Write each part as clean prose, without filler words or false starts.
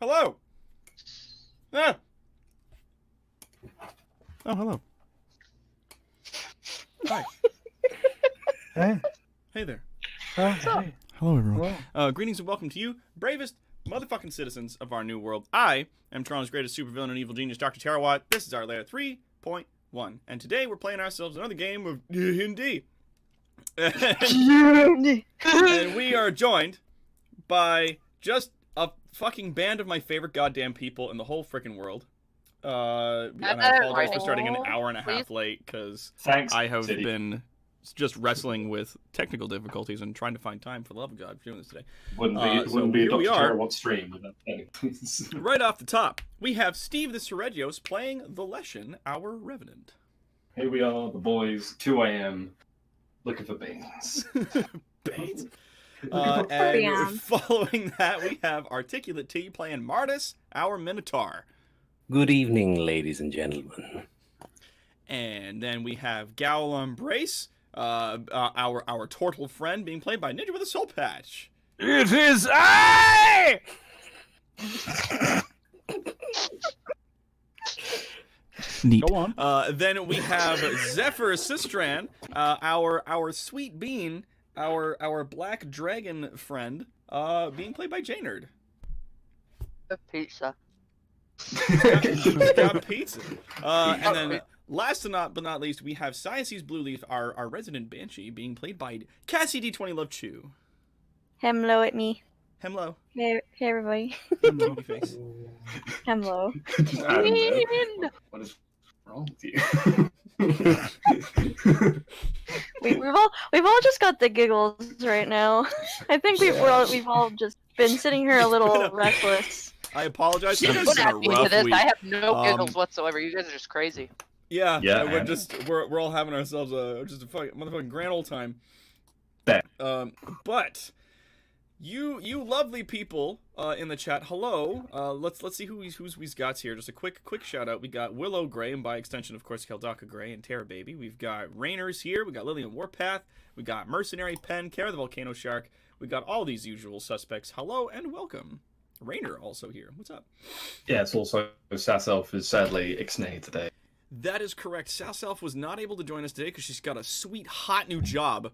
Hello. Ah. Oh, hello. Hi. Hey. Hey there. Hey. Hello, everyone. Hello. Greetings and welcome to you, bravest motherfucking citizens of our new world. I am Toronto's greatest supervillain and evil genius, Dr. Tarawat. This is our layer 3.1, and today we're playing ourselves another game of D&D. And we are joined by just a fucking band of my favorite goddamn people in the whole freaking world. And I apologize for starting an hour and a half late, because I have been just wrestling with technical difficulties and trying to find time for the love of God for doing this today. Wouldn't be a Dr. Tarawat stream without that. Right off the top, we have Steve the Seregios playing the Leshen, our Revenant. Here we are, the boys, 2 a.m., looking for beans. Bates. And following that, we have Articulate T playing Martis, our Minotaur. Good evening, ladies and gentlemen. And then we have Gowl Embrace, our turtle friend, being played by Ninja with a Soul Patch. It is I! Neat. Go on. Then we have Zephyr Sistran, our sweet bean, our black dragon friend, being played by Jaynard. A pizza. Got pizza. And then last but not least, we have Science's Blue Leaf, our resident banshee, being played by Cassie D20 Love Chew. Hello at me. Hello. Hey everybody. Hello. Face. Hello. What is wrong with you? We've all just got the giggles right now. I think we've all just been sitting here a little restless. I apologize. Don't It's been add a me to rough this. week. I have no giggles whatsoever. You guys are just crazy. Yeah, Yeah, we're all having ourselves just a motherfucking grand old time. Bet. But you lovely people in the chat, hello. Let's see who's we've got here. Just a quick shout out. We got Willow Gray, and by extension, of course, Keldaka Gray and Terra Baby. We've got Rainers here. We got Lillian Warpath. We got Mercenary Pen, Kara the Volcano Shark. We got all these usual suspects. Hello and welcome. Rainer also here. What's up? Yeah, it's also Sasself is sadly ixnay today. That is correct. Sasself was not able to join us today because she's got a sweet, hot new job,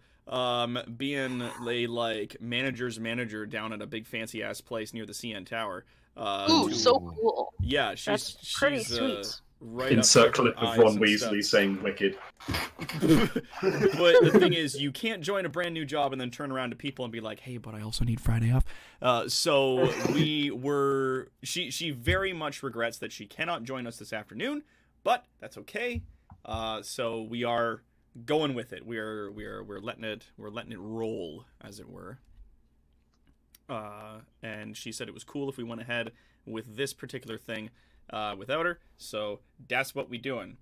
being a manager's manager down at a big fancy ass place near the CN Tower. Ooh, so cool. Yeah, That's pretty sweet. Right Insert up clip her of eyes Ron and Weasley stuff. saying "wicked." But the thing is, you can't join a brand new job and then turn around to people and be like, "Hey, but I also need Friday off." So she very much regrets that she cannot join us this afternoon, but that's okay. So we are going with it. We're letting it roll, as it were. And she said it was cool if we went ahead with this particular thing without her. So that's what we doing.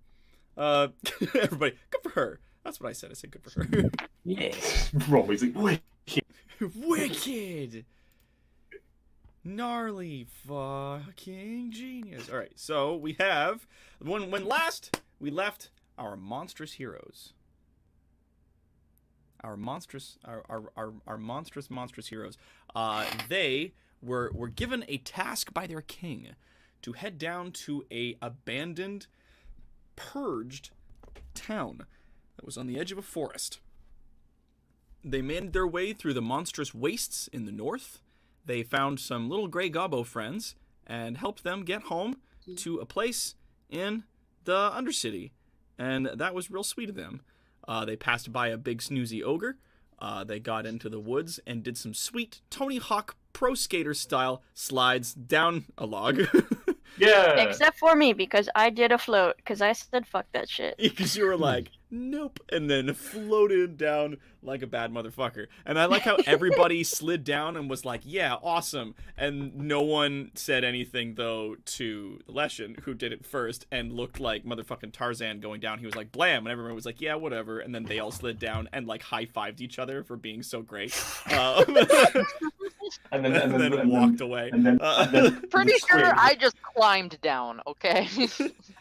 Everybody, good for her. That's what I said. I said good for her. Yes. Ron Weasley, wicked. Wicked. Gnarly fucking genius. All right, so we have when last we left our monstrous heroes. Our monstrous heroes. They were given a task by their king to head down to a abandoned, purged town that was on the edge of a forest. They made their way through the monstrous wastes in the north. They found some little gray gobbo friends and helped them get home to a place in the Undercity. And that was real sweet of them. They passed by a big snoozy ogre. They got into the woods and did some sweet Tony Hawk Pro Skater style slides down a log. Yeah. Except for me, because I did a float, because I said fuck that shit. Because you were like, nope, and then floated down like a bad motherfucker. And I like how everybody slid down and was like, yeah, awesome. And no one said anything, though, to Leshen, who did it first and looked like motherfucking Tarzan going down. He was like, blam, and everyone was like, yeah, whatever. And then they all slid down and like high-fived each other for being so great. and then walked away. And then Pretty the sure scream. I just climbed down, okay?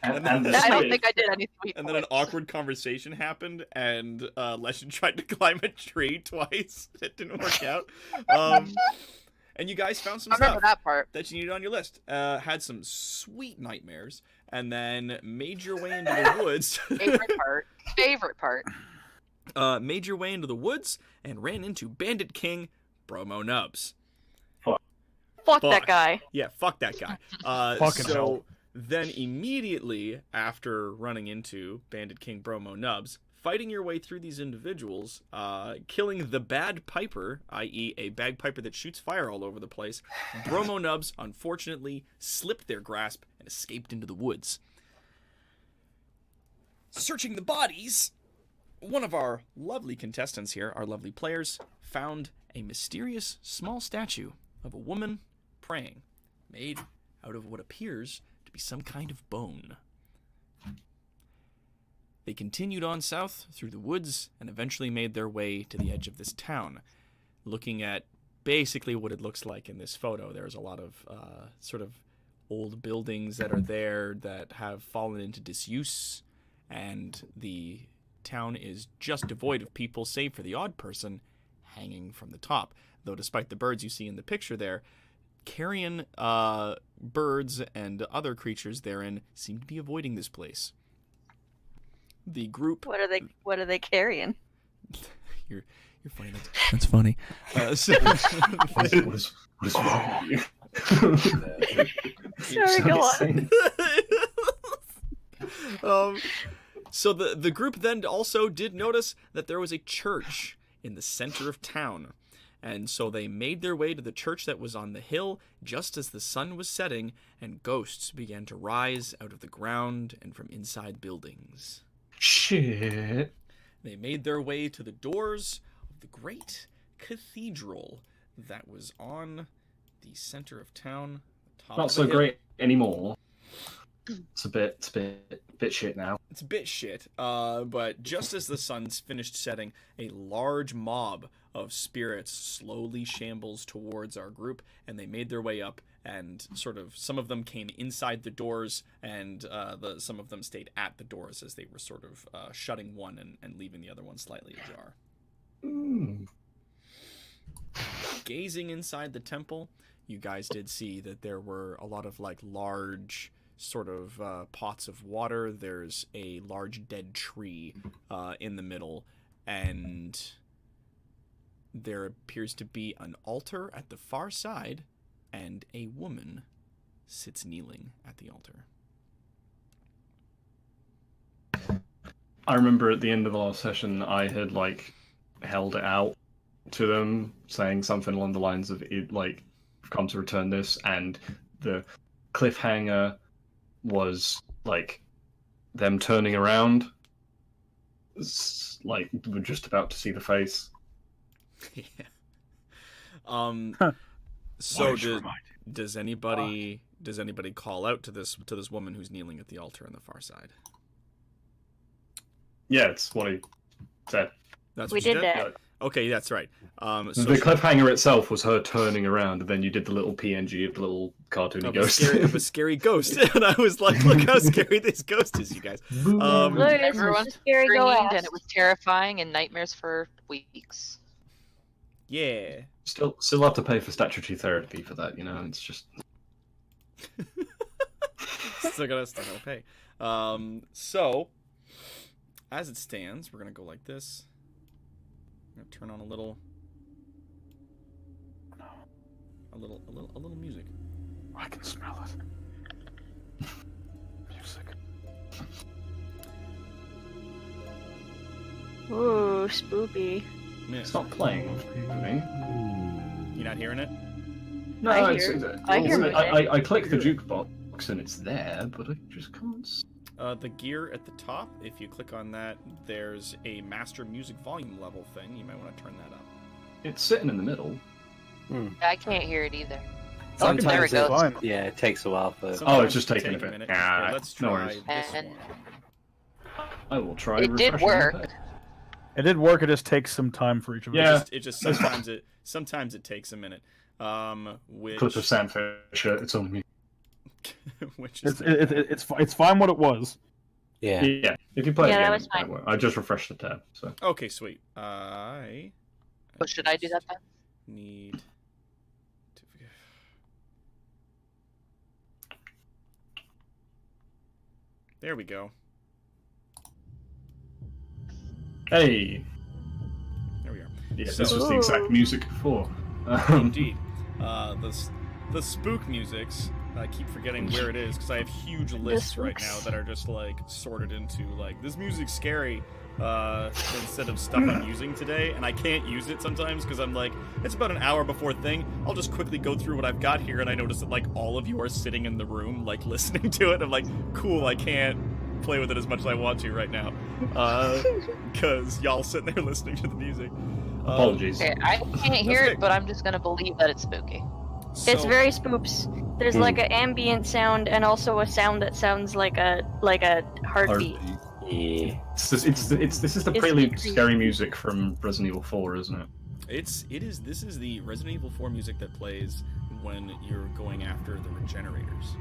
And the I don't scream. think I did any sweet And then an voice. awkward conversation happened, and Leshen tried to climb a tree twice. It didn't work out. And you guys found some I remember stuff that part. that you needed on your list. Had some sweet nightmares, and then made your way into the woods. Favorite part. Favorite part. Made your way into the woods and ran into Bandit King Bromo Nubs. Fuck Fuck. that guy. Yeah, fuck that guy. Fucking so hell. then immediately after running into Bandit King Bromo Nubs, fighting your way through these individuals, killing the Bad Piper, i.e. a bagpiper that shoots fire all over the place, Bromo Nubs unfortunately slipped their grasp and escaped into the woods. Searching the bodies, one of our lovely contestants here, our lovely players, found a mysterious small statue of a woman praying, made out of what appears to be some kind of bone. They continued on south through the woods and eventually made their way to the edge of this town, looking at basically what it looks like in this photo. There's a lot of sort of old buildings that are there that have fallen into disuse, and the town is just devoid of people save for the odd person hanging from the top. Though despite the birds you see in the picture there, carrion birds and other creatures therein seem to be avoiding this place. The group... What are they carrying? You're funny. That's funny. What is wrong with you? Sorry, go on. So the group then also did notice that there was a church in the center of town. And so they made their way to the church that was on the hill just as the sun was setting, and ghosts began to rise out of the ground and from inside buildings. Shit. They made their way to the doors of the great cathedral that was on the center of town. Top Not of so the hill. great anymore. It's a bit shit now. It's a bit shit, but just as the sun finished setting, a large mob of spirits slowly shambles towards our group, and they made their way up, and sort of some of them came inside the doors, and some of them stayed at the doors as they were sort of shutting one and leaving the other one slightly ajar. Gazing inside the temple, you guys did see that there were a lot of like large sort of pots of water. There's a large dead tree in the middle, and there appears to be an altar at the far side, and a woman sits kneeling at the altar. I remember at the end of the last session, I had like held it out to them, saying something along the lines of "It like come to return this," and the cliffhanger was like them turning around. It's, like we're just about to see the face. Yeah. So does anybody call out to this woman who's kneeling at the altar on the far side? Yeah, it's what he said. That's We what you did that. Okay, that's right. So The cliffhanger itself was her turning around, and then you did the little PNG of the little cartoony of ghost. of a scary ghost, and I was like, "Look how scary this ghost is, you guys." Look, it's Everyone a scary Screamed, go and it was terrifying and nightmares for weeks. Yeah. Still have to pay for statutory therapy for that, you know. It's just Still gotta pay. So as it stands, we're gonna go like this. I'm gonna turn on a little music. I can smell it. Music. Ooh, spoopy. Yeah. it's not playing for me. You're not hearing it? No, I it's, hear- I hear music. I click the jukebox and it's there, but I just can't. The gear at the top, if you click on that, there's a master music volume level thing. You might want to turn that up. It's sitting in the middle. I can't hear it either. There it Sometimes goes. Fine. yeah, it takes a while for. Sometimes it's just it taking take a bit. Here, Ah, let's no try worries. this And- one. I will try. It did refreshing work. the page. It did work. It just takes some time for each of us. Yeah. It just sometimes it takes a minute. Which Clip of Sam Fisher. It's on me. which is It's fine what it was. Yeah. Yeah, if you play Yeah, it that again, was it might fine. work. I just refreshed the tab. So okay. Sweet. I But should I do that then? need to There we go. Hey. There we are. Yeah, So- this was the exact music before. Indeed. The spook musics, I keep forgetting where it is because I have huge lists right now spooks. that are just like sorted into like this music's scary instead of stuff I'm using today, and I can't use it sometimes because I'm like, it's about an hour before thing. I'll just quickly go through what I've got here, and I notice that like all of you are sitting in the room like listening to it. I'm like, cool, I can't play with it as much as I want to right now because y'all sitting there listening to the music. Apologies. Okay, I can't hear okay. it, but I'm just gonna believe that it's spooky. It's So- very spoops. There's like an ambient sound and also a sound that sounds like a heartbeat. Yeah. This is the It's prelude creepy. scary music from Resident Evil 4, isn't it? This is the Resident Evil 4 music that plays when you're going after the regenerators.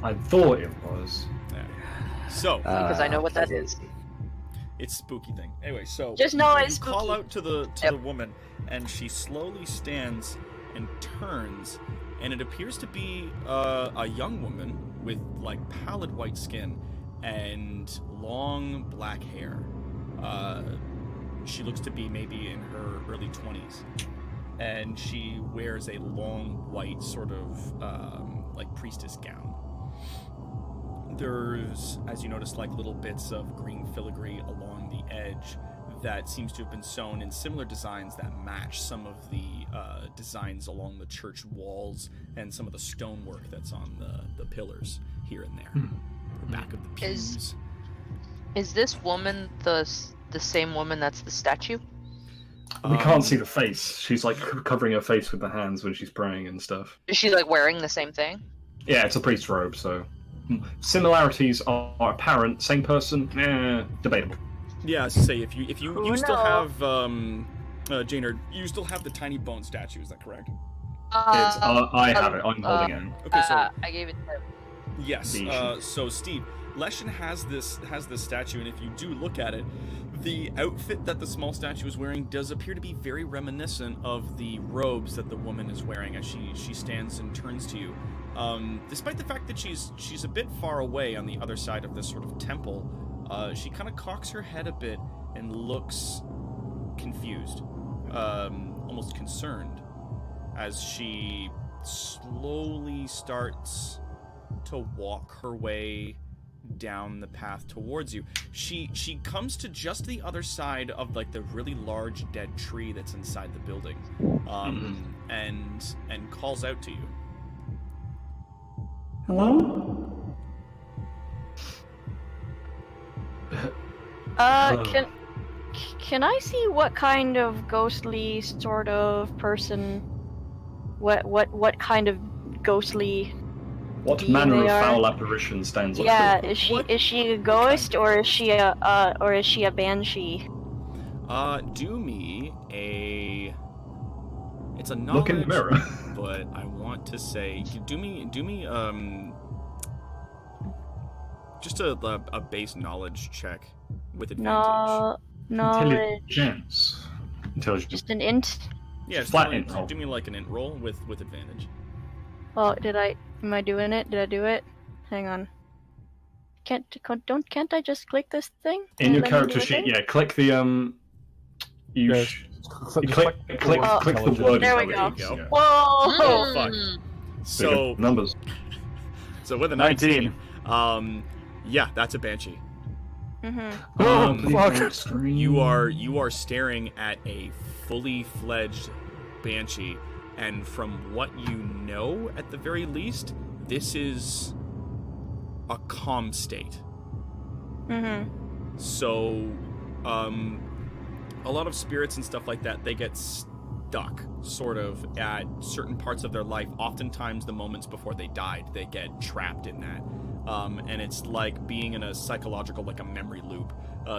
I thought it was. Yeah. So Because I know what that is. it's spooky thing. Anyway, so Just know you it's call spooky. out to the Yep. woman, and she slowly stands and turns, and it appears to be a young woman with like pallid white skin and long black hair. She looks to be maybe in her early 20s, and she wears a long white sort of like priestess gown. There's, as you notice, like little bits of green filigree along the edge that seems to have been sewn in similar designs that match some of the designs along the church walls and some of the stonework that's on the pillars here and there. The back of the pews. Is this woman the same woman that's the statue? We can't see the face. She's like covering her face with the hands when she's praying and stuff. Is she like wearing the same thing? Yeah, it's a priest's robe, so similarities are apparent. Same person, debatable. Yeah, as to say, if you Who still knows? have Jaynard, you still have the tiny bone statue. Is that correct? I have it. I'm holding it. Okay, so I gave it to yes. The- So Steve, Leshen has this statue, and if you do look at it, the outfit that the small statue is wearing does appear to be very reminiscent of the robes that the woman is wearing as she stands and turns to you. Despite the fact that she's a bit far away on the other side of this sort of temple, she kind of cocks her head a bit and looks confused, almost concerned, as she slowly starts to walk her way down the path towards you. She comes to just the other side of like the really large dead tree that's inside the building, and calls out to you. Hello? Can I see what kind of ghostly sort of person? What kind of ghostly? What being manner of they are? foul apparition stands up? Yeah, to is she a ghost or is she a banshee? Do me a. It's a knowledge. Look in the mirror. But I want to say, do me just a base knowledge check with advantage. Knowledge. Intelligence. Just an int. Yeah, just flat do, int roll. do me like an int roll with advantage. Oh, am I doing it? Did I do it? Hang on. Can't I just click this thing? In and your let me do character a sheet, thing? yeah, click the You Yeah, sh- Click, you just click word click the intelligence. word. There we intelligence, go. yeah. Whoa! Oh fuck. Mm. So Numbers. with a 19. 19, yeah, that's a banshee. Mhm. Oh, Um, fuck. You are staring at a fully fledged banshee, and from what you know, at the very least, this is a calm state. Mhm. So, a lot of spirits and stuff like that, they get stuck sort of at certain parts of their life. Oftentimes, the moments before they died, they get trapped in that. And it's like being in a psychological, like a memory loop.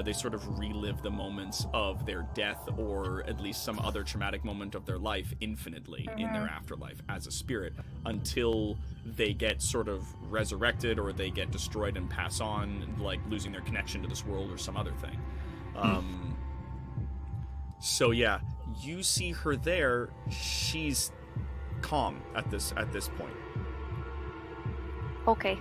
They sort of relive the moments of their death or at least some other traumatic moment of their life infinitely in their afterlife as a spirit until they get sort of resurrected or they get destroyed and pass on, like losing their connection to this world or some other thing. So yeah, you see her there. She's calm at this point. Okay.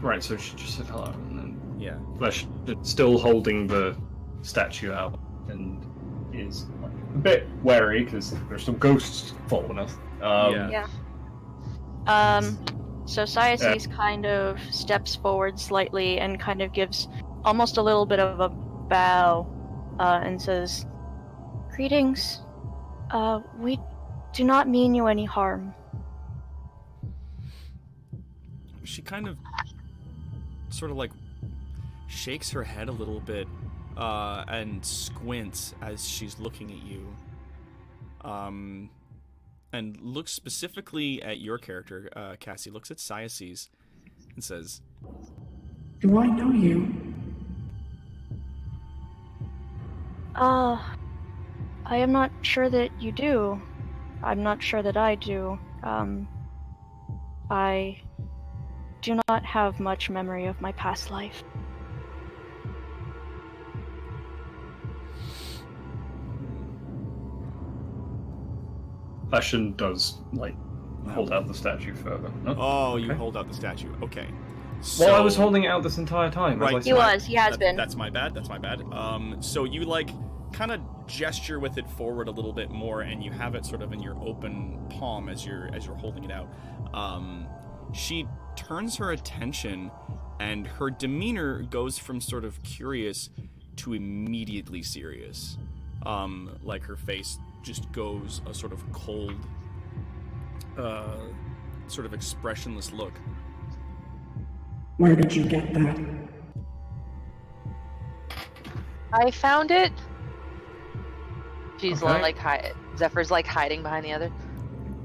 Right, so she just said hello, and then Yeah. Flesh still holding the statue out and is like, a bit wary because there's some ghosts following us. Yeah. So Cyaces kind of steps forward slightly and kind of gives almost a little bit of a bow, and says, "Greetings. We do not mean you any harm." She kind of sort of like shakes her head a little bit and squints as she's looking at you, and looks specifically at your character. Cassie looks at Cyaces and says, Do I know you? I am not sure that you do. I'm not sure that I do. I do not have much memory of my past life. Leshen does like hold out the statue further. No? "Oh, you Okay. hold out the statue. Okay." Well, I was holding it out this entire time. Right. As I He said. was. He has been. That's my bad. That's my bad. So you like kind of gesture with it forward a little bit more, and you have it sort of in your open palm as you're holding it out. She turns her attention, and her demeanor goes from sort of curious to immediately serious. Like her face just goes a sort of cold, sort of expressionless look. Where did you get that? I found it. She's Okay. like Zephyr's like hiding behind the other.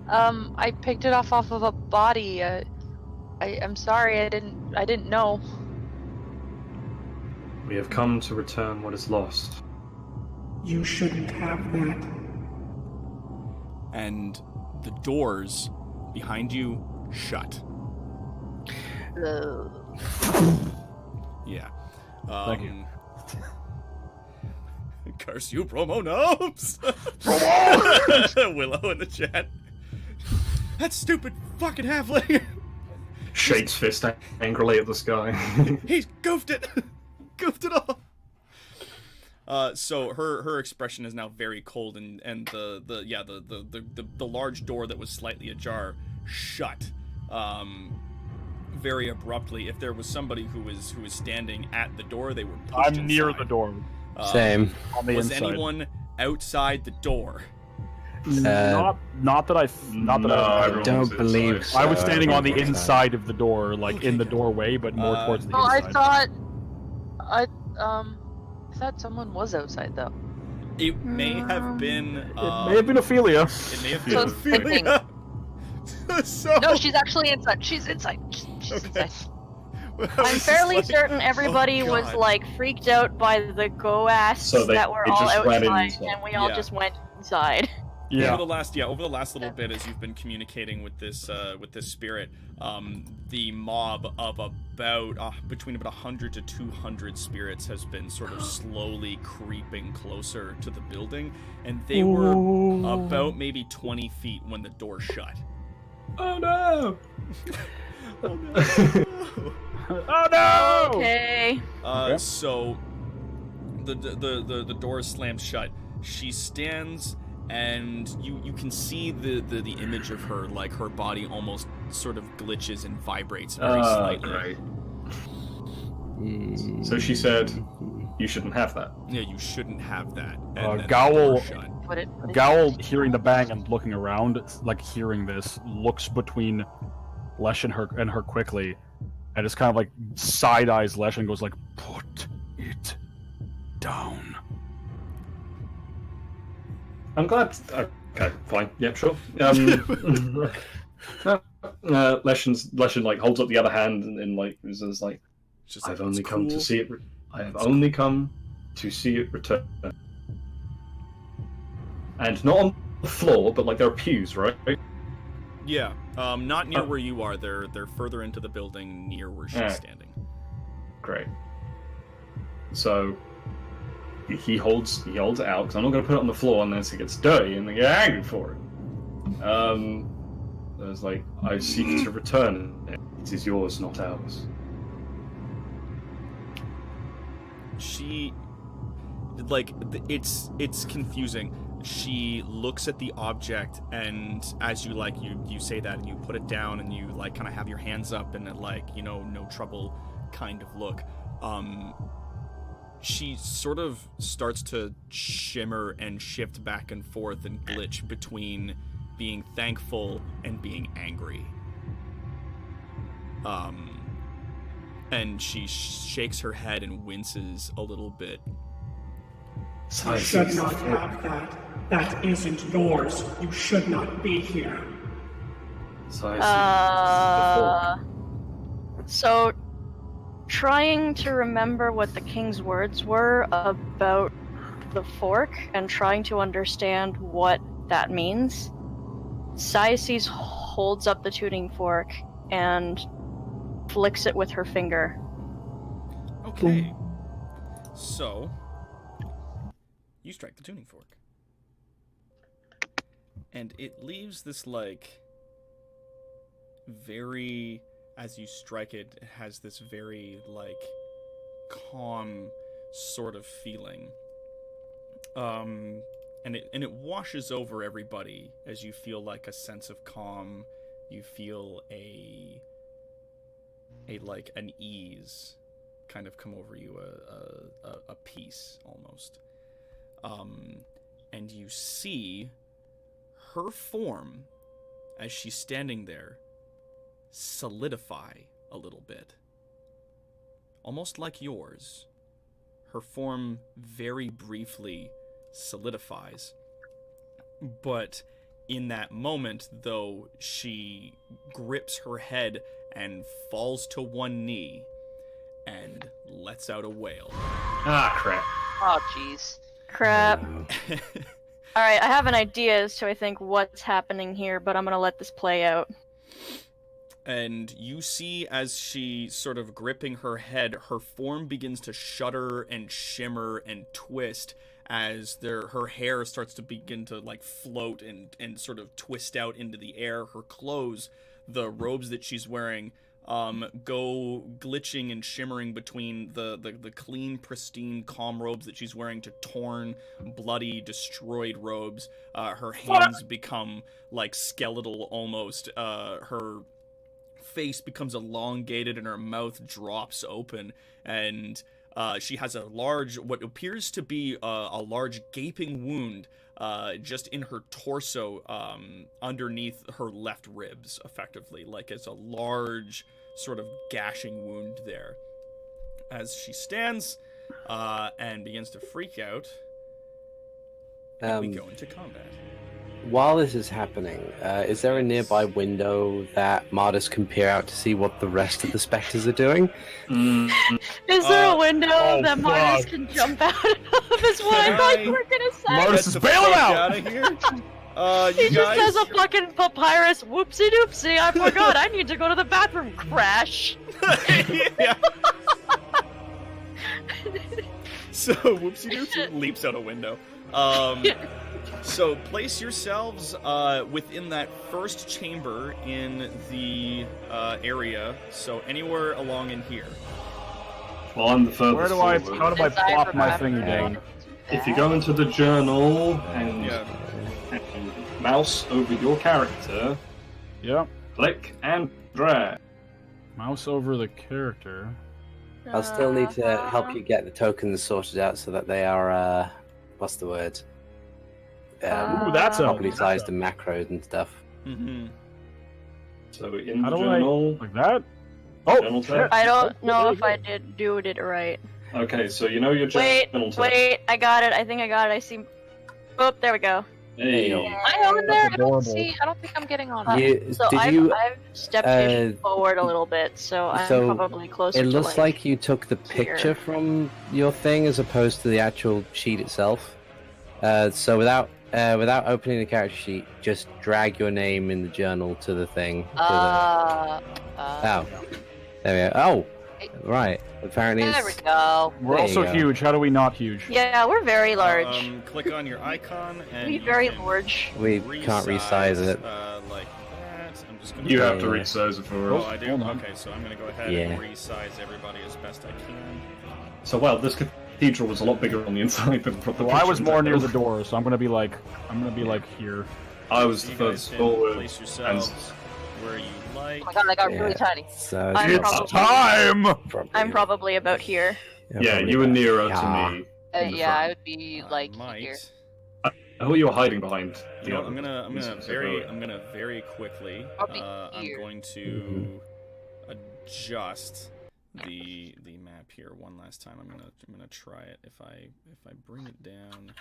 I picked it off of a body. I'm sorry. I didn't know. We have come to return what is lost. You shouldn't have that. And the doors behind you shut. Yeah. Thank you. Curse you, promo knobs! Willow in the chat. That stupid fucking halfling! Shakes fist angrily at the sky. He's goofed it! Goofed it all! So her expression is now very cold, and the large door that was slightly ajar shut very abruptly. If there was somebody who was standing at the door, they were pushed I'm near inside. the door. Same. On the Was inside. anyone outside the door? Not that I. Not that I. everyone don't was believe inside. I was so, standing on the everyone was inside of the door, like Okay. in the doorway, but more towards the Oh, I inside. thought someone was outside though. It may have been. It may have been Ophelia. It may have So been same thing. Ophelia. So. No, she's actually inside. She's inside. She's Okay. inside. I was I'm just fairly like, certain everybody was God. like freaked out by the goasts So that were they all just ran outside, inside. and we all Yeah. just went inside. Yeah. Over the last little bit, as you've been communicating with this spirit, the mob of about between about 100 to 200 spirits has been sort of slowly creeping closer to the building, and they were about maybe 20 feet when the door shut. Oh no! Oh no! Oh no! Okay. So the door is slammed shut. She stands, and you can see the image of her, like her body almost sort of glitches and vibrates very slightly. Great. So she said, "You shouldn't have that." Yeah, you shouldn't have that. And then the Gowl- door shut. Put it. Gowl, hearing the bang and looking around, like hearing this, looks between Lesh and her quickly, and just kind of like side eyes Lesh and goes like, "Put it down." I'm glad. Okay, fine. Yeah, sure. Leshen like holds up the other hand and like is like, It's just I've like, only it's come cool. to see it. I have only come to see it return. And not on the floor, but like there are pews, right? Yeah, not near where you are. They're further into the building, near where she's Yeah. standing. Great. So he holds it out because I'm not going to put it on the floor unless it gets dirty and they get angry for it. There's like, I seek to return it. It is yours, not ours. she, like, it's confusing. She looks at the object, and as you like, you say that, and you put it down, and you like kind of have your hands up, and like, you know, no trouble kind of look. She sort of starts to shimmer and shift back and forth and glitch between being thankful and being angry. And she shakes her head and winces a little bit. You should not have that. That isn't yours. You should not be here. So I So, trying to remember what the king's words were about the fork and trying to understand what that means, Cyaces holds up the tuning fork and flicks it with her finger. Okay. So, you strike the tuning fork. And it leaves this, like, very, as you strike it, it has this very, like, calm sort of feeling. And it washes over everybody as you feel like a sense of calm. You feel a like an ease kind of come over you, a peace almost. And you see her form as she's standing there solidify a little bit, almost like yours. Her form very briefly solidifies, but in that moment, though, she grips her head and falls to one knee and lets out a wail. Ah, crap. Oh, jeez. Crap. Alright, I have an idea as to, I think, what's happening here, but I'm gonna let this play out. And you see, as she sort of gripping her head, her form begins to shudder and shimmer and twist as her hair starts to begin to like float and sort of twist out into the air. Her clothes, the robes that she's wearing, go glitching and shimmering between the clean, pristine, calm robes that she's wearing to torn, bloody, destroyed robes. Her hands become like skeletal almost. Her face becomes elongated and her mouth drops open, and she has a large, what appears to be a large gaping wound just in her torso, underneath her left ribs, effectively. Like it's a large sort of gashing wound there. As she stands and begins to freak out, we go into combat. While this is happening, is there a nearby window that Martis can peer out to see what the rest of the specters are doing? Is there a window that Martis can jump out of? Is what I thought you were gonna say. Martis is bailing out! Of here. He You just guys, says a fucking papyrus. Whoopsie doopsie! I forgot. I need to go to the bathroom. Crash. yeah. So whoopsie doopsie leaps out a window. So place yourselves within that first chamber in the area. So anywhere along in here. Well, I'm the furthest Where do I? forward. How do I As I plop my remember. thingy down? If you go into the journal and, Yeah. and mouse over your character, Yep. click and drag. Mouse over the character. I'll still need to help you get the tokens sorted out so that they are, what's the word? Ooh, that's a. Properly sized and macroed and stuff. Mm-hmm. So in How the do I- journal. Like that? Oh, Journal shit. tab. I don't know if I did do it right. Okay, so you know your Wait, journal tab. wait, I got it. I think I got it. I see. Oh, there we go. Hey. There you Am I on there? I don't adorable. see. I don't think I'm getting on. You, So did I've, you? I've stepped forward a little bit, so I'm So, probably closer It to looks like you took the picture here. from your thing as opposed to the actual sheet itself. So without opening the character sheet, just drag your name in the journal to the thing. Oh, there we go. Oh, right. Apparently, There we it's go. We're There also you go. huge. How do we not huge? Yeah, we're very large. Click on your icon and we you very can large. we can't resize it. like that. I'm just gonna. You have to Yeah. resize it for Oh, us. I do. Hold on. Okay, so I'm gonna go ahead Yeah. and resize everybody as best I can. So, well, this cathedral was a lot bigger on the inside than the Well, I was more near the door. door, so I'm gonna be like here. I was You the guys first can forward. place And yourselves where you like. Oh my god, I got really Yeah. tiny. So I'm It's probably- time. I'm probably about here. yeah, you were nearer Yeah. to me. in the Yeah, I front. would be like might. here. I thought you were hiding behind. You know, the I'm other- I'm gonna very quickly. Probably I'm here. going to adjust the map here one last time. I'm gonna try it. If I bring it down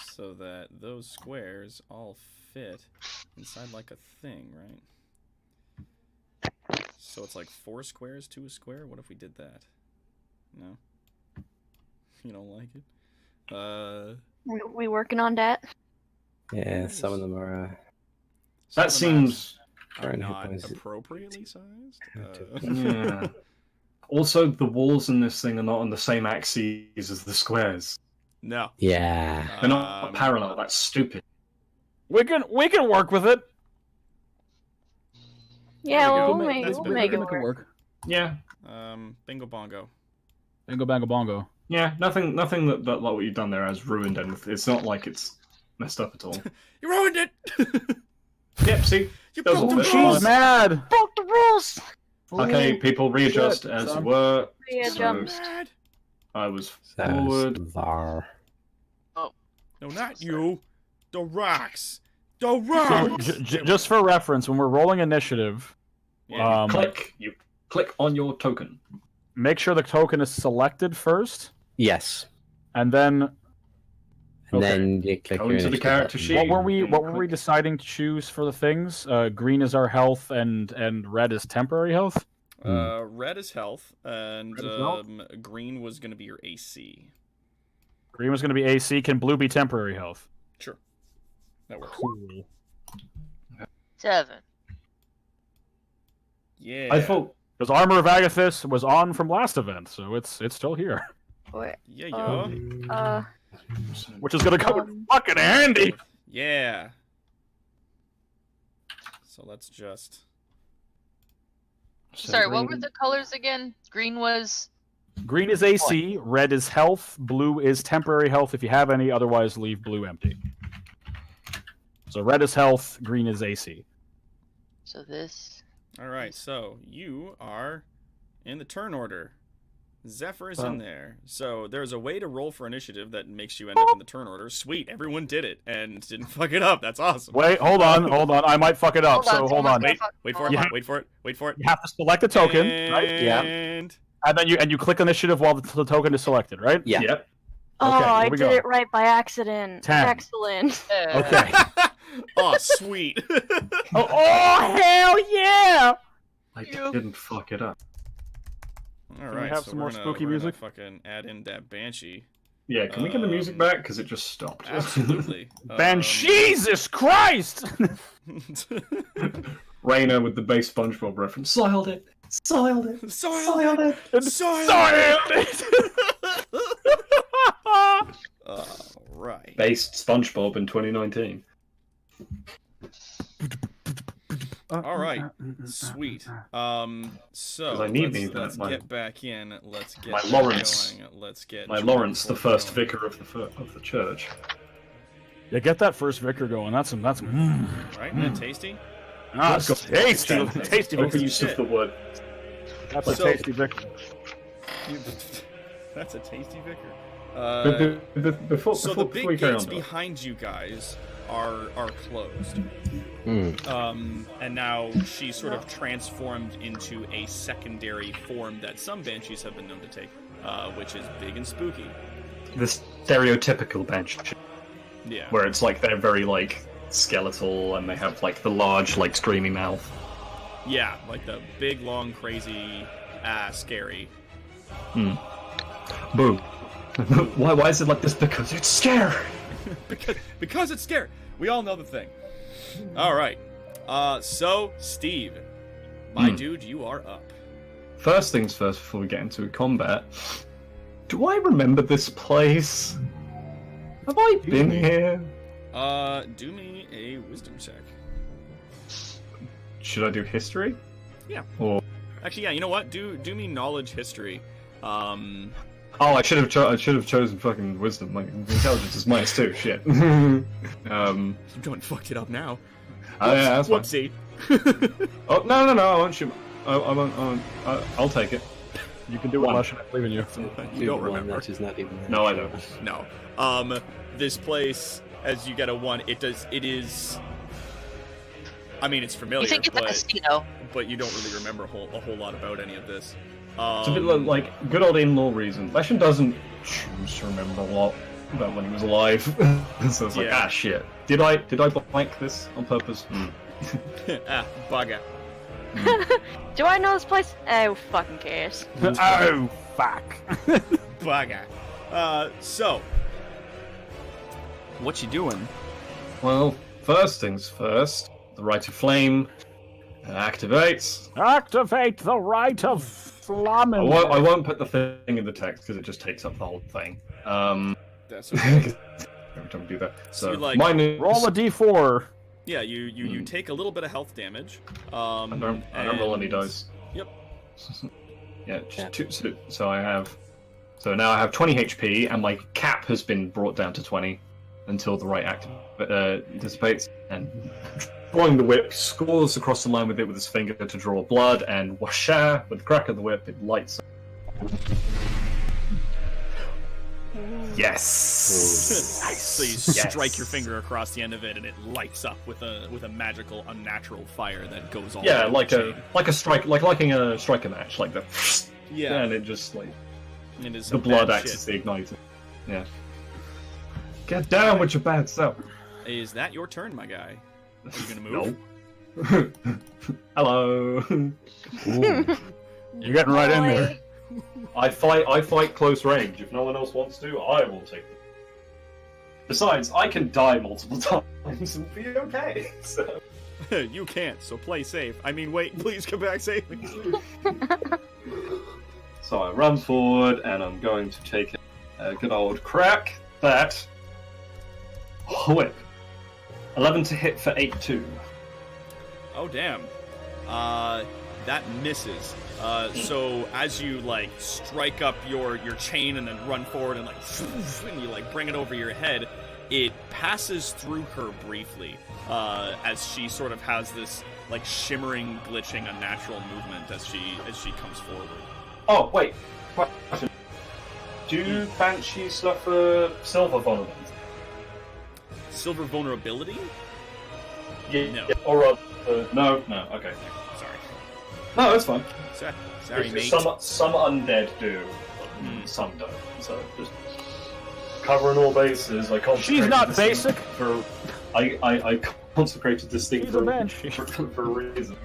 so that those squares all fit inside like a thing, right? So it's like 4 squares to a square. What if we did that? No. You don't like it? We working on that? Yeah, some of them are. That seems. are Right, not who is it? appropriately sized. Yeah. Also, the walls in this thing are not on the same axes as the squares. No. Yeah. They're not parallel. That's stupid. We can work with it. Yeah, we we'll go. make, That's we'll better. make it It can work. work. Yeah. Bingo bongo. Bingo bango bongo. Yeah. Nothing that like what you've done there has ruined anything. It's not like it's messed up at all. You ruined it. Yep. See. You That was broke all the bit. rules. She's mad. Broke the rules! Okay, people readjust Shit, as son. you were. Yeah, So- jumps. Mad. I was So, forward. Var. No, not you. The rocks. The So, rocks. just for reference, when we're rolling initiative, Yeah, You click on your token. make sure the token is selected first, Yes. and then And Okay. then you click Go your into the initiative character button. sheet. what were we deciding to choose for the things? Green is our health, and red is temporary health. red is health, and Red is health? green was gonna be your AC. Green was going to be AC. Can blue be temporary health? Sure. That works. Cool. 7. Yeah. I thought Because Armor of Agathis was on from last event, so it's still here, Wait, Yeah, yeah. which is going to come in Um, fucking handy. Yeah. So let's just. Sorry, what were the colors again? Green was. Green is AC, red is health, blue is temporary health if you have any, otherwise leave blue empty. So red is health, green is AC. So this. All right. So you are in the turn order. Zephyr is in there. So there's a way to roll for initiative that makes you end up in the turn order. Sweet. Everyone did it and didn't fuck it up. That's awesome. Hold on. I might fuck it up, so hold someone's on. gonna Wait. fuck- Wait for it. Yeah. Wait for it. Wait for it. You have to select a token, right? Yeah. And And then you click initiative while the token is selected, right? Yeah. Yep. Oh, Okay, here I we did go. it right by accident. 10. Excellent. Okay. Oh, sweet. oh hell yeah! I didn't fuck it up. All we right. have so some we're more gonna- spooky we're gonna music? Fucking add in that banshee. Yeah, can we get the music back? Because it just stopped. Absolutely. Jesus Christ! Raina with the bass SpongeBob reference. Soiled it. Soiled it. Soiled it. All right. Based SpongeBob in 2019. All right. Sweet. So 'Cause I need me let's that- get back in. Let's get my that Lawrence. going. Let's get My Jordan Lawrence, the Ford first going. vicar of the church. Yeah, get that first vicar going. That's Right? Isn't it tasty? that's Let's go. tasty. Tasty vicar. Overuse of the word. That's a So- tasty vicar. That's a tasty vicar. Before So the we big carry gates on, behind you guys are closed. And now she's sort of transformed into a secondary form that some banshees have been known to take, which is big and spooky. the stereotypical bench, Yeah. where it's like they're very like skeletal and they have like the large like screaming mouth. Yeah, like the big, long, crazy, scary. Boo. Why is it like this? Because it's scary. because it's scary. We all know the thing. All right. So Steve, my dude, you are up. First things first, before we get into combat, do I remember this place? Have I been here? Do me a wisdom check. Should I do history? Yeah. Or Actually, yeah. You know what? Do me knowledge history. Oh, I should have chosen fucking wisdom. My intelligence is -2. Shit. You don't fucked it up now. Oh yeah, that's fine. Whoopsie. Oh no, I won't shoot. I won't. I'll take it. You can do it, One. Lush, I believe in you. You don't One, remember. That is not even. No, I don't. No. This place, as you get a 1, it is. I mean, it's familiar, You think it's a casino? but you don't really remember a whole lot about any of this. It's a bit like good old in-law reason. Leshen doesn't choose to remember a lot about when he was alive, so it's like, Yeah. ah, shit. Did I blank this on purpose? Bugger. Do I know this place? Oh, fucking cares. Oh, fuck. Bugger. So, what you doing? Well, first things first. The Rite of Flame activates. Activate the right of Flamen. I won't put the thing in the text because it just takes up the whole thing. That's okay. Every time we do that. So So you, like, mine is. Roll a d4. Yeah, you take a little bit of health damage. I don't roll any and- dice. Yep. Yeah, just two. So I have. So now I have 20 HP, and my cap has been brought down to 20 until the right dissipates. And drawing the whip, scores across the line with it with his finger to draw blood, and whoosh! With the crack of the whip, it lights up. Yes. So you strike your finger across the end of it, and it lights up with a magical, unnatural fire that goes all. Yeah, over like the a strike, liking a striker match, like the. Yeah. And it just like It is the some blood bad acts shit. as the igniter. Yeah. Get down with your bad self. Is that your turn, my guy? Are you gonna move? No. Hello. You're getting right in there. I fight close range. If no one else wants to, I will take them. Besides, I can die multiple times and be okay. So. You can't, so play safe. I mean, wait, please come back safely. So I run forward and I'm going to take a good old crack. That. Whip. 11 to hit for 8-2. Oh damn. That misses. So as you like strike up your chain and then run forward and like and you like bring it over your head, it passes through her briefly. As she sort of has this like shimmering, glitching, unnatural movement as she comes forward. Oh, wait. Question. Do banshees suffer silver vulnerability? Silver vulnerability? Yeah. No. Or no. Okay. Sorry. No, that's fine. Sorry, mate. Some undead do, some don't. So just covering all bases. I consecrated She's not this thing basic. For I consecrated this thing She's for a banshee. for a reason.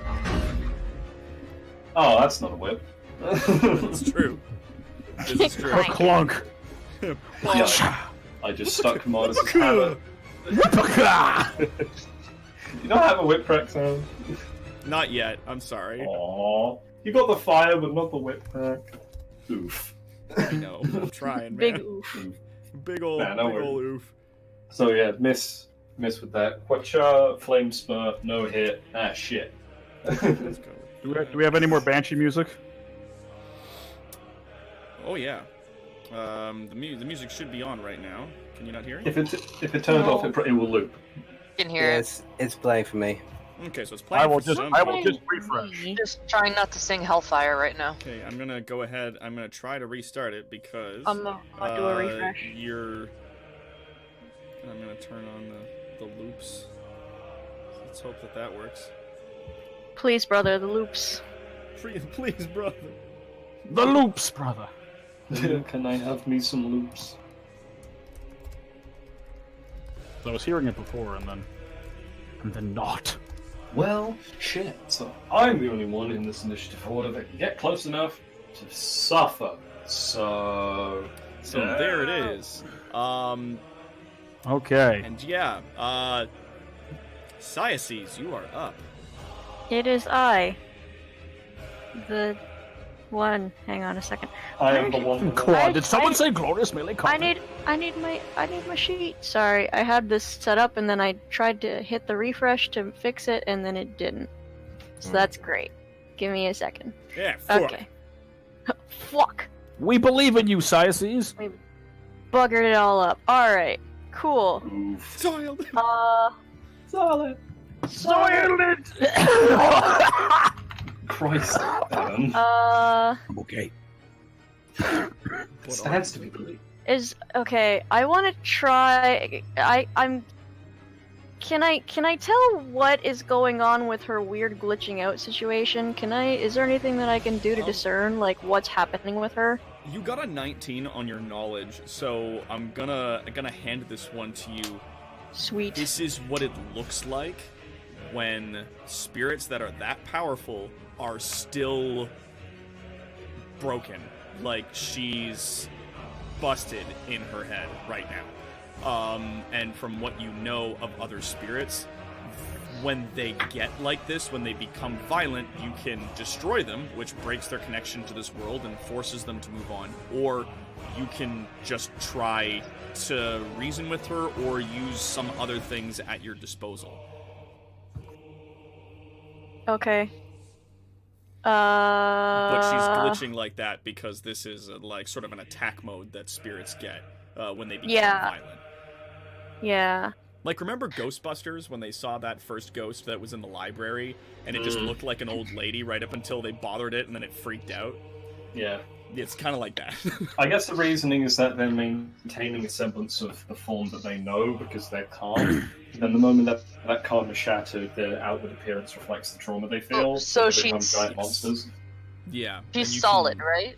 Oh, that's not a whip. It's true. This is true. Clunk. Yeah, I just stuck Minus's hammer. You don't have a whip crack sound. Not yet. I'm sorry. Aww. You got the fire, but not the whip crack. Oof. I know. I'm trying, man. Big oof. Big ol' Nah, no big ol' worries. oof. So yeah, miss with that. Flame spur, no hit. Ah, shit. Let's go. Do we have any more Banshee music? Oh yeah. The music should be on right now. Can you not hear it? If it turns off, it will loop. You can hear it. It's playing for me. Okay, so it's playing. I will for some I will people. just refresh. Just trying not to sing Hellfire right now. Okay, I'm gonna go ahead. I'm gonna try to restart it because I'll do a refresh. I'm gonna turn on the loops. Let's hope that works. Please, brother, the loops. Please, brother. The loops, brother. Can I have me some loops? I was hearing it before, and then not. Well, shit. So I'm the only one in this initiative order that can get close enough to suffer. So There it is. Okay. And yeah, Cyaces, you are up. It is I. The one. Hang on a second. I am the one. Claude, did someone say glorious melee I combat? need my sheet. Sorry, I had this set up and then I tried to hit the refresh to fix it and then it didn't. So that's great. Give me a second. Yeah, fuck. Okay. Fuck. We believe in you, Siaces. Buggered it all up. Alright, cool. Oof. Soiled. Solid. Silent! Christ. Adam. I'm okay. Stands to be believed. Okay, I want to try. Can I tell what is going on with her weird glitching out situation? Is there anything that I can do to discern, like, what's happening with her? You got a 19 on your knowledge, so I'm gonna hand this one to you. Sweet. This is what it looks like when spirits that are that powerful are still broken. Like, she's busted in her head right now. And from what you know of other spirits, when they get like this, when they become violent, you can destroy them, which breaks their connection to this world and forces them to move on. Or you can just try to reason with her or use some other things at your disposal. Okay. But she's glitching like that because this is like sort of an attack mode that spirits get when they become violent. Yeah. Like, remember Ghostbusters when they saw that first ghost that was in the library and it just looked like an old lady right up until they bothered it and then it freaked out? Yeah. It's kind of like that. I guess the reasoning is that they're maintaining a semblance of the form that they know because they're calm. And the moment that calm is shattered, their outward appearance reflects the trauma they feel. So they become she's- giant monsters. Yeah. She's and you solid, can- right?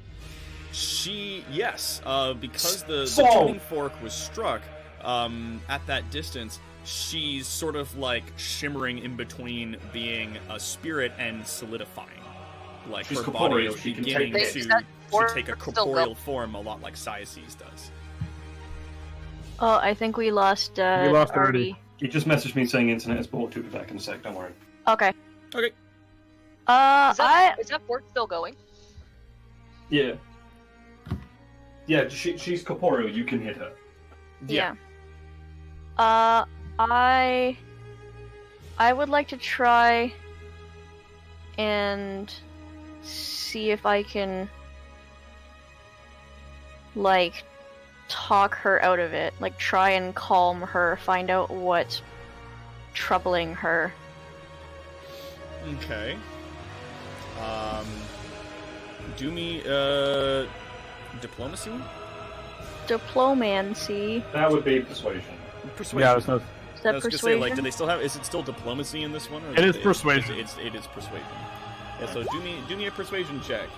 Yes, because the Solid. tuning fork was struck at that distance, she's sort of like shimmering in between being a spirit and solidifying. Like, She's her body corporeal, is she can beginning take- Is to that take a fork still corporeal form, a lot like Siaces does. Oh, I think we lost. We lost already. He just messaged me saying internet is poor. To be back in a sec. Don't worry. Okay. Okay. Is that fork still going? Yeah. Yeah. She's corporeal. You can hit her. Yeah. I would like to try and see if I can, like, talk her out of it. Like, try and calm her, find out what's troubling her. Okay. Do me, diplomacy? Diplomancy. That would be persuasion. Persuasion. Yeah, it's not. Is I that was gonna say, persuasion? like, do they still have? Is it still diplomacy in this one? Or It is persuasion. It is persuasion. Yeah. So do me a persuasion check.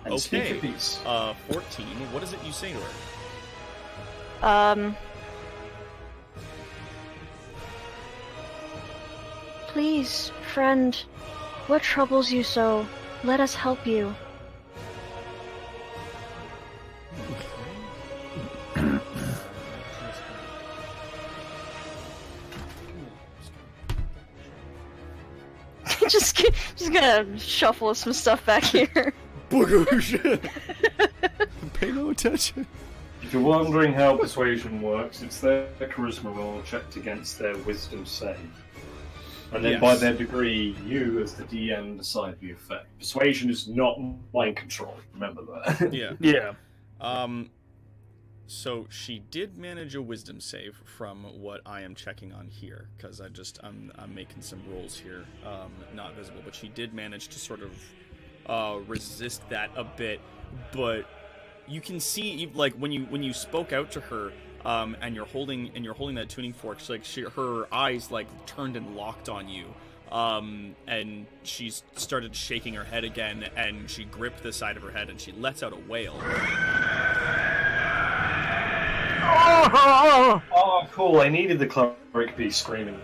And speak Okay. your piece. 14. What is it you say to her? Please, friend, what troubles you so? Let us help you. just gonna shuffle some stuff back here. Boogoosh! Pay no attention. If you're wondering how persuasion works, it's their charisma roll checked against their wisdom save. And then by Yes. their degree, you as the DM decide the effect. Persuasion is not mind control, remember that. Yeah. Yeah. So she did manage a wisdom save from what I am checking on here, because I'm making some rolls here, not visible, but she did manage to sort of resist that a bit, but you can see, like, when you spoke out to her, and you're holding that tuning fork, her eyes like turned and locked on you, and she started shaking her head again, and she gripped the side of her head and she lets out a wail. Oh, cool, I needed the cleric be screaming.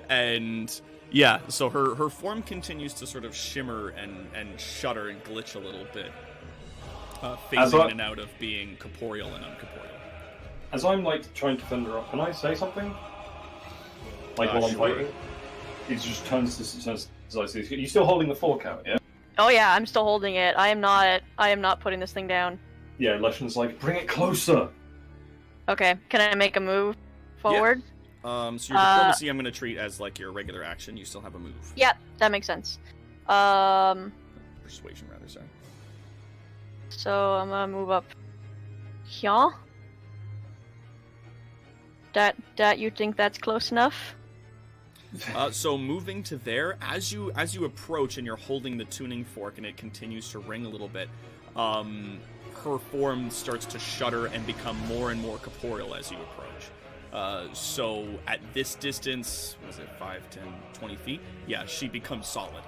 And yeah, so her form continues to sort of shimmer and shudder and glitch a little bit, phasing in and out of being corporeal and uncorporeal. As I'm like trying to fend her off, can I say something? Like while I'm Sure. fighting? He just turns to Siaces. You're still holding the fork out, yeah? Oh yeah, I'm still holding it. I am not putting this thing down. Yeah, Leshen's like, bring it closer! Okay, can I make a move forward? So your diplomacy I'm going to treat as like your regular action. You still have a move. Yep, that makes sense. Persuasion, rather, sorry. So I'm gonna move up here. That you think that's close enough? So moving to there, as you approach and you're holding the tuning fork and it continues to ring a little bit, her form starts to shudder and become more and more corporeal as you approach. So at this distance, was it 5, 10, 20 feet? Yeah, she becomes solid.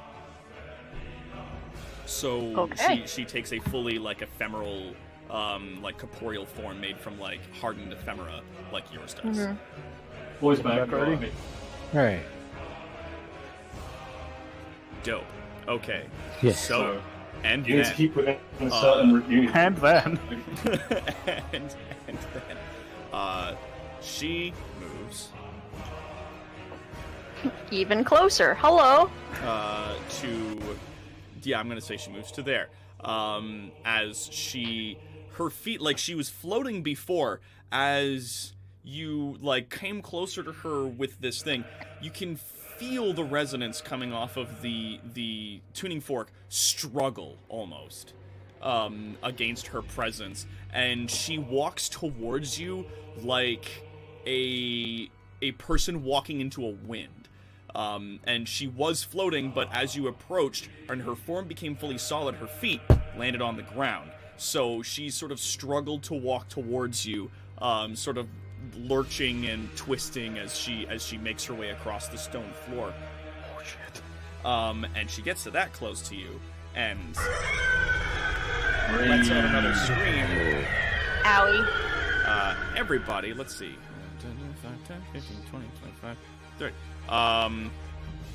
So Okay. she takes a fully like ephemeral, like corporeal form made from like hardened ephemera, like yours does. Mm-hmm. Boys back. Back already? Right. Dope. Okay. Yeah. So and You need to then, keep within a certain unit. And then, and then, she moves Even closer. Hello. to, yeah, I'm gonna say she moves to there. As her feet, like she was floating before, as you like came closer to her with this thing, you can feel the resonance coming off of the tuning fork struggle almost against her presence, and she walks towards you like a person walking into a wind. And she was floating, but as you approached and her form became fully solid, her feet landed on the ground. So she sort of struggled to walk towards you, sort of lurching and twisting as she makes her way across the stone floor. oh shit. And she gets to that close to you and lets out another scream. Owie. Everybody, let's see. 5, 10, 15, 20, 25, 30.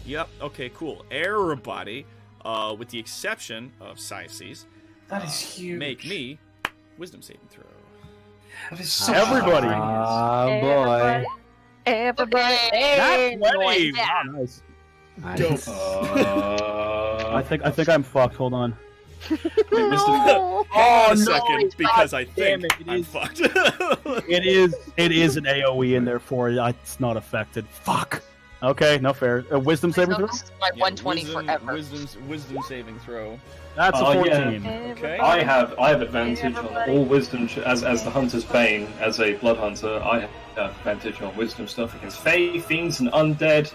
Yep, okay, cool. Everybody, with the exception of Psyces, That is huge. make me wisdom saving throw. That is so Everybody. Oh boy. Everybody. That's Everybody. funny. Wow, nice. Nice. I think I'm fucked. Hold on. No. Hang on a no, second, it's because not. I Damn think it, it I'm is. fucked. It is an AOE in there for you. It's not affected. Fuck. Okay, no fair. Wisdom saving throw. This is my Yeah, 120 wisdom, forever. Wisdom saving throw. That's a Oh, yeah. 14. Okay. I have advantage on Everybody. all wisdom as the hunter's bane. As a blood hunter, I have advantage on wisdom stuff against fae, fiends, and undead.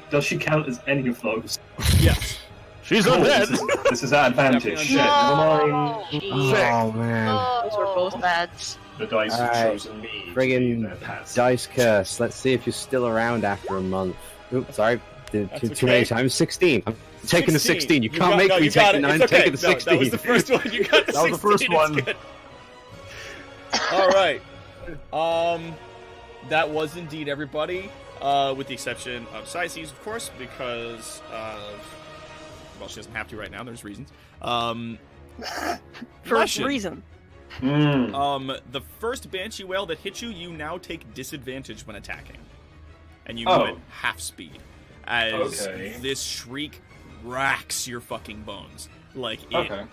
Does she count as any of those? Yes. She's Cool, undead. This is our advantage. Definitely Shit, never mind. Oh man. Those were both bads. The dice have Alright, chosen me. to be friggin' their patsy. Dice curse. Let's see if you're still around after a month. Oops, sorry. That's Too okay. many times. 16. I'm taking the 16. You can't got- make no, me you got take the it. 9. It's okay. Taking the No, 16. that was the first one. You got the That was the first 16. It's one. good. All right. That was indeed everybody, with the exception of Psyces, of course, because well, she doesn't have to right now. There's reasons. For Leshen. reason. The first Banshee Whale that hits you, you now take disadvantage when attacking. And you Oh. move at half speed. As Okay. this shriek racks your fucking bones. Like, it Okay.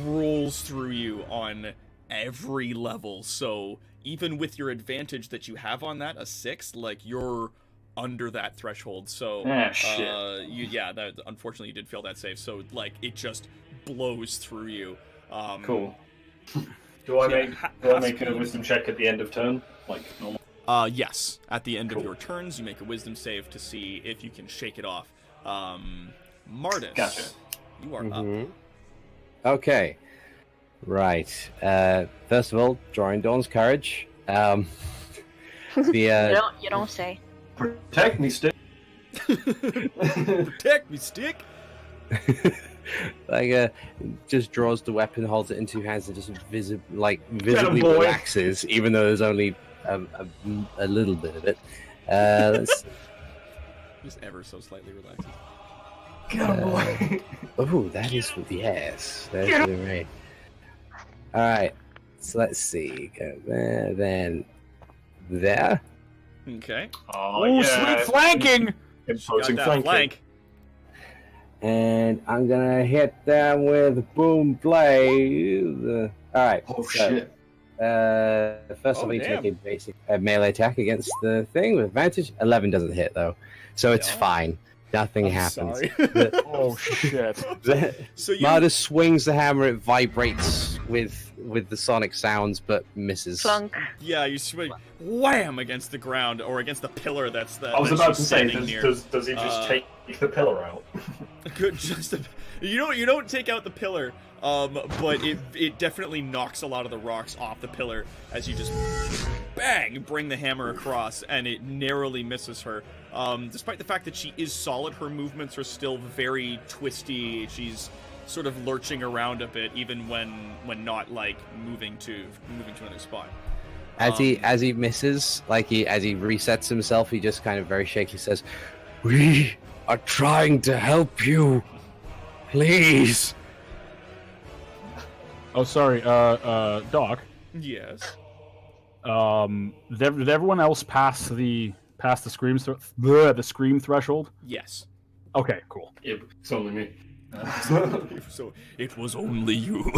rolls through you on every level. So, even with your advantage that you have on that, a 6, like, you're under that threshold. So, Shit. that unfortunately you did fail that save. So, like, it just blows through you. Cool. Do I Yeah, make ha- do I half make a speed. wisdom check at the end of turn, like normal? Yes. At the end of Cool. your turns, you make a wisdom save to see if you can shake it off. Martis, Gotcha. you are up. Mhm. Okay. Right. First of all, drawing Dawn's courage. The You don't say. Protect me, stick. Protect me, stick. just draws the weapon, holds it in two hands, and just visibly boy. relaxes, even though there's only a little bit of it. Let's. Just ever so slightly relaxed. Oh, that is yes. That's really right. All right. So let's see. Go there, then there. Okay. Oh, Oh, yeah. sweet flanking! Got Imposing that flanking. flank. And I'm gonna hit them with boom blade. All right. Oh so, shit. First Oh, of all, you damn. take a basic melee attack against the thing with advantage. 11 doesn't hit though, so it's Yeah. fine. Nothing I'm happens. sorry. Oh shit. So you Martis swings the hammer. It vibrates with the sonic sounds, but misses. Clunk. Yeah, you swing wham against the ground or against the pillar that's the. I was that's about just to say, standing near. does he just take the pillar out? Good, you don't take out the pillar, but it definitely knocks a lot of the rocks off the pillar as you just bang bring the hammer across, and it narrowly misses her. Despite the fact that she is solid, her movements are still very twisty. She's sort of lurching around a bit, even when not like moving to another spot. As he misses, as he resets himself, he just kind of very shaky says, "We are trying to help you. Please." Oh, sorry, Doc. Yes. Did everyone else pass the the scream threshold? Yes. Okay, cool. It's only me. So it was only you.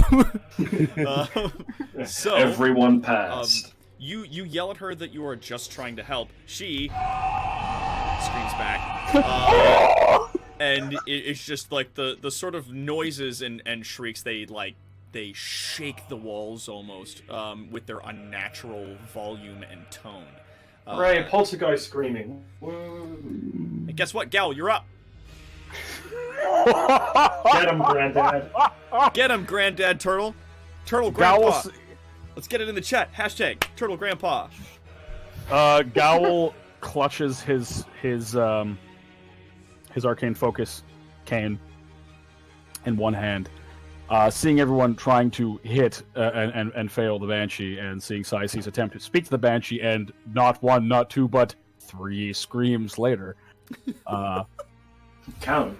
So Everyone passed. you yell at her that you are just trying to help. She screams back, and it's just like the sort of noises and shrieks. They shake the walls almost with their unnatural volume and tone. Right, poltergeist screaming. Woo. And guess what, Gal? You're up. Get him, Granddad. Get him, Granddad Turtle. Turtle Gowl, Grandpa. Let's get it in the chat. Hashtag Turtle Grandpa. Gowl clutches his arcane focus cane in one hand, seeing everyone trying to hit and fail the Banshee, and seeing Saice's attempt to speak to the Banshee, and not one, not two, but 3 screams later. Count.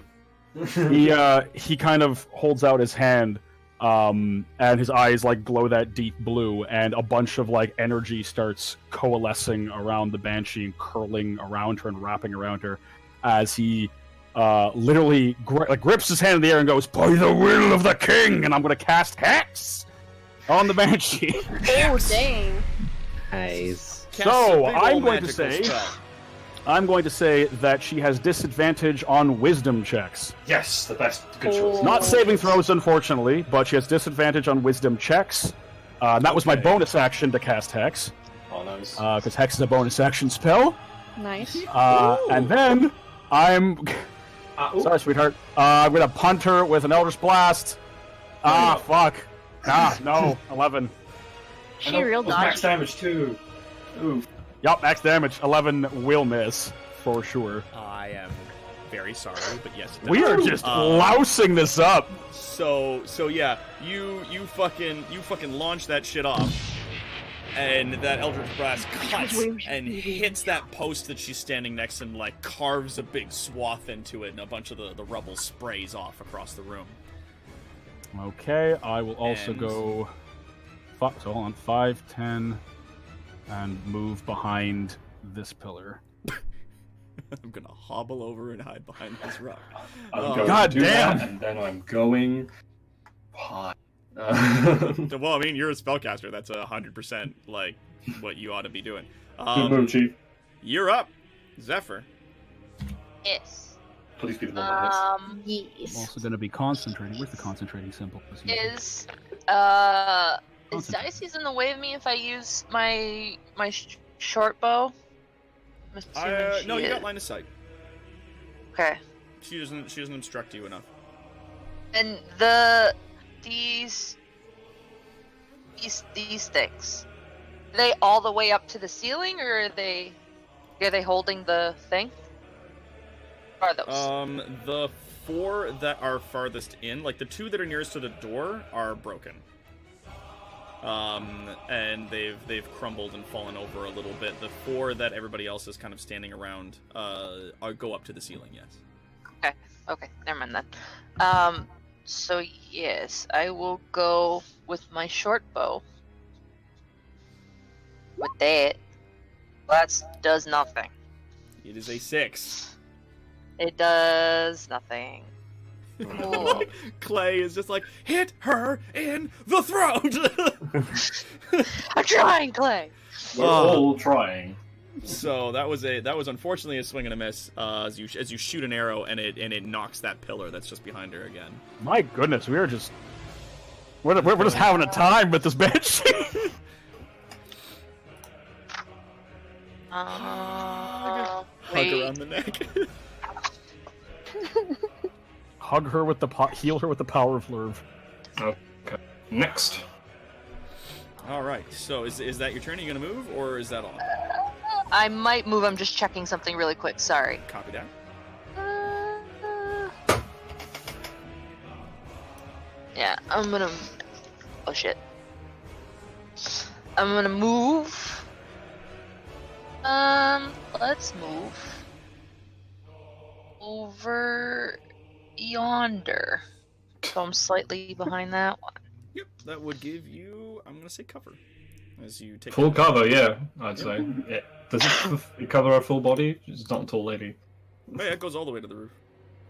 He kind of holds out his hand, and his eyes glow that deep blue, and a bunch of energy starts coalescing around the Banshee and curling around her and wrapping around her, as he literally grips his hand in the air and goes, "By the will of the king!" and I'm going to cast Hex on the Banshee. Oh, dang. Nice. So I'm going to say that she has disadvantage on wisdom checks. Yes, the best. Good choice. Not saving throws, unfortunately, but she has disadvantage on wisdom checks. That was my bonus action to cast Hex, Oh, nice. because Hex is a bonus action spell. Nice. And then I'm... Sorry, sweetheart. I'm going to punt her with an Eldritch Blast. Fuck. No. 11. She real max dodgy. damage too. Oof. Yup, max damage. 11 will miss, for sure. I am very sorry, but yes. it We does. are just lousing this up. So yeah, you fucking launch that shit off, and that Eldritch Blast cuts and hits that post that she's standing next and carves a big swath into it, and a bunch of the rubble sprays off across the room. Okay, I will also And- go... So hold on, 5, 10, and move behind this pillar. I'm gonna hobble over and hide behind this rock. I'm Oh. going God to do damn. that, and then I'm going high. Well, I mean, you're a spellcaster. That's 100% what you ought to be doing. Good move, Chief. You're up, Zephyr. Yes. Please be the one that hits. I'm Yes. also going to be concentrating. Where's the concentrating symbol? Is Dicey's in the way of me if I use my short bow? I'm assuming she No, you is. got line of sight. Okay. She doesn't obstruct you enough. And these things, are they all the way up to the ceiling, or are they holding the thing? Are those? The 4 that are farthest in, the 2 that are nearest to the door, are broken. And they've crumbled and fallen over a little bit. The 4 that everybody else is kind of standing around, go up to the ceiling. Yes. Okay, never mind then. So yes, I will go with my short bow. With that, does nothing. It is a 6. It does nothing. Cool. Clay is just hit her in the throat. I'm trying, Clay. We're all trying. So that was unfortunately a swing and a miss. As you shoot an arrow and it knocks that pillar that's just behind her again. My goodness, we are just We're just having a time with this bitch. Hug Wait. around the neck. Hug her with the heal her with the power of Lurv. Okay. Next. All right. So is that your turn? Are you gonna move, or is that all? I might move. I'm just checking something really quick. Sorry. Copy that. Yeah, I'm gonna. Oh shit. I'm gonna move. Let's move over yonder. So I'm slightly behind that one. Yep. That would give you. I'm gonna say cover. As you take Full cover, yeah, I'd say. Yeah. Does it cover her full body? She's not a tall lady. Oh, yeah, it goes all the way to the roof.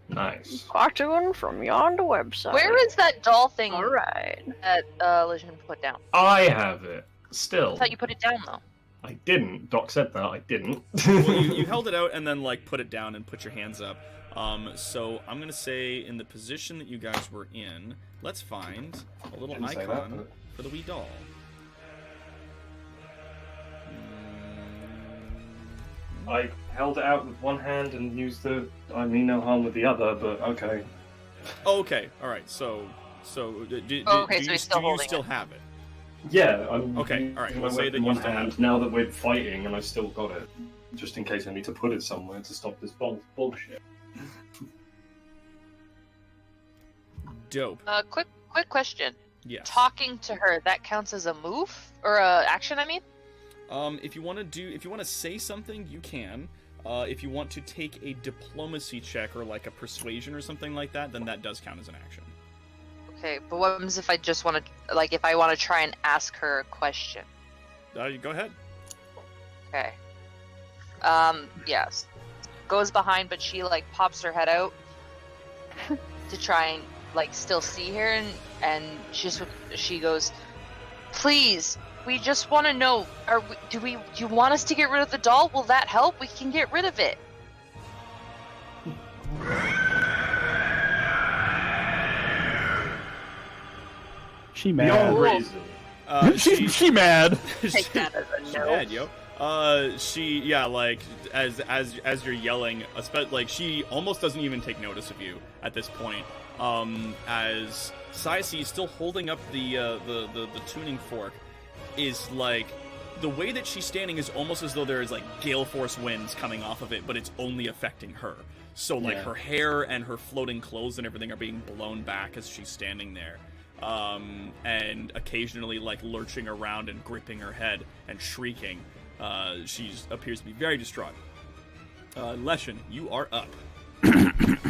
Nice. Cartoon from yonder website. Where is that doll thing Alright. that Legion put down? I have it. I Still. thought you put it down though. I didn't. Doc said that. I didn't. Well, you held it out and then like put it down and put your hands up. So I'm gonna say in the position that you guys were in, let's find a little Didn't say that, icon but- for the wee doll. I held it out with one hand and used the I mean no harm with the other, but okay. Oh, okay. All right. So do Okay, you, so he's still do you holding still it. have it? Yeah, I'm Okay, using alright, my we'll say weapon that in you one still have hand now that we're fighting and I still got it. Just in case I need to put it somewhere to stop this bullshit. Dope. Quick question. Yes. Talking to her, that counts as a move or a action? I mean. If you want to say something, you can. If you want to take a diplomacy check or like a persuasion or something like that, then that does count as an action. Okay, but what happens if I just want to, like, if I want to try and ask her a question? You go ahead. Okay. Yes. Goes behind, but she, like, pops her head out to try and, like, still see her, and she goes, please, we just want to know, do you want us to get rid of the doll? Will that help? We can get rid of it. She Beyond mad. reason. She mad. Take that as a She's no. mad, yo. Like as you're yelling, like she almost doesn't even take notice of you at this point. As Sayasi is still holding up the tuning fork, is like the way that she's standing is almost as though there is like gale force winds coming off of it, but it's only affecting her. So like her hair and her floating clothes and everything are being blown back as she's standing there. And occasionally like lurching around and gripping her head and shrieking. She appears to be very distraught. Leshen, you are up.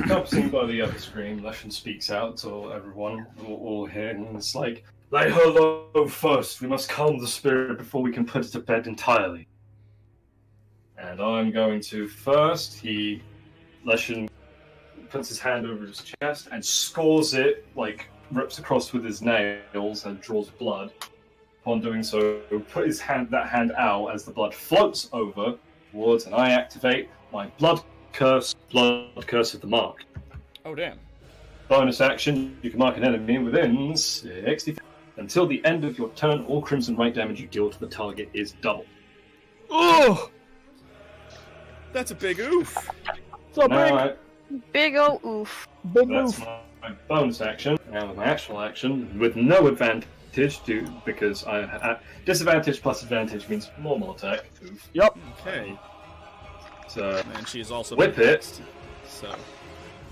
Not seen by the other screen, Leshen speaks out to everyone, all here, and it's like, lay her low first, we must calm the spirit before we can put it to bed entirely. And I'm going to first, Leshen puts his hand over his chest and scores it, like, rips across with his nails and draws blood. Upon doing so, put that hand out as the blood floats over towards, and I activate my blood curse of the mark. Oh damn. Bonus action, you can mark an enemy within 60 feet. Until the end of your turn, all Crimson Right damage you deal to the target is doubled. Oh! That's a big oof. So Now, Big ol' oof. big that's move. my bonus action. Now with my actual action, with no advantage, because I have disadvantage plus advantage means normal attack. Oof. Yep. Okay. So, And she is also Whip been it. next, so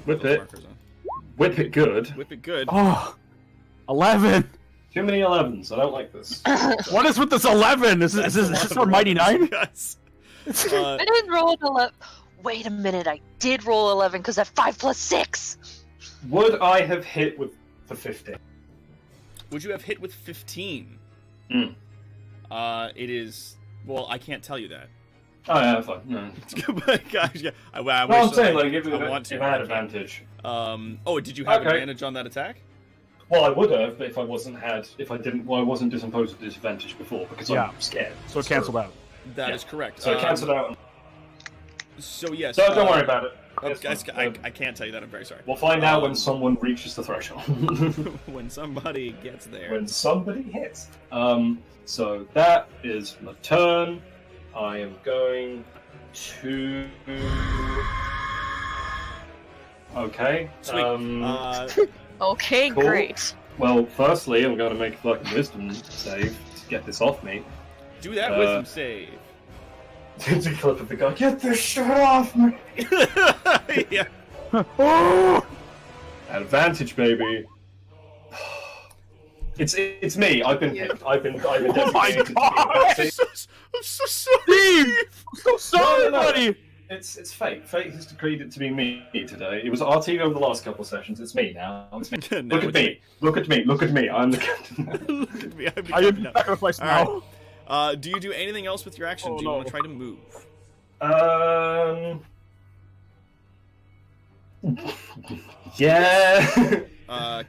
whip those it. markers on. Whip it good. Whip it good. Oh, 11. Too many 11s, I don't like this. What is with this 11? Is this for Mighty Nine? Yes. I didn't roll an 11. Wait a minute, I did roll 11 because I have 5 plus 6. Would I have hit with the 15? Would you have hit with 15? Mm. It is. Well, I can't tell you that. Oh yeah, fine. No. Gosh, yeah. I No, wish I'm saying, I, like, if I want to. I had but I can't. advantage. Oh, did you have Okay. advantage on that attack? Well, I would have, but if I wasn't disimposed with disadvantage before, because Yeah. I'm scared. So it canceled out. That Yeah. is correct. So it cancelled out. So yes. So don't worry about it. Oh, guys, I can't tell you that. I'm very sorry. We'll find out when someone reaches the threshold. When somebody gets there. When somebody hits. So that is my turn. I am going to. Okay. Sweet. Okay, Cool. great. Well, firstly, I'm going to make a fucking wisdom save to get this off me. Do that wisdom save. To clip of the guy. Get this shit off me! Yeah. Advantage, baby. It's me. I've been hit. I've been Oh my designated to be God! advantage. I'm so sorry. Steve! I'm so sorry, No. buddy! It's fate. Fate has decreed it to be me today. It was RT over the last couple of sessions. It's me now. It's me. Now Look at it's me. Look at me. Look at me. I'm the captain. Look at me. I'm the I am captain now. sacrificed All now. right. Do you do anything else with your action? Oh, Do you no. want to try to move? Yeah.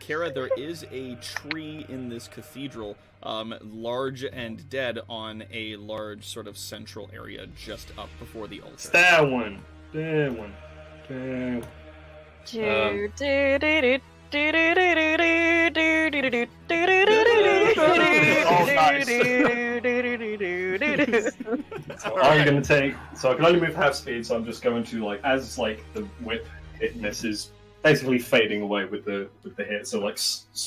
Kara, there is a tree in this cathedral, large and dead on a large sort of central area just up before the altar. That one. That one. That one. Do, do, do, do, do, do, do, do, do, do, do, do, do, Oh, nice. So I'm going to take. So I can only move half speed, so I'm just going to as the whip hit misses, basically fading away with the hit. So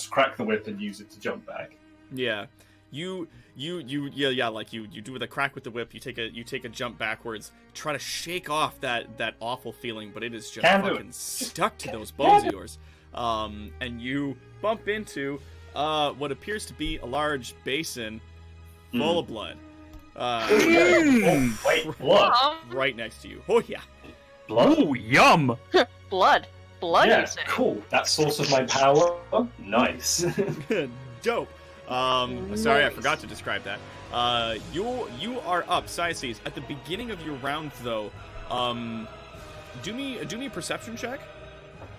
crack the whip and use it to jump back. Yeah, you do with a crack with the whip. You take a jump backwards, try to shake off that awful feeling, but it is just Can do fucking it. stuck to those bones of yours. And you bump into what appears to be a large basin full of blood. Oh, wait, blood. Right next to you. Oh yeah. Blood? Oh, yum! Blood. Blood, Yeah, you say? cool. That source of my power. Nice. Dope. Sorry, I Nice. forgot to describe that. You are up, Cyaces. At the beginning of your round, though, do me a perception check.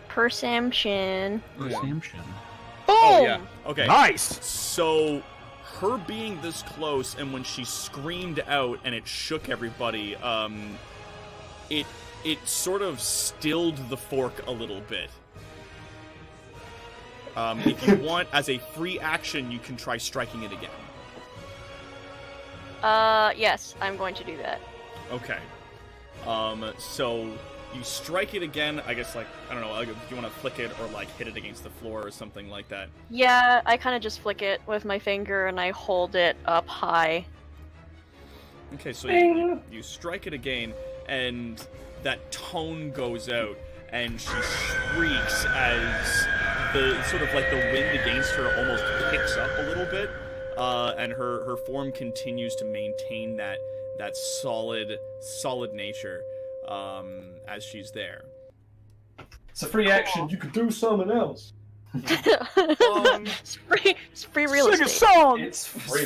Perception. Perception. Boom! Oh yeah. Okay. Nice! So, her being this close, and when she screamed out and it shook everybody, it sort of stilled the fork a little bit. If you want, as a free action, you can try striking it again. Yes, I'm going to do that. Okay. So you strike it again. I guess, I don't know, if you want to flick it or hit it against the floor or something like that. Yeah, I kind of just flick it with my finger and I hold it up high. Okay, so you strike it again, and that tone goes out, and she shrieks as the sort of the wind against her almost picks up a little bit, and her form continues to maintain that solid nature as she's there. It's a free action. You could do something else. It's free real Sing a estate. song! It's free.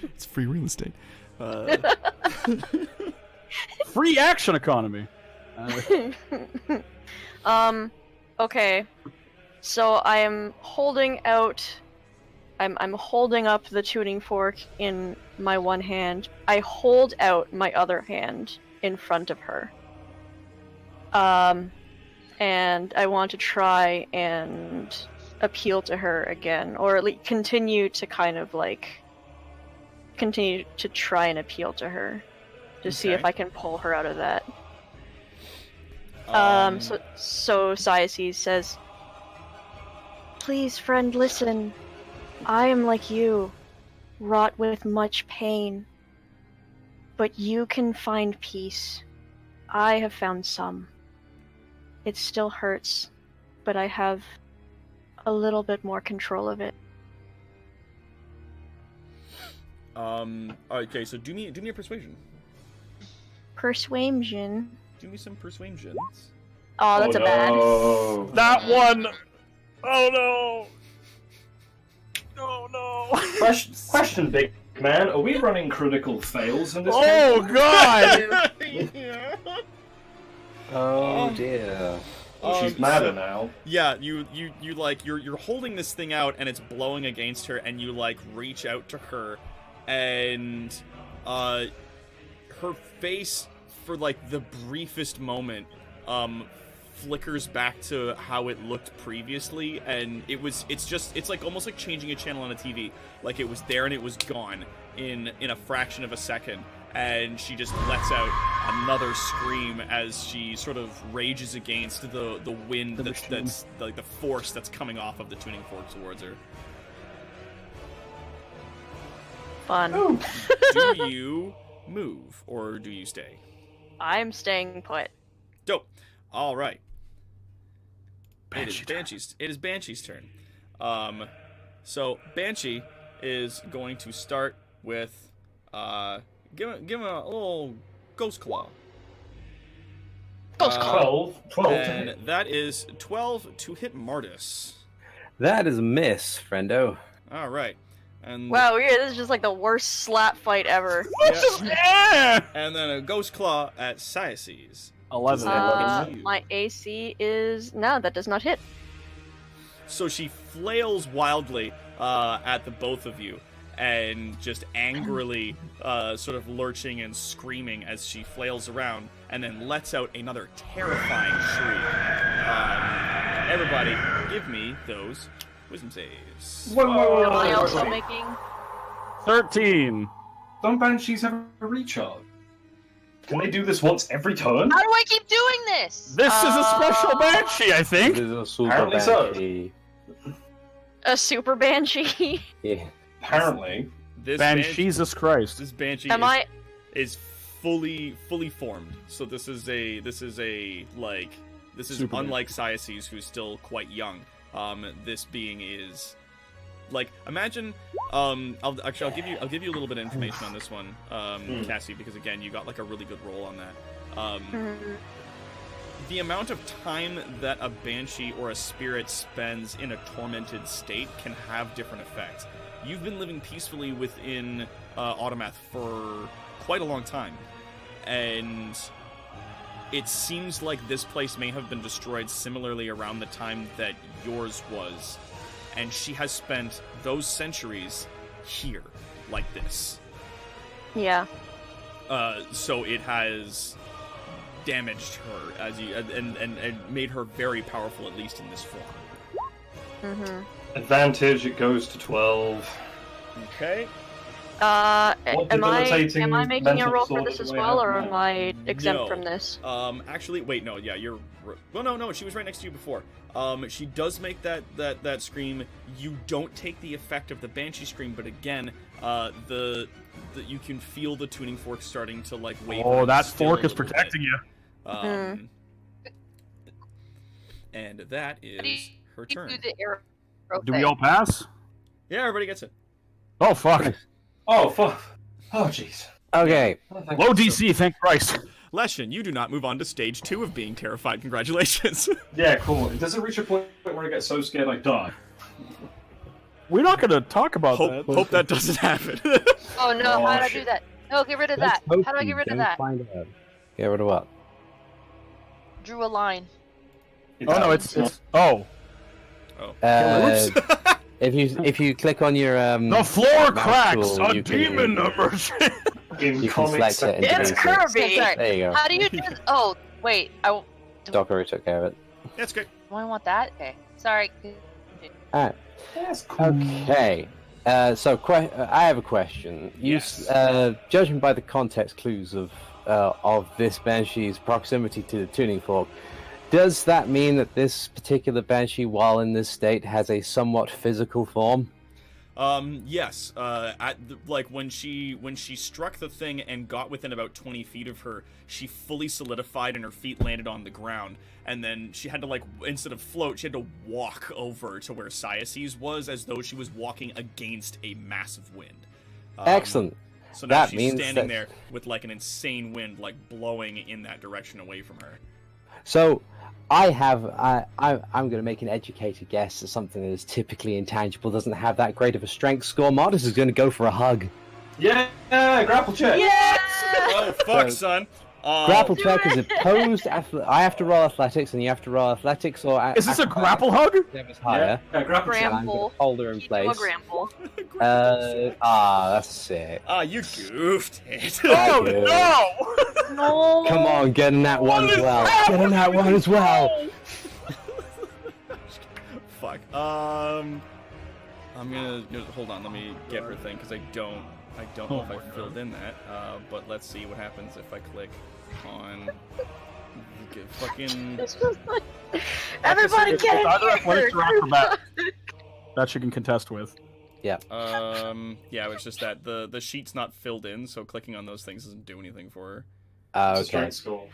It's free real estate. Free action economy. Okay. So I am holding out. I'm holding up the tuning fork in my one hand. I hold out my other hand in front of her. And I want to try and appeal to her again, or at least continue to continue to try and appeal to her to see if Okay. I can pull her out of that. Um, So Cyaces says, "Please, friend, listen. I am like you, wrought with much pain. But you can find peace. I have found some. It still hurts, but I have a little bit more control of it." Okay, so do me a persuasion. Persuasion. Do me some persuasions. Oh, that's a bad. No. That one! Oh no! Oh no! Question, big man. Are we running critical fails in this Oh game? god! Oh dear. She's madder now. Yeah, you're holding this thing out and it's blowing against her, and you reach out to her, and her face for the briefest moment flickers back to how it looked previously, and it's like almost like changing a channel on a TV. Like it was there and it was gone in a fraction of a second, and she just lets out another scream as she sort of rages against the wind that's like the force that's coming off of the tuning fork towards her. Fun. Do you move or do you stay? I'm staying put. Dope. All right. Banshee It is Banshee's turn. So Banshee is going to start with give him a little Ghost Claw. Ghost Claw. 12. And that is 12 to hit Martis. That is a miss, friendo. All right. And Wow, this is just like the worst slap fight ever. Yeah! and then a Ghost Claw at Cyaces. 11. My AC is... No, that does not hit. So she flails wildly at the both of you, and just angrily sort of lurching and screaming as she flails around, and then lets out another terrifying shriek. Everybody, give me those wisdom saves. Am I also making... 13. Don't Banshees have a recharge? Can they do this once every turn? How do I keep doing this? This is a special Banshee, I think. This is a super Apparently so. Banshee. A super banshee? Yeah. Apparently. This Jesus Christ. This Banshee Am I... is fully formed. So this is Super unlike Cyaces, who's still quite young. This being is like, imagine I'll give you a little bit of information on this one, Cassie, because again you got like a really good roll on that. The amount of time that a banshee or a spirit spends in a tormented state can have different effects. You've been living peacefully within Automath for quite a long time, and it seems like this place may have been destroyed similarly around the time that yours was, and she has spent those centuries here, like this. Yeah. So it has damaged her and made her very powerful, at least in this form. Advantage, it goes to 12. Okay. What Am I debilitating making a mental roll for disorder this as do I well, have or now? am I exempt No. from this? Actually, wait, no, yeah, you're... Well, no, she was right next to you before. She does make that scream. You don't take the effect of the Banshee scream, but again, you can feel the tuning fork starting to, like, waver. Oh, and that still fork a is little protecting you. bit. And that is her Do turn. the arrow Do we thing. all pass? Yeah, everybody gets it. Oh, fuck. Oh, fuck. Oh, jeez. Okay. Oh, thank Low you. DC, thank Christ. Leshen, you do not move on to stage 2 of being terrified. Congratulations. Yeah, cool. Does it reach a point where I get so scared I die? We're not going to talk about hope that doesn't happen. Oh no, Oh, how do I shit. do that? No, get rid of that. Let's How do I hope get you rid of don't that? find out. Get rid of what? Drew a line. Oh, no, it's... Oh. Oops. If you click on your The floor mouse cracks! tool, A you can- demon emerges! In You can comics, select it and It's delete it. Kirby! Sorry. There you go. How do you do this? Oh, wait. Doc already took care of it. That's great. Do I want that? Okay. Sorry. Alright. that's cool. Okay. I have a question. Yes. Judging by the context clues of this Banshee's proximity to the tuning fork, does that mean that this particular Banshee, while in this state, has a somewhat physical form? Yes. When she struck the thing and got within about 20 feet of her, she fully solidified and her feet landed on the ground. And then she had to, instead of float, she had to walk over to where Cyaces was, as though she was walking against a massive wind. Excellent. So now That she's means standing that- there with, an insane wind, blowing in that direction away from her. So, I'm going to make an educated guess that something that is typically intangible doesn't have that great of a strength score. Modest is going to go for a hug. Yeah, grapple check. Yes! Oh, fuck, So- son. Grapple check is opposed. I have to roll athletics, and you have to roll athletics or. Is this a grapple hug? Whichever's higher. Yeah, grapple check. And I'm going to hold her in Keep doing a place. grapple. That's sick. Ah, you goofed it. Oh Good. no! No. Come on, get in that one as well. Get in that one as well. Fuck. I'm gonna hold on. Let me get her thing because I don't know if I filled in that. But let's see what happens if I click on fucking. Everybody It's get in either here! athletics or acrobat. That you can contest with. Yeah, it's just that the sheet's not filled in, so clicking on those things doesn't do anything for her. It's a Okay. strength score.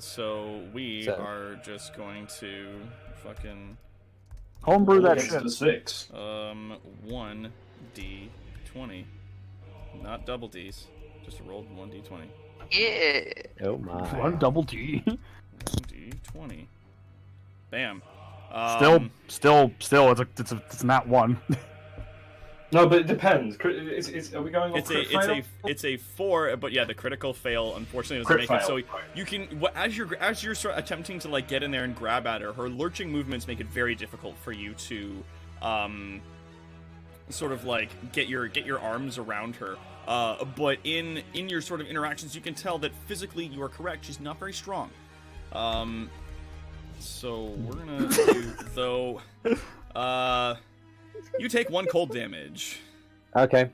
So we So- are just going to fucking Homebrew that Against shit. a 6. 1d20, not double D's, just rolled 1d20. Yeah. Oh my. One double D. 1d20. Bam. Still, it's not one. No, but it depends. Are we going off It's crit fail? it's a 4, but yeah, the critical fail unfortunately doesn't Crit make it. fail, So right. you can as you're sort of attempting to like get in there and grab at her, her lurching movements make it very difficult for you to sort of like get your arms around her. But in your sort of interactions, you can tell that physically you are correct. She's not very strong. So we're gonna do though. You take 1 cold damage. Okay.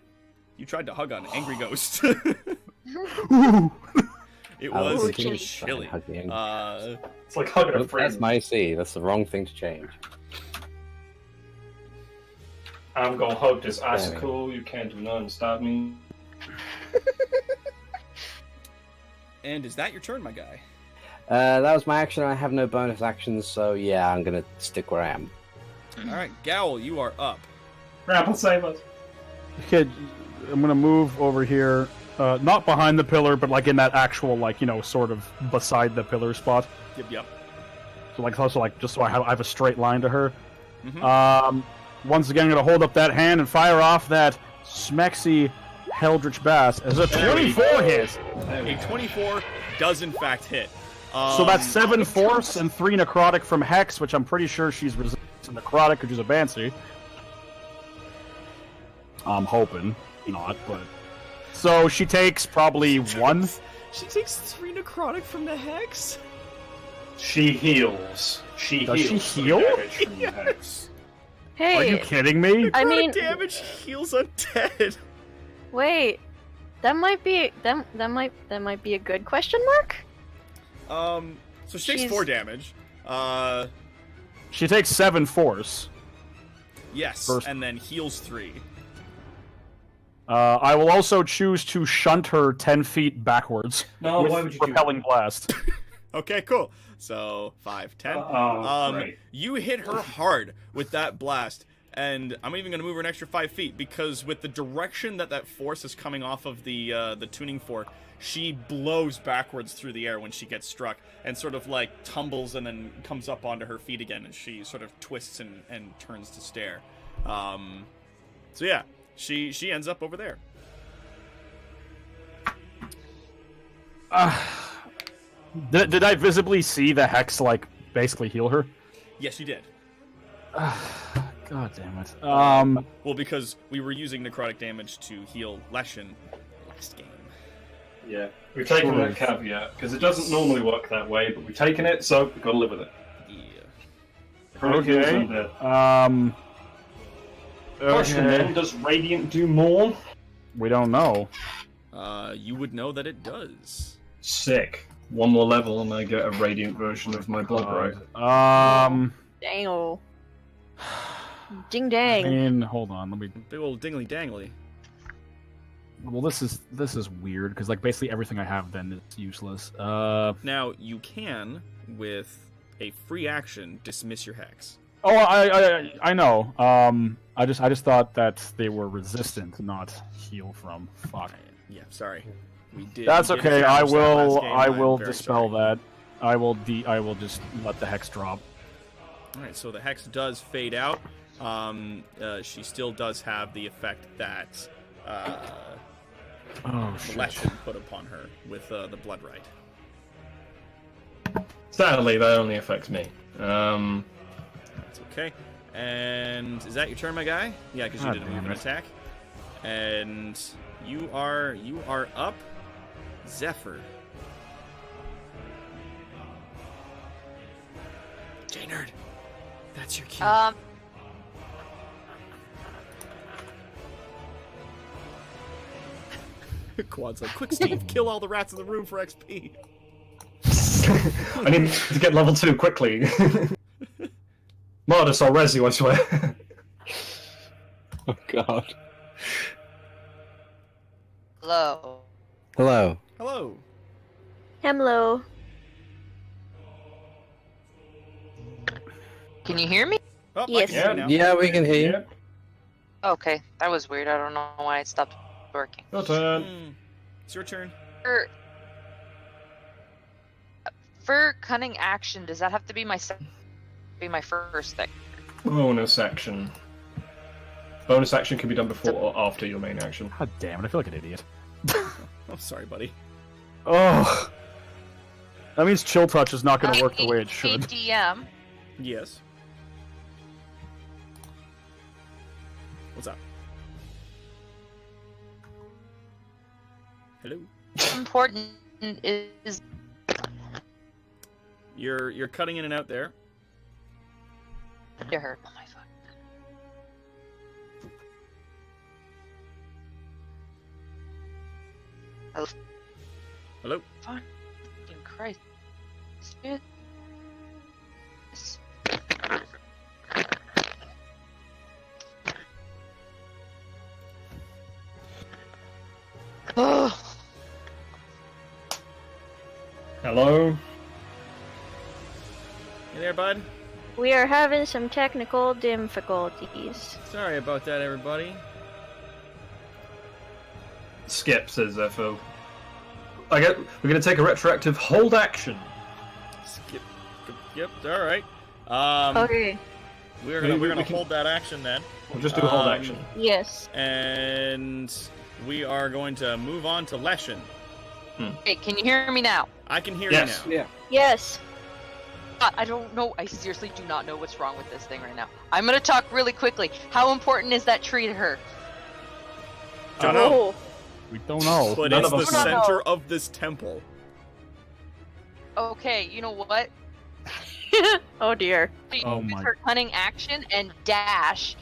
You tried to hug on Angry Ghost. Ooh. It I was thinking chilly. hugging. It's like hugging a Oops, friend. that's my C. That's the wrong thing to change. I'm gonna hug this There we icicle. You can't do nothing to stop me. And is that your turn, my guy? That was my action. I have no bonus actions, so yeah, I'm gonna stick where I am. All right, Gowl, you are up. Grapple save us. Okay, I'm gonna move over here, not behind the pillar, but like in that actual, like, you know, sort of beside the pillar spot. Yep. So like, also like, just so I have a straight line to her. Mhm. Once again, I'm gonna hold up that hand and fire off that Smexy Heldritch Bass as a 24 hit. A 24 does in fact hit. So that's 7 force and 3 necrotic from Hex, which I'm pretty sure she's resistant to necrotic because she's a Banshee. I'm hoping not, but so she takes probably 1. She takes 3 necrotic from the hex. She heals. She Does she heals. the heal? damage from the hex. Hey, Are you kidding me? I mean, damage heals undead. wait. That might be a good question mark. So she takes She's- 4 damage. She takes 7 force. Yes, First- and then heals 3. I will also choose to shunt her 10 feet backwards No, with why would you do repelling blast. Okay, cool. So 5, 10. Great. You hit her hard with that blast, and I'm even going to move her an extra 5 feet because with the direction that force is coming off of the tuning fork, she blows backwards through the air when she gets struck, and sort of like tumbles and then comes up onto her feet again, and she sort of twists and turns to stare. So yeah, she ends up over there. Did I visibly see the Hex, like, basically heal her? Yes, you did. God damn it. Well, because we were using necrotic damage to heal Leshen last game. Yeah, we've taken Sure. that caveat because it doesn't normally work that way, but we've taken it, so we've got to live with it. Yeah. Chronic heals Okay. undead. Question Okay. then: does Radiant do more? We don't know. You would know that it does. Sick. One more level, and I get a Radiant version of my blood right. Dang. Ding I dang. mean, hold on. Let me. Big old dingly dangly. Well, this is weird because like basically everything I have then is useless. Now you can, with a free action, dismiss your hex. Oh, I know. I just thought that they were resistant, not heal from. Fuck. Yeah, sorry. We did. That's we did okay. I establish that last will. game, I I'm will very dispel sorry. that. I will just let the hex drop. All right, so the hex does fade out. She still does have the effect that Oh shit. Leshen put upon her with the blood right. Sadly, that only affects me. That's okay. And is that your turn, my guy? Yeah, because you God did a damn move and it. attack. And you are up, Zephyr. J-Nerd, that's your cue. Quad's like, quick, Steve, kill all the rats in the room for XP. I need to get level 2 quickly. Mardus or Resi, I swear. Oh god. Hello. Hello. Hello. Hello. Can you hear me? Oh, Yes. I can hear you now. Yeah, we can hear you. Yep. Okay, that was weird. I don't know why it stopped working. Your turn. It's your turn. For cunning action, does that have to be my first thing? Bonus action. Bonus action can be done before or after your main action. God damn it! I feel like an idiot. I'm sorry, buddy. Oh. That means chill touch is not going to work the way it Hey, should. DM. Yes. What's up? Hello. Important is You're cutting in and out there. to her. Oh my fuck. Hello. Hello. Fucking Christ. Yes. Oh. Hello? You there, bud? We are having some technical difficulties. Sorry about that, everybody. Skip, says Zephyr. We're going to take a retroactive hold action. Skip. Yep. All right. Okay. We're We gonna can- hold that action then, We'll just do a hold Um, action. Yes. and we are going to move on to Leshen. Hey, can you hear me now? I can hear Yes. you now. Yeah. Yes. God, I don't know. I seriously do not know what's wrong with this thing right now. I'm gonna talk really quickly. How important is that tree to her? Don't know. Oh. We don't know. But None it's of the us know. center of this temple. Okay, you know what? Oh dear. She Oh uses my- her cunning action and dash,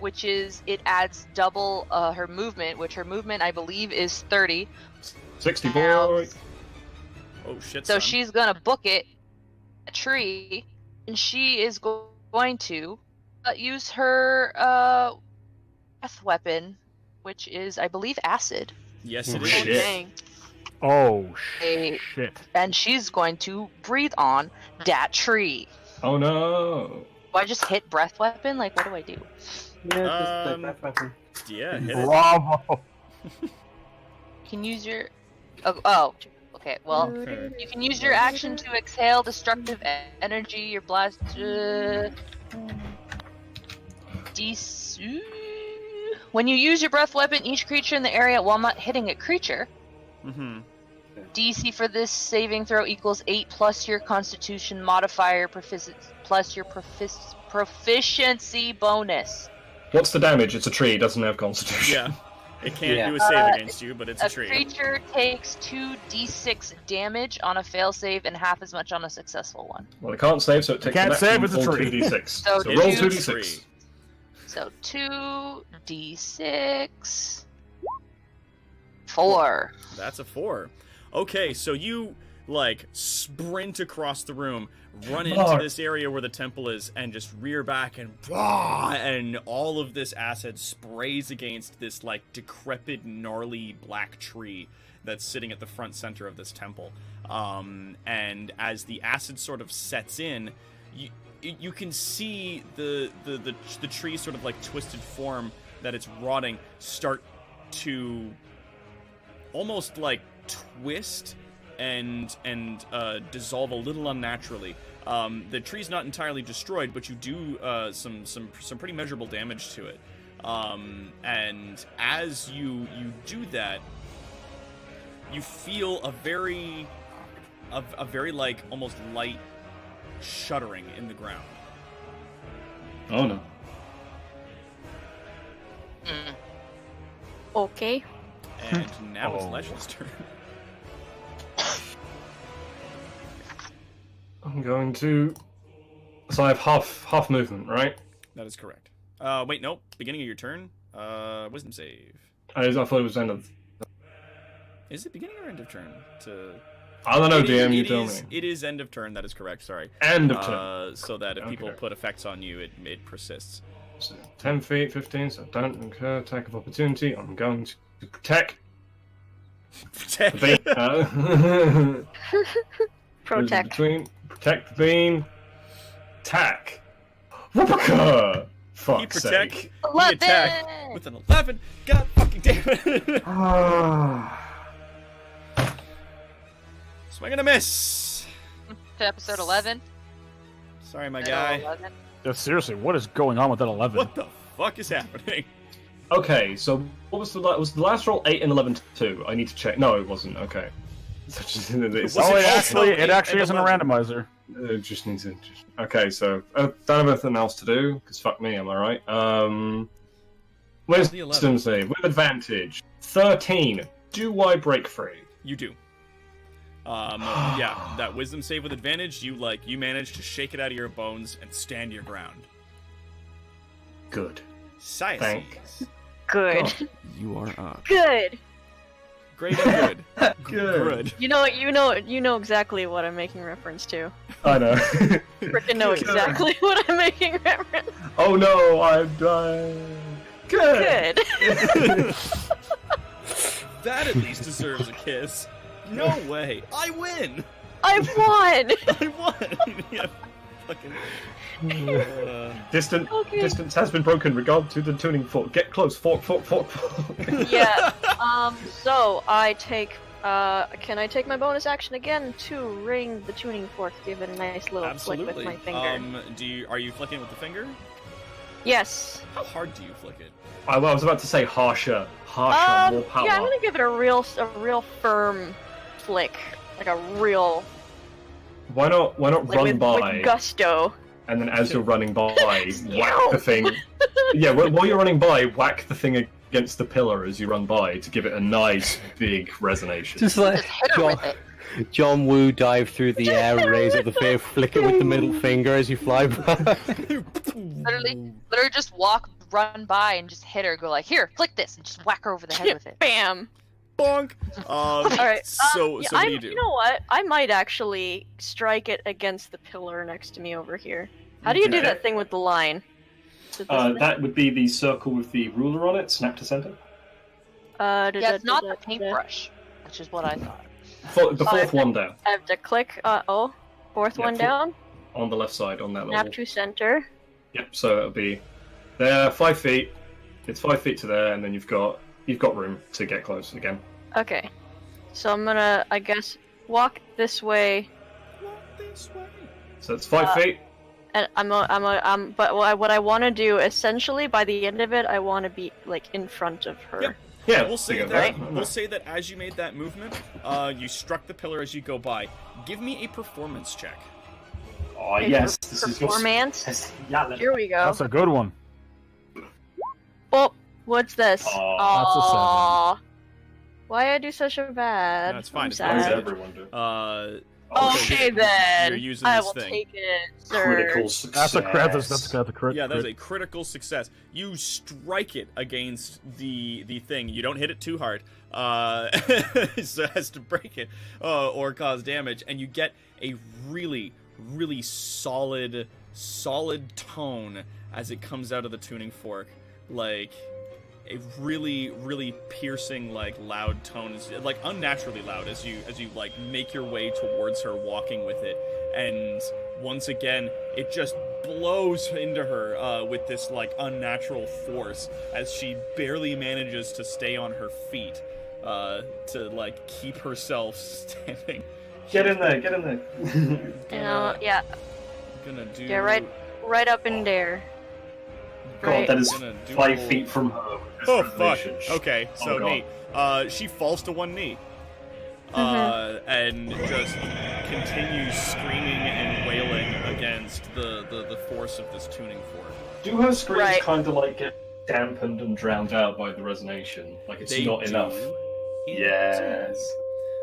which is it adds double her movement, which her movement I believe is 30. 60 boy. Oh shit. So son. she's gonna book it, a tree, and she is going to use her breath weapon, which is I believe acid. Yes, it Oh, is. shit. Dang. Oh Hey. shit! And she's going to breathe on that tree. Oh no. Do I just hit breath weapon? Like, what do I do? Yeah. Hit it. Bravo! You can use your. Oh. Okay. Well, Okay. you can use your action to exhale destructive energy. Your blast. When you use your breath weapon, each creature in the area, while not hitting a creature, Mm-hmm. DC for this saving throw equals 8 plus your Constitution modifier plus your proficiency bonus. What's the damage? It's a tree, it doesn't have constitution. Yeah. It can't Yeah. do a save against you, but it's a A tree. creature takes 2d6 damage on a failsave and half as much on a successful one. Well, it can't save, so it takes Can't the save, maximum it's a full tree. 2d6. So So roll it's 2d6. tree. So 2d6. 4. That's a 4. Okay, so you like sprint across the room, run into Mark. this area where the temple is, and just rear back and all of this acid sprays against this like decrepit, gnarly black tree that's sitting at the front center of this temple. And as the acid sort of sets in, you can see the tree sort of like twisted form that it's rotting start to almost like twist and dissolve a little unnaturally. The tree's not entirely destroyed, but you do some pretty measurable damage to it. And as you do that, you feel a very like almost light shuddering in the ground. Oh no. Okay. And now it's Oh. Legend's turn. I'm going to. So I have half movement, right? That is correct. Wait, nope. Beginning of your turn. Wisdom save. I thought it was end of. Is it beginning or end of turn? I don't know, It is- DM. You it tell is- me. It is end of turn. That is correct. Sorry. End of turn. So that if people Okay. put effects on you, it persists. So 10 feet, 15. So don't incur attack of opportunity. I'm going to protect. The bean. Protect. Protect the bean. Attack. Whoopaka! He Fuck's protect. sake. He attack with an 11. God fucking damn it! Swing and a miss. To episode 11. Sorry, my Middle guy. 11. Yeah, seriously, what is going on with that 11? What the fuck is happening? Okay, so what was was the last roll 8 and 11 2? I need to check. No, it wasn't. Okay. So just, Was Oh, it it also actually, eight it actually and isn't a 11? randomizer. just needs to. Okay, so don't have anything else to do because fuck me, am I right? Where's The the 11. wisdom save with advantage? 13. Do I break free? You do. Yeah, that wisdom save with advantage. You manage to shake it out of your bones and stand your ground. Good. Science. Thank Good. You are up. Good. Great and good. Good. Good. You know exactly what I'm making reference to. I know. Frickin' know Good. exactly what I'm making reference. Oh no, I'm dying. Good. Good. That at least deserves a kiss. No way. I win. I won. I won. Yeah, fucking. Okay. Distance has been broken. Regard to the tuning fork. Get close. Fork. Yeah. So I take. Can I take my bonus action again to ring the tuning fork? Give it a nice little flick Absolutely. with my finger. Are you flicking with the finger? Yes. How hard do you flick it? I was about to say harsher, more power. Yeah, I'm gonna give it a real firm flick, like a real Why not like run with by gusto. and then as you're running by, whack the thing. Yeah, while you're running by, whack the thing against the pillar as you run by to give it a nice big resonation. Just like Just hit her John, with it. John Woo dive through the air, raise up the fear, flick it with the middle finger as you fly by. Literally just run by and just hit her. Go like, here, flick this, and just whack her over the head with it. Bam. Bonk. All Alright. So Yeah, what do you do? You know what? I might actually strike it against the pillar next to me over here. How do you do Okay. that thing with the line? Is it this thing? That would be the circle with the ruler on it, snap to center. Yeah, it's not the paintbrush, which is what I thought. The fourth one down, I have to click. Fourth Yeah, one down. on the left side, on that Snap level. to center. Yep. So it'll be there, 5 feet. It's 5 feet to there, and then you've got room to get close again. Okay. So I'm gonna, I guess, walk this way, So it's 5 feet. and but what I want to do, essentially, by the end of it, I want to be like in front of her. Yep. Yeah, We'll say bigger that. than We'll say that as you made that movement, you struck the pillar as you go by. Give me a performance check. Oh Okay, yes, this is your Performance. test. Yeah, Here we go. That's a good one. Oh, what's this? Aw. That's a 7. Aw. Why I do such a bad? No, it's fine, I'm it's What does sad. sad. everyone do? Okay then. You're using I this will thing. take it, sir. Critical success. That's a crit. That's a crit. Yeah, that is crit. a critical success. You strike it against the thing. You don't hit it too hard, so as to break it or cause damage, and you get a really, really solid tone as it comes out of the tuning fork, like a really, really piercing, like loud tone, is like unnaturally loud as you like make your way towards her, walking with it, and once again it just blows into her with this like unnatural force as she barely manages to stay on her feet to like keep herself standing. Get in there. Get in there. You know, yeah, Gonna do. yeah, right up in there. God, Right. that is Gonna do 5 a- feet from her. with this Oh fuck! resolution. Okay, Oh, so God. neat. She falls to one knee, Mm-hmm. and just continues screaming and wailing against the force of this tuning fork. Do her screams Right. kind of like get dampened and drowned out by the resonation. Like it's They not do enough. indeed. Yes.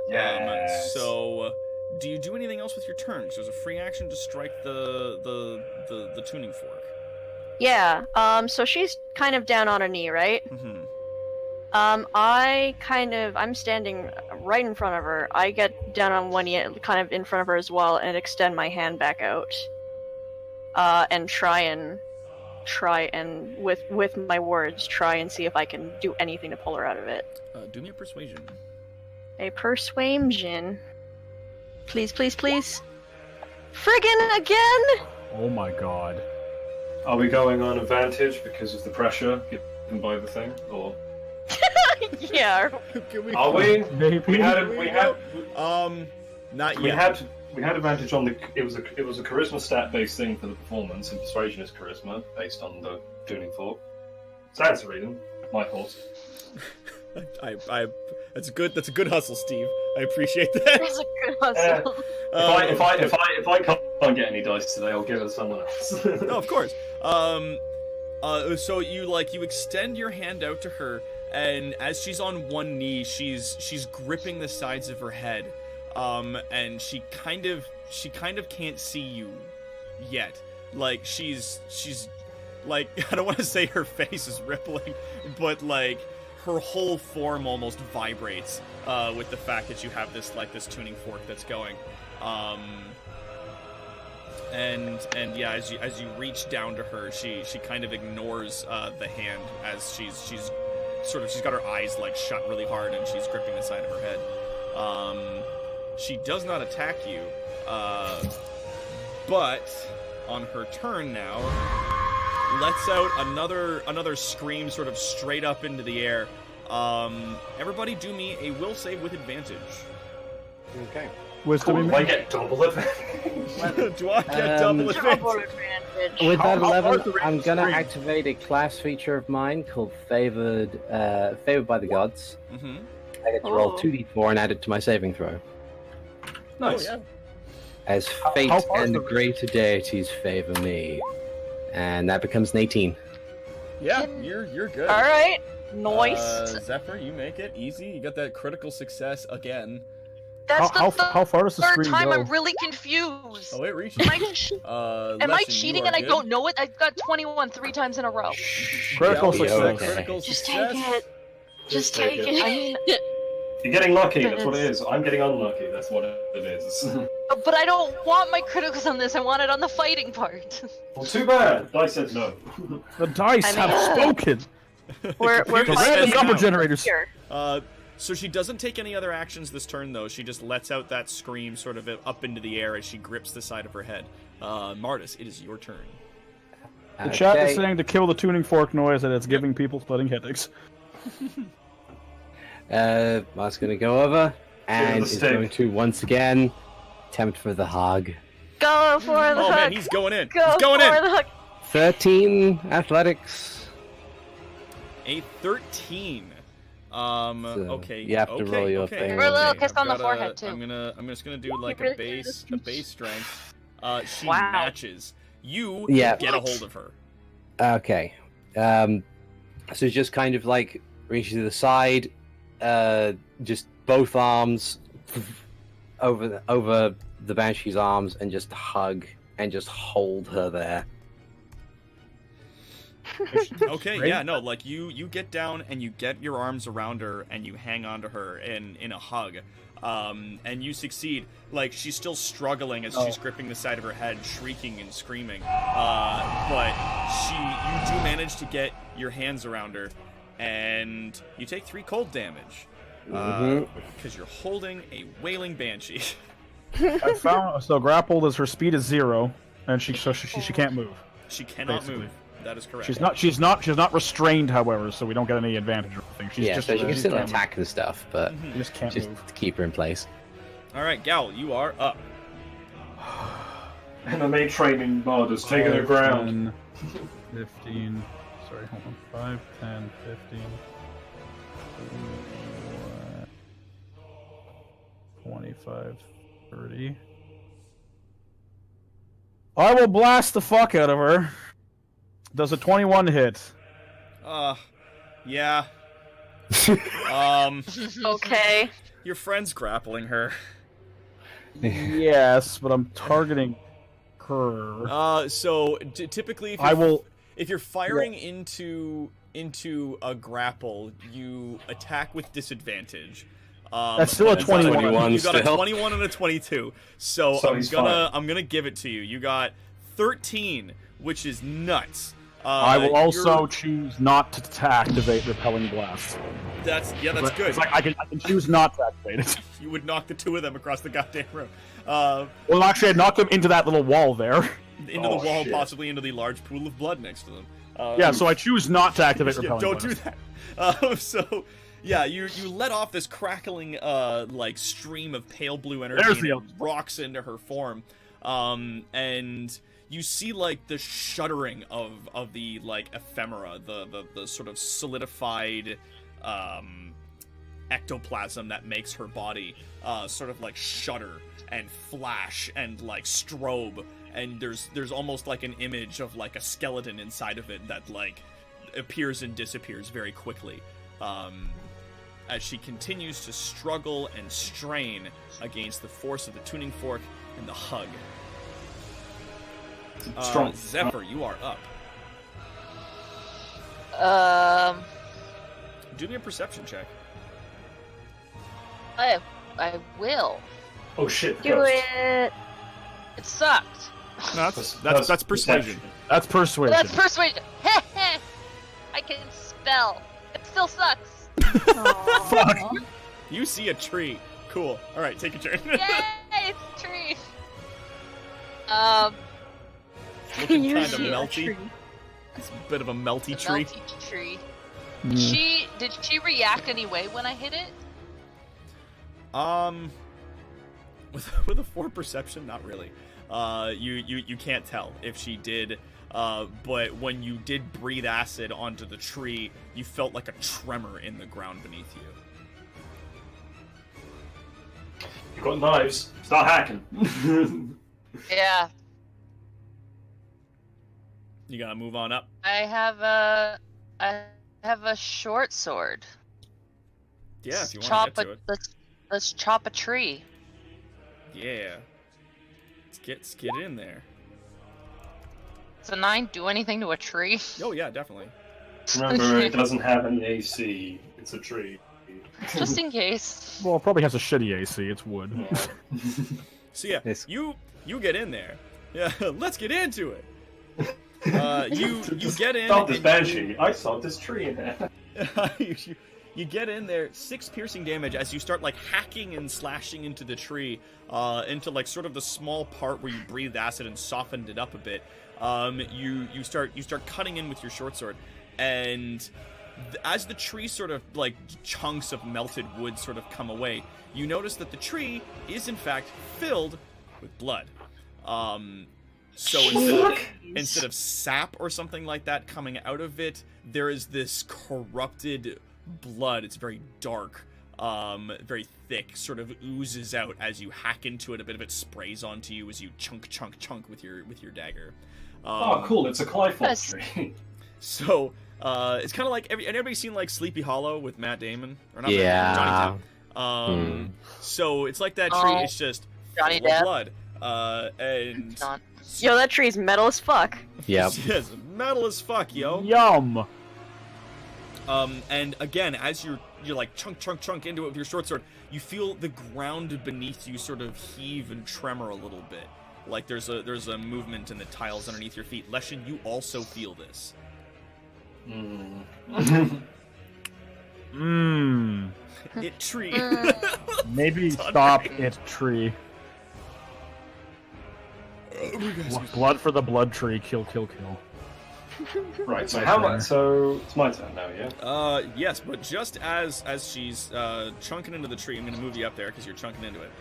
Yes. So, do you do anything else with your turn? 'Cause there's a free action to strike the tuning fork. Yeah. So she's kind of down on a knee, right? Mm-hmm. I'm standing right in front of her. I get down on one knee, kind of in front of her as well, and extend my hand back out. And try and with my words, try and see if I can do anything to pull her out of it. Do me a persuasion. A persuasion. Please, please, please. Friggin' again! Oh my god. Are we going on advantage because of the pressure given by the thing, or Yeah. are we? Maybe. Not We yet. had advantage on the. It was a charisma stat based thing for the performance, and persuasion is charisma based on the tuning fork. So that's the reason. My fault. That's a good hustle, Steve. I appreciate that. That's a good hustle. If I can't get any dice today, I'll give it to someone else. No, of course. So you extend your hand out to her, and as she's on one knee, she's gripping the sides of her head, and she kind of can't see you yet. Like she's like, I don't want to say her face is rippling, but like her whole form almost vibrates with the fact that you have this tuning fork that's going. And yeah, as you reach down to her, she kind of ignores the hand as she's got her eyes like shut really hard, and she's gripping the side of her head. She does not attack you, but on her turn now, lets out another scream sort of straight up into the air. Everybody do me a will save with advantage. Okay. Wisdom. Cool, do I get double advantage? Do I get double advantage? Double advantage. With that How far 11, is the range I'm of gonna screen? activate a class feature of mine called Favored by the Gods. Mm-hmm. I get to roll Oh. 2d4 and add it to my saving throw. Nice. Oh, yeah. As fate how far is and the the range? greater deities favor me. And that becomes an 18. Yeah, you're good. All right. Nice. Zephyr, you make it easy. You got that critical success again. That's How the far does the third screen time go? I'm really confused. Oh, it reaches. Am I, am I Lesson, you cheating are and I good. don't know it? I've got 21 3 times in a row. Critical Yeah, success. okay. Okay. Critical Just success. take it. Just take take it. it. I mean, You're getting lucky, that's what it is. I'm getting unlucky, that's what it is. but I don't want my criticals on this. I want it on the fighting part. Well, too bad. Dice said no. The dice I mean- have spoken. We're Computer The says random no. number generators. here. So she doesn't take any other actions this turn, though. She just lets out that scream sort of up into the air as she grips the side of her head. Martis, it is your turn. The chat is Okay. saying to kill the tuning fork noise and it's giving people splitting headaches. Mark's gonna go over and the is stick. going to once again attempt for the hug. Go for the Oh hook. man, he's going in. Go He's going for in. the hook. 13 athletics. A 13. Okay. you have to okay, roll your okay, thing. okay. Roll a little kiss I've on the got forehead, too. I'm just gonna do like really a good base distance. strength. She Wow. matches. You Yeah. get a hold of her. Okay. So just kind of like reaches to the side, just both arms over the Banshee's arms and just hug and just hold her there. Okay, Great. yeah, no, like you get down and you get your arms around her and you hang onto her in a hug. And you succeed. Like she's still struggling as she's gripping the side of her head, shrieking and screaming. But you do manage to get your hands around her, and you take 3 cold damage because you're holding a wailing banshee. I found so grappled as her speed is 0, and she can't move. She cannot Basically. move. That is correct. She's not restrained, however, so we don't get any advantage or anything. She's Yeah, just so she can still can't attack and stuff, but move. She just can't just move. to keep her in place. All right, Gal, you are up. MMA training Marder's taking the ground. 10, 15. Sorry, hold on. 5, 10, 15. 25, 30. I will blast the fuck out of her. Does a 21 hit? Yeah. Okay. Your friend's grappling her. Yes, but I'm targeting her. So typically, if you're firing into a grapple, you attack with disadvantage. That's still a 21. You got a still. 21 and a 22. So he's fine. I'm gonna give it to you. You got 13, which is nuts. I will also choose not to activate Repelling Blast. That's good. It's like I can choose not to activate it. You would knock the two of them across the goddamn room. Well, actually, I'd knock them into that little wall there. Into the wall, possibly into the large pool of blood next to them. Yeah, so I choose not to activate Repelling Don't Blast. do that. So, yeah, you let off this crackling like stream of pale blue energy, There's and the it rocks into her form, and you see like the shuddering of the like ephemera, the sort of solidified ectoplasm that makes her body sort of like shudder and flash and like strobe, and there's almost like an image of like a skeleton inside of it that like appears and disappears very quickly as she continues to struggle and strain against the force of the tuning fork and the hug. Strong. Zephyr, you are up. Do me a perception check. I will. Oh shit. Do ghost. it. It sucked. No, that's persuasion. That's persuasion. Well, that's persuasion. I can spell. It still sucks. Aw. You see a tree. Cool. All right, take a turn. Yay! It's a tree. Looking You kind of see a melty. tree. It's a bit of a melty It's a tree. melty tree. Mm. Did she react any way when I hit it? With a 4 perception, not really. You can't tell if she did. But when you did breathe acid onto the tree, you felt like a tremor in the ground beneath you. You got knives. Start hacking. Yeah. You gotta move on up. I have a short sword. Yeah, if you want to get to it. Let's chop a tree. Yeah. Let's get in there. Does a 9 do anything to a tree? Oh yeah, definitely. Remember, it doesn't have any AC. It's a tree. Just in case. Well, it probably has a shitty AC. It's wood. Yeah. So yeah, Yes. you get in there. Yeah, let's get into it. You get in. Stop this and banshee. I saw this tree in there. you get in there, 6 piercing damage as you start like hacking and slashing into the tree, into like sort of the small part where you breathed acid and softened it up a bit. You start cutting in with your short sword, and as the tree sort of like chunks of melted wood sort of come away, you notice that the tree is in fact filled with blood. So instead of sap or something like that coming out of it, there is this corrupted blood. It's very dark, very thick, sort of oozes out as you hack into it. A bit of it sprays onto you as you chunk with your dagger. Oh, cool! It's a Clyford Yes. tree. So it's kind of like everybody seen like Sleepy Hollow with Matt Damon or not? Yeah. Johnny Depp. So it's like that tree. Oh, It's just Johnny full of Depp. blood. And Not. Yo, that tree's metal as fuck. Yep. yes, metal as fuck, yo. Yum. And again, as you're like chunk into it with your short sword, you feel the ground beneath you sort of heave and tremor a little bit. Like there's a movement in the tiles underneath your feet. Leshin, you also feel this. Mmm. It tree. Maybe Thunder. stop it, tree. Blood for the blood tree. Kill. Right. So how much? So it's my turn now, yeah. Yes, but just as she's chunking into the tree, I'm gonna move you up there because you're chunking into it.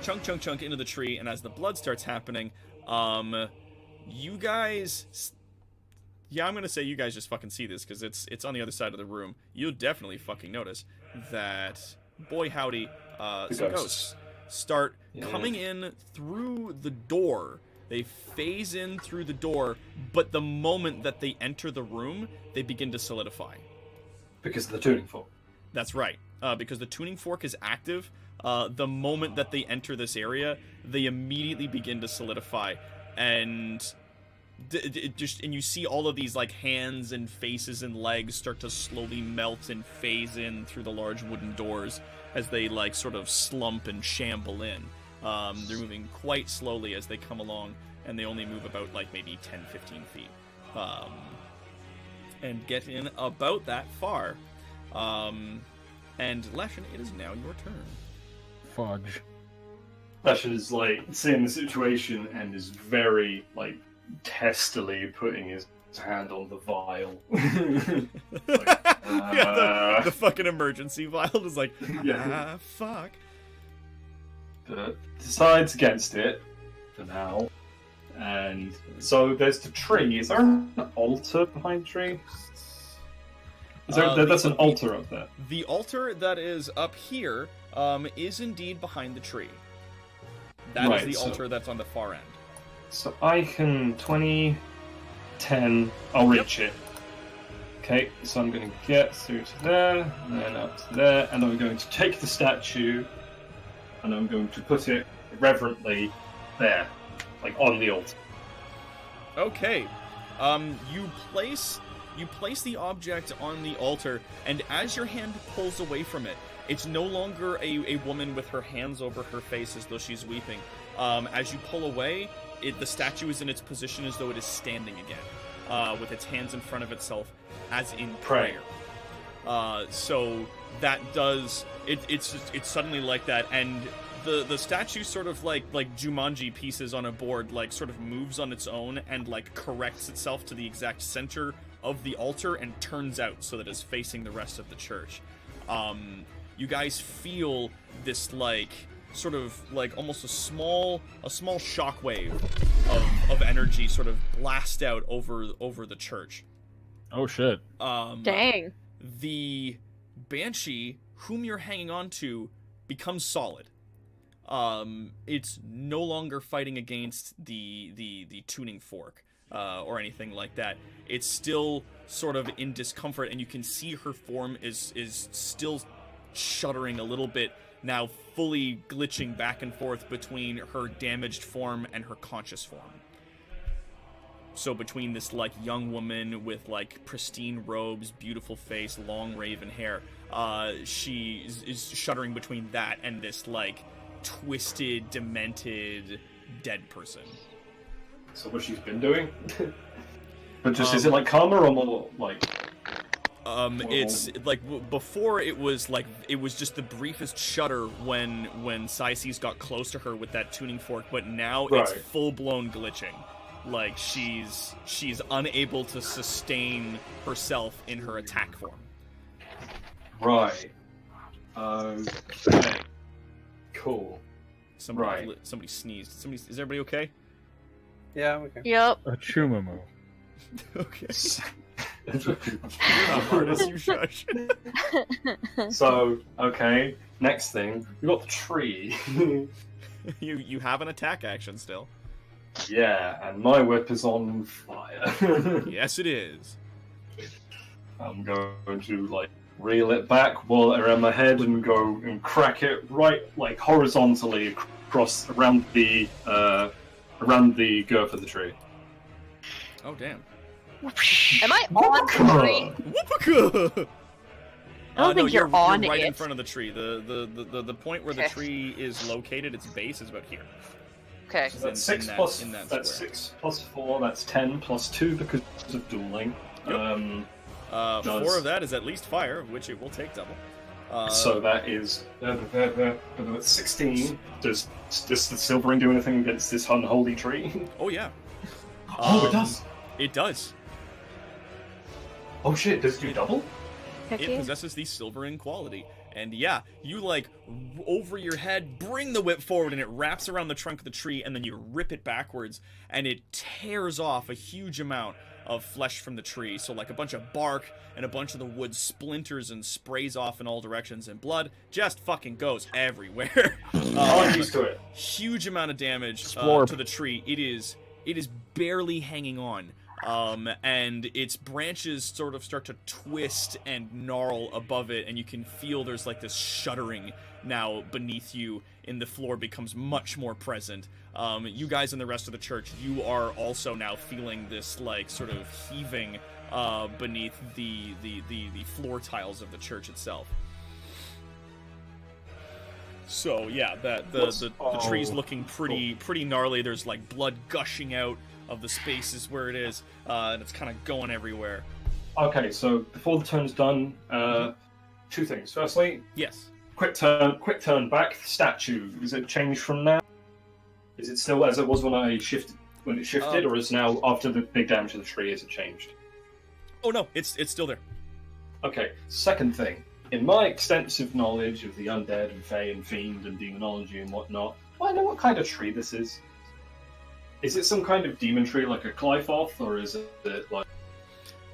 Chunk into the tree, and as the blood starts happening, you guys. Yeah, I'm gonna say you guys just fucking see this because it's on the other side of the room. You'll definitely fucking notice that boy howdy, some ghosts start coming in through the door They phase in through the door, but the moment that they enter the room, they begin to solidify. Because of the tuning fork. That's right. Because the tuning fork is active, the moment that they enter this area, they immediately begin to solidify, and and you see all of these like hands and faces and legs start to slowly melt and phase in through the large wooden doors as they like sort of slump and shamble in. They're moving quite slowly as they come along, and they only move about like maybe 10-15 feet, and get in about that far. And Leshen, it is now your turn. Fudge. Leshen is like seeing the situation and is very like testily putting his hand on the vial. Yeah, the fucking emergency vial is like, Yeah. fuck. But decides against it for now. And so there's the tree. Is there an altar behind the tree? That's an altar up there. The altar that is up here is indeed behind the tree. That is Right, the so- altar that's on the far end. So I can 20, 10. I'll reach it. Okay, so I'm going to get through to there, and then up to there, and I'm going to take the statue, and I'm going to put it reverently there, like on the altar. Okay. You place the object on the altar, and as your hand pulls away from it, it's no longer a woman with her hands over her face as though she's weeping. As you pull away, the statue is in its position as though it is standing again, with its hands in front of itself, as in prayer. So that does it's suddenly like that, and the statue sort of like Jumanji pieces on a board, like sort of moves on its own and like corrects itself to the exact center of the altar and turns out so that it's facing the rest of the church. You guys feel this like sort of like almost a small shockwave of energy sort of blast out over the church. Oh shit. Dang. The Banshee, whom you're hanging on to, becomes solid. It's no longer fighting against the tuning fork or anything like that. It's still sort of in discomfort, and you can see her form is still shuddering a little bit, now fully glitching back and forth between her damaged form and her conscious form. So between this like young woman with like pristine robes, beautiful face, long raven hair, she is shuddering between that and this like twisted, demented, dead person. So what she's been doing? But just is it like karma or more like? It's like before it was just the briefest shudder when Syces got close to her with that tuning fork, but now it's Right. full blown glitching. Like she's unable to sustain herself in her attack form. Right. Okay. Cool. Somebody Right. somebody sneezed. Is everybody okay? Yeah, okay. Yep. A Chumamu. Okay. So, Artis, you shush. okay. Next thing, we got the tree. You have an attack action still. Yeah, and my whip is on fire. Yes, it is. I'm going to like reel it back, whirl it around my head, and go and crack it right like horizontally across around the girth of the tree. Oh damn. Am I on the tree? Whoopaka! I don't think you're on right in it. front of the tree. The point where the Okay. tree is located, its base is about here. Okay. So that's in 6 that- plus in that that's square. 6 plus 4. That's 10 plus 2 because of dueling. Yep. Does- 4 of that is at least fire, of which it will take double. So that is 16. Does the silver ring do anything against this unholy tree? Oh yeah, Oh, it Um, does. it does. Oh shit! Does it do double? Heck It yeah. possesses the silvering quality. And yeah, you like over your head, bring the whip forward, and it wraps around the trunk of the tree, and then you rip it backwards, and it tears off a huge amount of flesh from the tree. So like a bunch of bark and a bunch of the wood splinters and sprays off in all directions, and blood just fucking goes everywhere. I'm used to it. Huge amount of damage Splorp. to the tree. It is it is barely hanging on. And its branches sort of start to twist and gnarl above it, and you can feel there's like this shuddering now beneath you, and the floor becomes much more present. You guys in the rest of the church, you are also now feeling this like sort of heaving beneath the floor tiles of the church itself. So yeah, the tree's looking pretty gnarly. There's like blood gushing out of the spaces where it is, and it's kind of going everywhere. Okay, so before the turn's done, two things. Firstly, Yes. quick turn back. The statue, is it changed from now? Is it still as it was when it shifted, or is now after the big damage to the tree? Is it changed? Oh no, it's still there. Okay. Second thing, in my extensive knowledge of the undead and fae and fiend and demonology and whatnot, do I know what kind of tree this is? Is it some kind of demon tree like a Glyphoth, or is it like?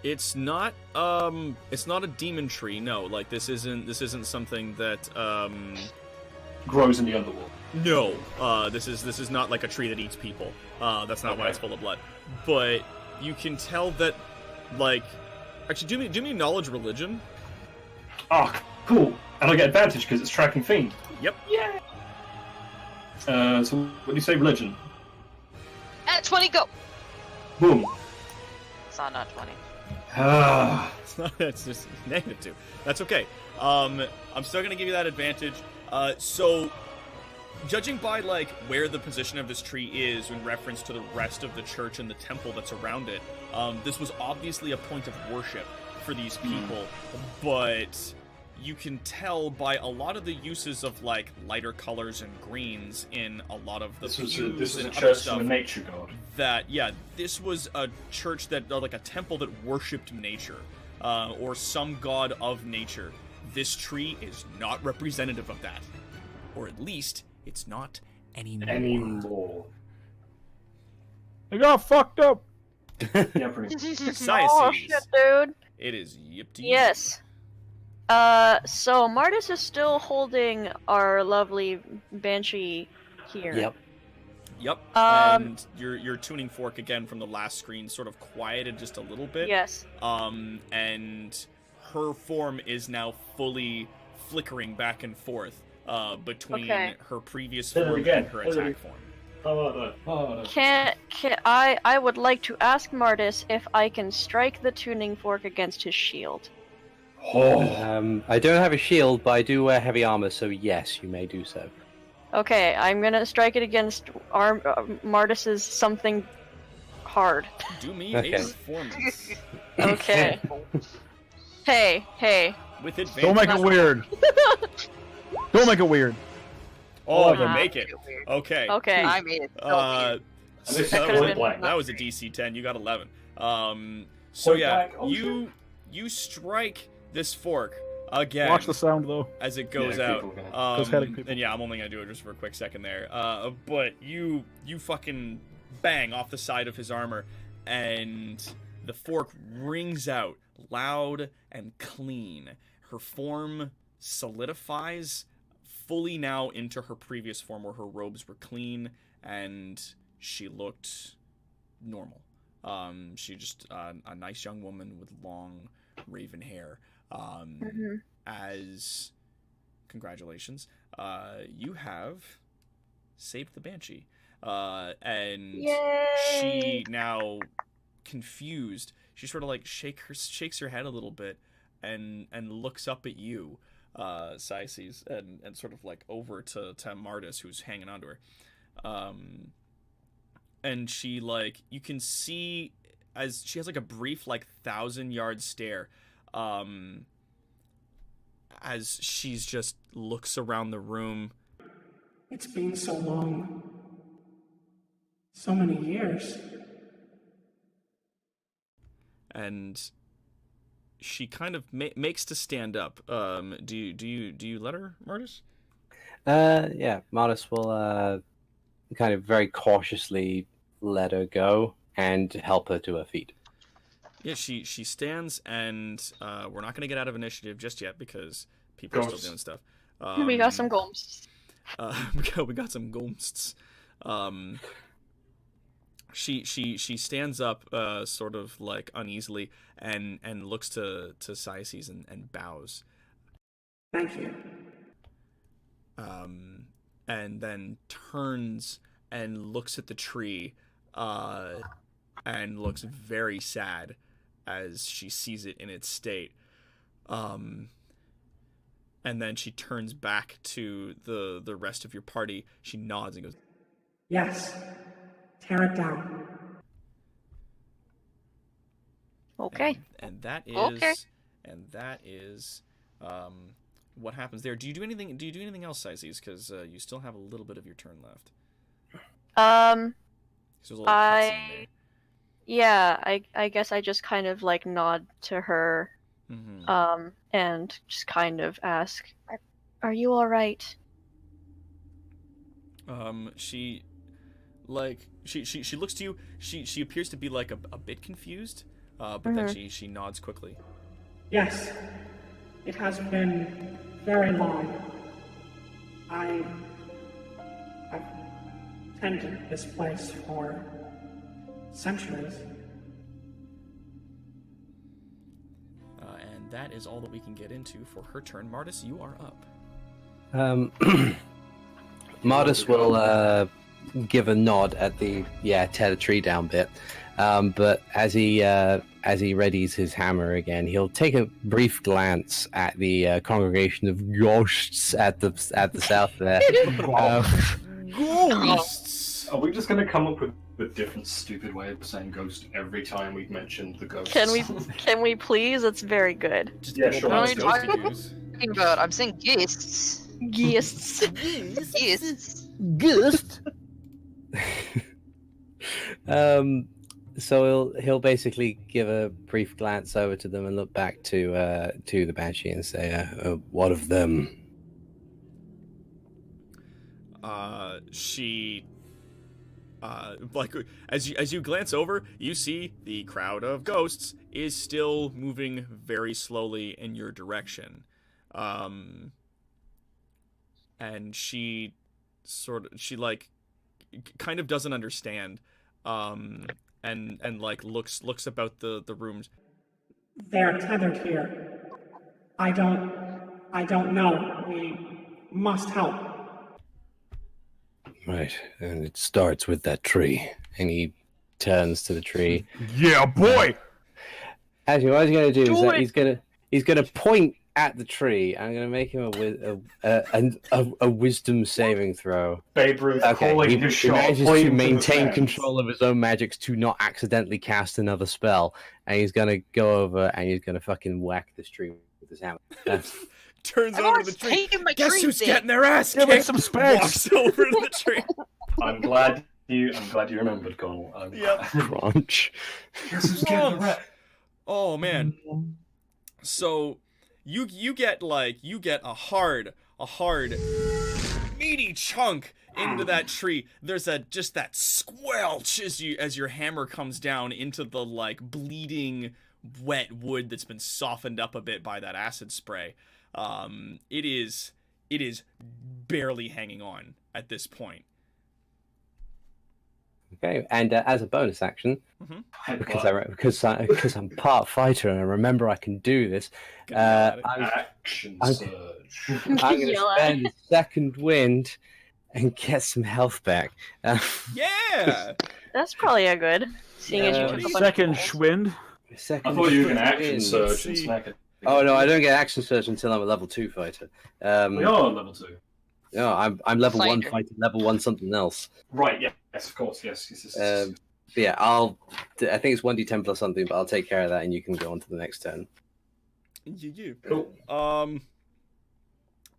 It's not a demon tree. No, like this isn't something that Grows in the underworld. No, this is not like a tree that eats people. That's not why it's full of blood. But you can tell that, like, actually, do me knowledge religion. Ah, cool. And I get advantage because it's tracking fiend. Yep. Yeah. So what do you say, religion? At 20, go. Boom. It's not 20. Ah. It's just -2. That's okay. I'm still gonna give you that advantage. So, judging by like where the position of this tree is in reference to the rest of the church and the temple that's around it, this was obviously a point of worship for these people. But you can tell by a lot of the uses of like lighter colors and greens in a lot of the This was pews a and other church stuff. of a nature god. That this was a church that, or like a temple that worshipped nature, or some god of nature. This tree is not representative of that, or at least it's not anymore. I got fucked up. Yeah, pretty. Oh shit, dude. It is yip to you. Yes. So Martis is still holding our lovely Banshee here. Yep. Yep. Um, And your tuning fork again from the last screen sort of quieted just a little bit. Yes. And her form is now fully flickering back and forth between Okay. her previous Say that form again. and her Say that attack again. form. Can I would like to ask Martis if I can strike the tuning fork against his shield. I don't have a shield, but I do wear heavy armor, so yes, you may do so. Okay, I'm gonna strike it against Martis's something hard. Do me Okay. a performance Okay. Hey. with advantage. Don't make it weird. Don't make it weird. Oh, you Ah. make it. Okay. Okay. I made it. This that, could've was, been blank. that was a DC 10. You got 11. So Point yeah, back. Oh, you strike this fork again Watch the sound though. as it goes Yeah, out. people are Those heading people. And yeah, I'm only gonna do it just for a quick second there. But you fucking bang off the side of his armor, and the fork rings out loud and clean. Her form solidifies fully now into her previous form, where her robes were clean and she looked normal. She just a nice young woman with long raven hair. As congratulations, you have saved the Banshee, and Yay! she now confused. She sort of like shakes her head a little bit and looks up at you, Sices, and sort of like over to Martis, who's hanging onto her. And she like, you can see as she has like a brief like 1,000-yard stare, as she's just looks around the room. It's been so long. So many years. And she kind of makes to stand up. Do you let her, Martis? Yeah, Martis will kind of very cautiously let her go and help her to her feet. Yeah, she stands, and we're not going to get out of initiative just yet because people are Ghosts. still doing stuff. We got some goals. We got some ghosts. She stands up, sort of like uneasily, and looks to Cyaces and bows. Thank you. And then turns and looks at the tree, and looks very sad as she sees it in its state. And then she turns back to the rest of your party. She nods and goes, Yes. Tear it down. Okay. and that is Okay. what happens there. Do you do anything else, Cyaces? Because you still have a little bit of your turn left. 'Cause there's a little cutscene there. Yeah, I guess I just kind of like nod to her, Mhm. and just kind of ask, "Are you all right?" She looks to you. She appears to be like a bit confused, but then she nods quickly. Yes. It has been very long. I've tended this place for centuries. And that is all that we can get into for her turn. Martis, you are up. Martis will give a nod at the tear the tree down bit, but as he readies his hammer again, he'll take a brief glance at the congregation of ghosts at the south there. Ghosts. Are we just going to come up with a different stupid way of saying ghost every time we've mentioned the ghosts? Can we please? It's very good. Just Yeah, a sure. bunch What of are you ghosts. talking about? I'm saying guests. Yes. Guests. Ghost. So he'll basically give a brief glance over to them and look back to the Banshee and say, "What of them?" She like as you glance over, you see the crowd of ghosts is still moving very slowly in your direction. And she like kind of doesn't understand, and like looks about the rooms. They are tethered here. I don't know. We must help. Right, and it starts with that tree. And he turns to the tree. Yeah, boy. Actually, what he's going to do is Do that he's gonna point at the tree. I'm going to make him a wisdom saving throw. Babe Ruth Okay, calling he his shot. manages to pointing the maintain fence. control of his own magics to not accidentally cast another spell, and he's gonna go over and he's gonna fucking whack this tree with his hammer. Turns I've over to always the tree. taken my Guess tree who's thing. getting their ass Give it kicked? some space. Walks over to the tree. I'm glad you remembered, Connell. Yep. Crunch. Guess who's getting the rep? Oh man. So you get a hard meaty chunk into that tree. There's just that squelch as your hammer comes down into the like bleeding wet wood that's been softened up a bit by that acid spray. It is barely hanging on at this point. Okay, and as a bonus action, Headbutt. because I'm part fighter and I remember I can do this, Got it. Action I'm- surge. I'm going to Yell at spend a second wind and get some health back. Yeah. That's probably a good, seeing as you Yeah. took a bunch of Second rolls. Schwind. Second I thought you were going to wind. action surge and See. smack it. Oh no, I don't get action surge until I'm a level 2 fighter. We are on level 2. No, I'm level 1 Fighter. fighter, level 1 something else. Right, yeah. Yes, of course. Yes. But yeah, I think it's 1d10 plus something, but I'll take care of that and you can go on to the next turn. Yeah. Cool.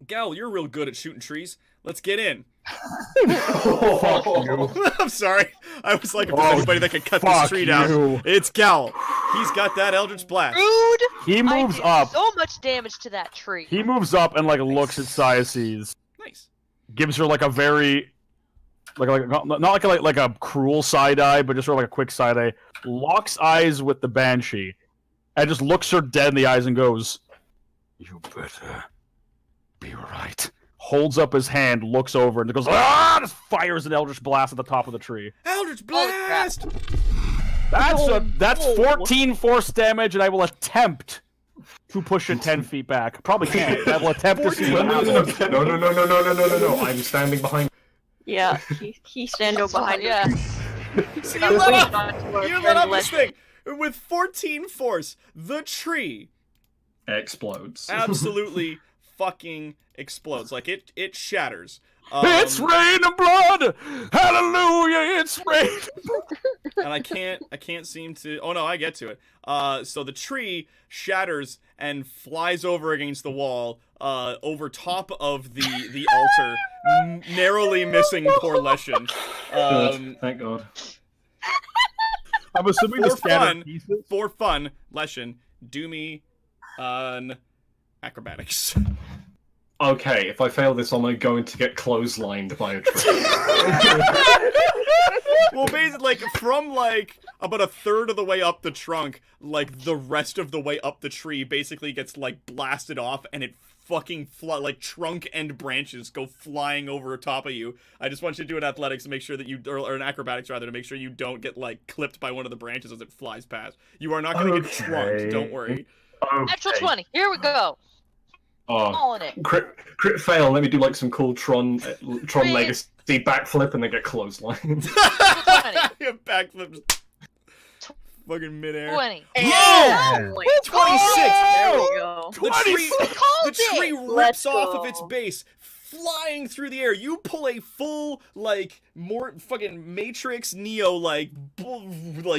Gal, you're real good at shooting trees. Let's get in. Fuck you. I'm sorry. I was like, if there's Oh, anybody that can cut this fuck tree down, you. it's Gal. He's got that Eldritch Blast. Rude. He I moves did up. so much damage to that tree. He moves up and like looks at Cyaces. Nice. Gives her like a very not like a cruel side eye, but just sort of like a quick side eye. Locks eyes with the Banshee, and just looks her dead in the eyes and goes, "You better be right. holds up his hand, looks over, and goes, ah! Just fires an Eldritch Blast at the top of the tree. Eldritch Holy crap. Blast! That's 14 force damage, and I will attempt to push it 10 feet back. Probably can't. I will attempt to see what happens. No. I'm standing behind. Yeah, he stand over behind Yeah. See, I'm you let waiting up! on to our You let friend up this Leslie. thing! With 14 force, the tree Explodes. absolutely fucking explodes. Like, it shatters. It's rain and blood! Hallelujah, it's rain! And I can't seem to. Oh no, I get to it. So the tree shatters and flies over against the wall, over top of the altar, narrowly missing poor Leshen. Good. Thank God. I'm assuming the For scattered fun, pieces. for fun, Leshen, do me an acrobatics. Okay, if I fail this, am I going to get clotheslined by a tree? Well, basically, like, from, like, about a third of the way up the trunk, like, the rest of the way up the tree basically gets, like, blasted off, and it fucking, like, trunk and branches go flying over top of you. I just want you to do an athletics to make sure that you, or an acrobatics, rather, to make sure you don't get, like, clipped by one of the branches as it flies past. You are not going to get trunked, don't worry. Natural 20. Here we go. Oh, All in it. crit fail. Let me do like some cool Tron Three. Legacy backflip and then get clotheslined. Yeah, backflip. Fucking midair. 20. Yeah! 26! There we go. The tree, Called the tree it. rips Let's off of go. its base, flying through the air. You pull a full, like, more fucking Matrix Neo, like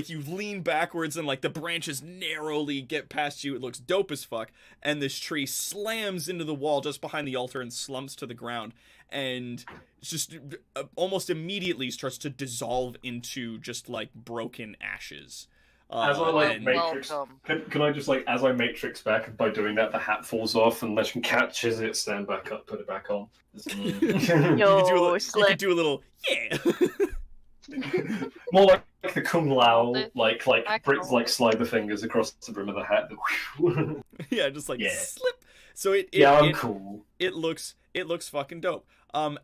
you lean backwards and, like, the branches narrowly get past you. It looks dope as fuck. And this tree slams into the wall just behind the altar and slumps to the ground. And just almost immediately starts to dissolve into just, like, broken ashes. As I like and- Matrix, Welcome. can I just like as I Matrix back by doing that, the hat falls off and Leshen catches it, stand back up, put it back on. You could Yo, you slick. could do a little, yeah. More like the Kung Lao, like Back Brits on. like slide the fingers across the brim of the hat. Yeah, just like Yeah. slip. So it I'm cool. it looks fucking dope.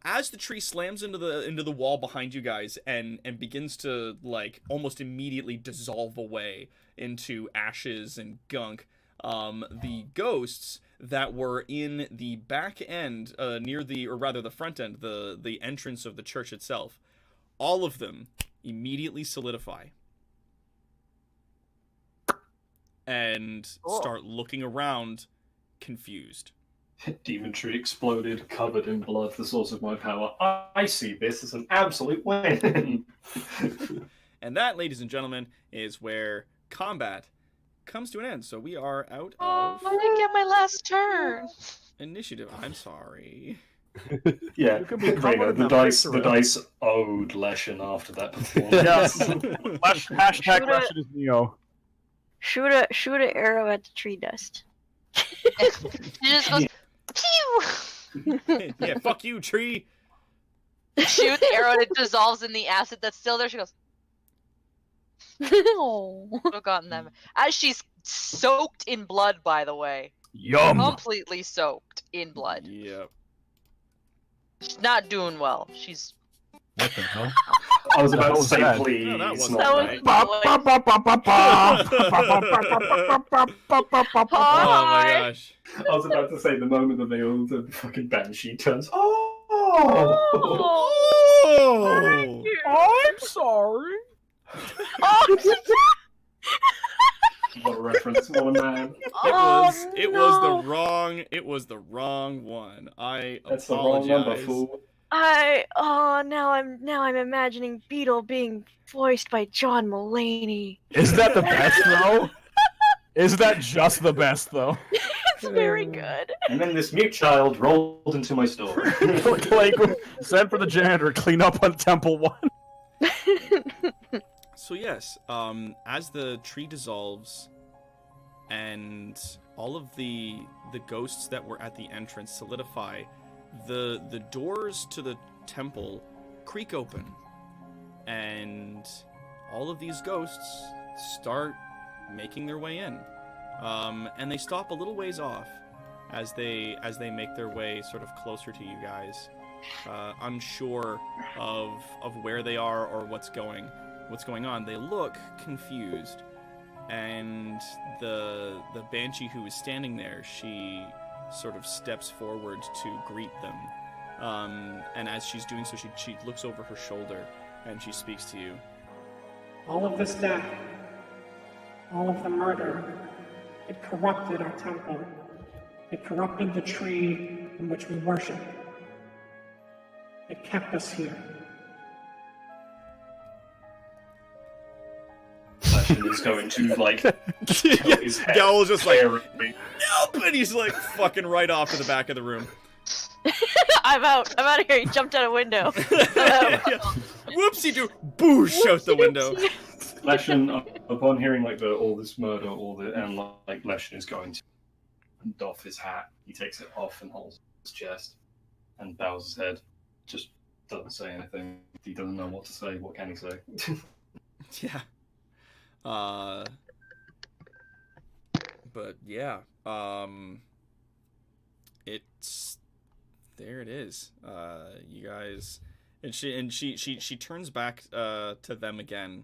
As the tree slams into the wall behind you guys and begins to, like, almost immediately dissolve away into ashes and gunk, the ghosts that were in the back end, near the front end, the entrance of the church itself, all of them immediately solidify and Cool. start looking around, confused. Demon tree exploded, covered in blood, the source of my power. I see this as an absolute win. And that, ladies and gentlemen, is where combat comes to an end. So we are out Oh, of I didn't get my last turn. initiative. I'm sorry. Yeah, You could be Raina, covered in the that dice victory. owed Leshen after that performance. Yes. Hashtag Shoulda- Leshen is Neo. Shoot a arrow at the tree dust. She just goes, pew! Yeah, fuck you, tree. Shoot the arrow and it dissolves in the acid that's still there. She goes, Oh. I've gotten them. As she's soaked in blood, by the way. Yum. Completely soaked in blood. Yep. She's not doing well. She's. What the hell? I was What the about hell to was say, that? please. No, that wasn't not That right. Oh my gosh. I was about to say the moment that they all the fucking banshee turns. Oh. Oh! I'm sorry. What a reference! What a man! It was the wrong one. I That's the wrong number, apologize. fool. Now I'm imagining Beetle being voiced by John Mulaney. Is that the best though? Is that just the best though? It's very good. And then this mute child rolled into my store. Like, send for the janitor, clean up on Temple 1. So yes, as the tree dissolves, and all of the ghosts that were at the entrance solidify, the doors to the temple creak open, and all of these ghosts start making their way in, and they stop a little ways off, as they make their way sort of closer to you guys, unsure of where they are or what's going on. They look confused, and the banshee who is standing there, she sort of steps forward to greet them, and as she's doing so, she looks over her shoulder and she speaks to you. All of this death, all of the murder, it corrupted our temple. It corrupted the tree in which we worship. It kept us here. Leshen is going to, like, tilt his head. Gowl's just like, terribly. nope, and he's like fucking right off to the back of the room. I'm out of here. He jumped out a window. Whoopsie doo, boosh out the window. Leshen, upon hearing like all this murder, and like Leshen is going to doff his hat. He takes it off and holds his chest and bows his head. Just doesn't say anything. He doesn't know what to say. What can he say? Yeah. But yeah. It's there. It is. You guys, and she turns back to them again,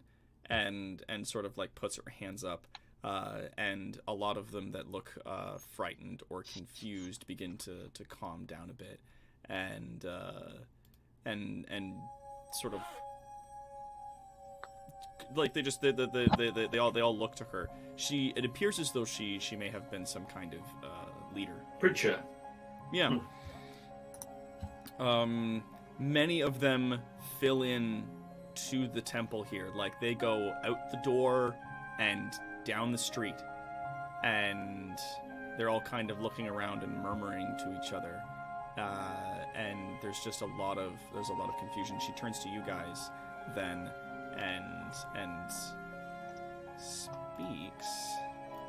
and sort of like puts her hands up. And a lot of them that look frightened or confused begin to calm down a bit, and sort of like they all look to her. It appears as though she may have been some kind of leader. Preacher. Yeah. Many of them fill in to the temple here. Like they go out the door and down the street, and they're all kind of looking around and murmuring to each other, and there's just a lot of confusion. She turns to you guys then and speaks.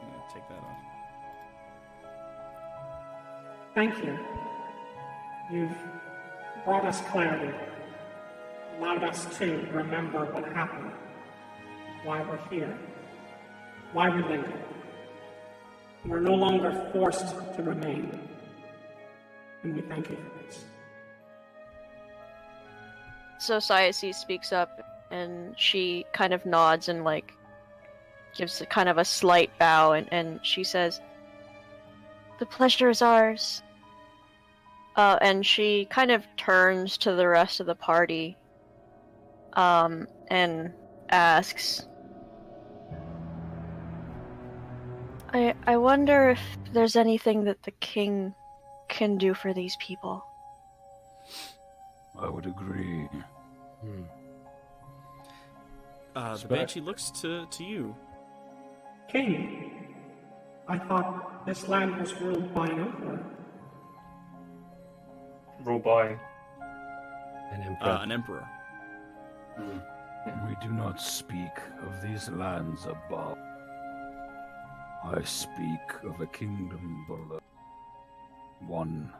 I'm gonna take that off. Thank you. You've brought us clarity, allowed us to remember what happened, why we're here, why we linger. We're no longer forced to remain, and we thank you for this. So Sayasi speaks up, and she kind of nods and like gives a kind of a slight bow, and she says, "The pleasure is ours." And she kind of turns to the rest of the party, and asks, I wonder if there's anything that the king can do for these people. I would agree. The banshee looks to you. King, I thought this land was ruled by an emperor. Ruled by An emperor. An emperor. We do not speak of these lands above. I speak of a kingdom below. One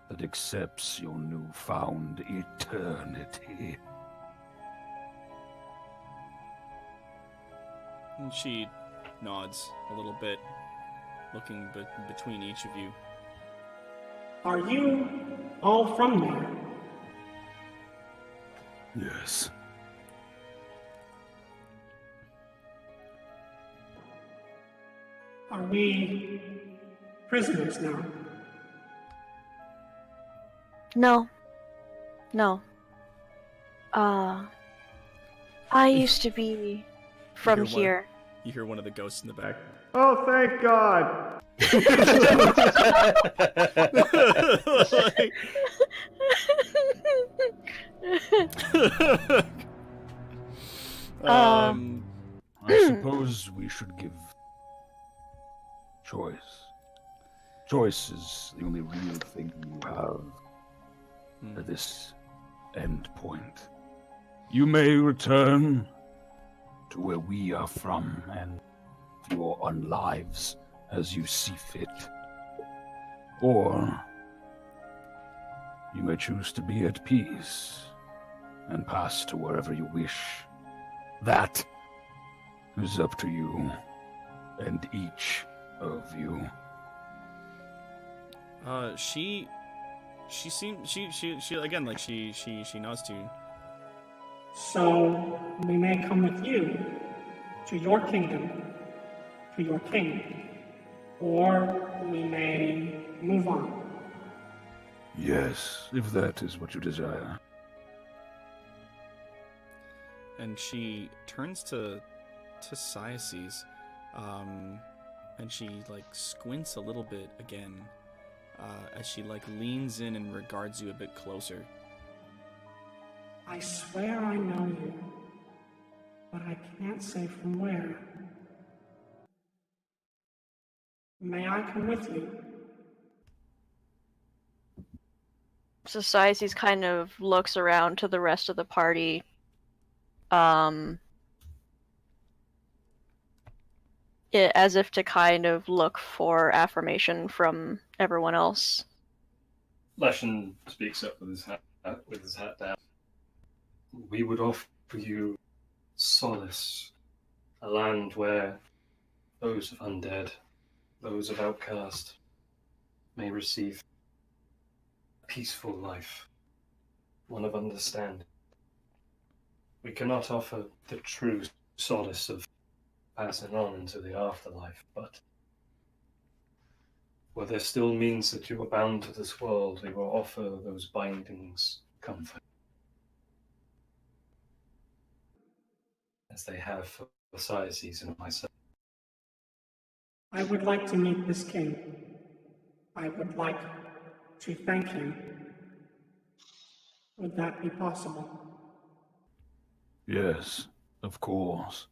that accepts your newfound eternity. And she nods a little bit, looking between each of you. Are you all from there? Yes. Are we prisoners now? No. I used to be from here. You hear one of the ghosts in the back. Oh, thank God! I suppose we should give choice. Choice is the only real thing you have at this end point. You may return to where we are from and your own lives as you see fit. Or you may choose to be at peace and pass to wherever you wish. That is up to you and each of you. She again, like she nods to you. So we may come with you to your kingdom, to your king, or we may move on. Yes, if that is what you desire. And she turns to Cyaces, and she like squints a little bit again, as she like leans in and regards you a bit closer. I swear I know you, but I can't say from where. May I come with you? Society's kind of looks around to the rest of the party. As if to kind of look for affirmation from everyone else. Leshen speaks up with his hat down. We would offer you solace, a land where those of undead, those of outcast, may receive a peaceful life, one of understanding. We cannot offer the true solace of passing on into the afterlife, but where there still means that you are bound to this world, we will offer those bindings comfort, as they have for Cyaces and myself. I would like to meet this king. I would like to thank him. Would that be possible? Yes, of course.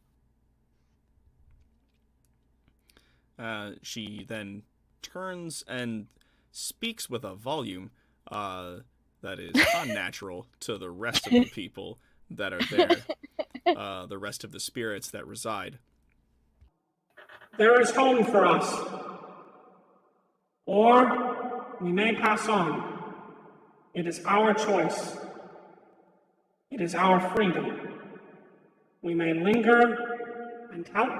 She then turns and speaks with a volume that is unnatural to the rest of the people that are there, the rest of the spirits that reside. There is home for us. Or we may pass on. It is our choice. It is our freedom. We may linger and help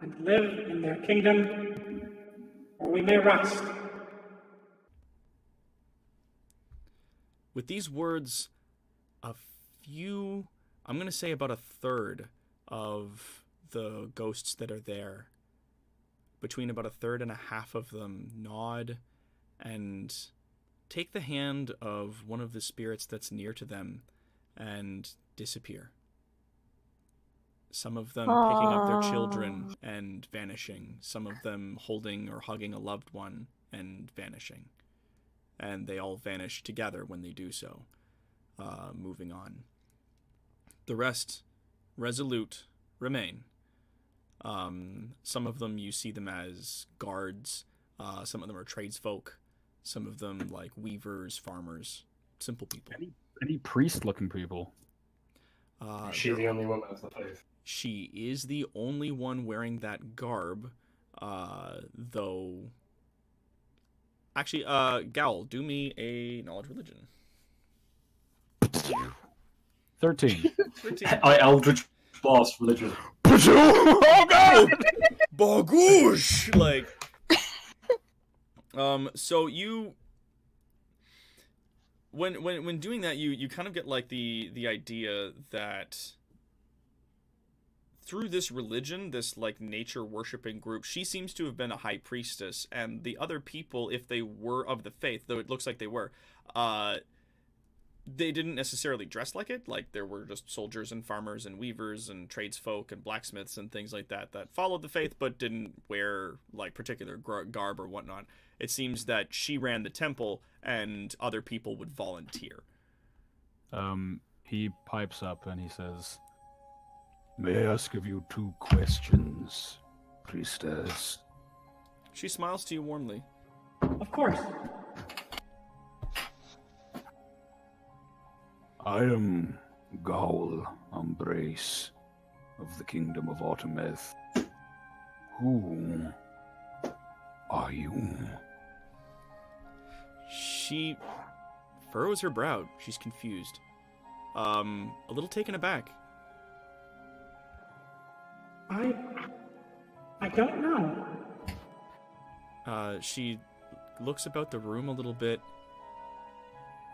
and live in their kingdom, or we may rest. With these words, I'm going to say about a third of the ghosts that are there, between about a third and a half of them, nod and take the hand of one of the spirits that's near to them and disappear. Some of them picking up their children and vanishing. Some of them holding or hugging a loved one and vanishing. And they all vanish together when they do so, moving on. The rest, resolute, remain. Some of them, you see them as guards. Some of them are tradesfolk. Some of them, like weavers, farmers, simple people. Any priest-looking people? Is she the only one of the faith? She is the only one wearing that garb, though... Actually, Gowl, do me a knowledge religion. 13. I Eldritch Blast religion. Oh god! Bagoosh! Like... so you... When doing that, you kind of get, like, the idea that... through this religion, this like nature worshipping group, she seems to have been a high priestess, and the other people, if they were of the faith, though it looks like they were, they didn't necessarily dress like it. Like there were just soldiers and farmers and weavers and tradesfolk and blacksmiths and things like that that followed the faith but didn't wear like particular garb or whatnot. It seems that she ran the temple and other people would volunteer. He pipes up and he says, "May I ask of you 2 questions, priestess?" She smiles to you warmly. Of course. I am Gowl Umbrace of the Kingdom of Autometh. Who are you? She furrows her brow. She's confused. A little taken aback. I don't know. She looks about the room a little bit,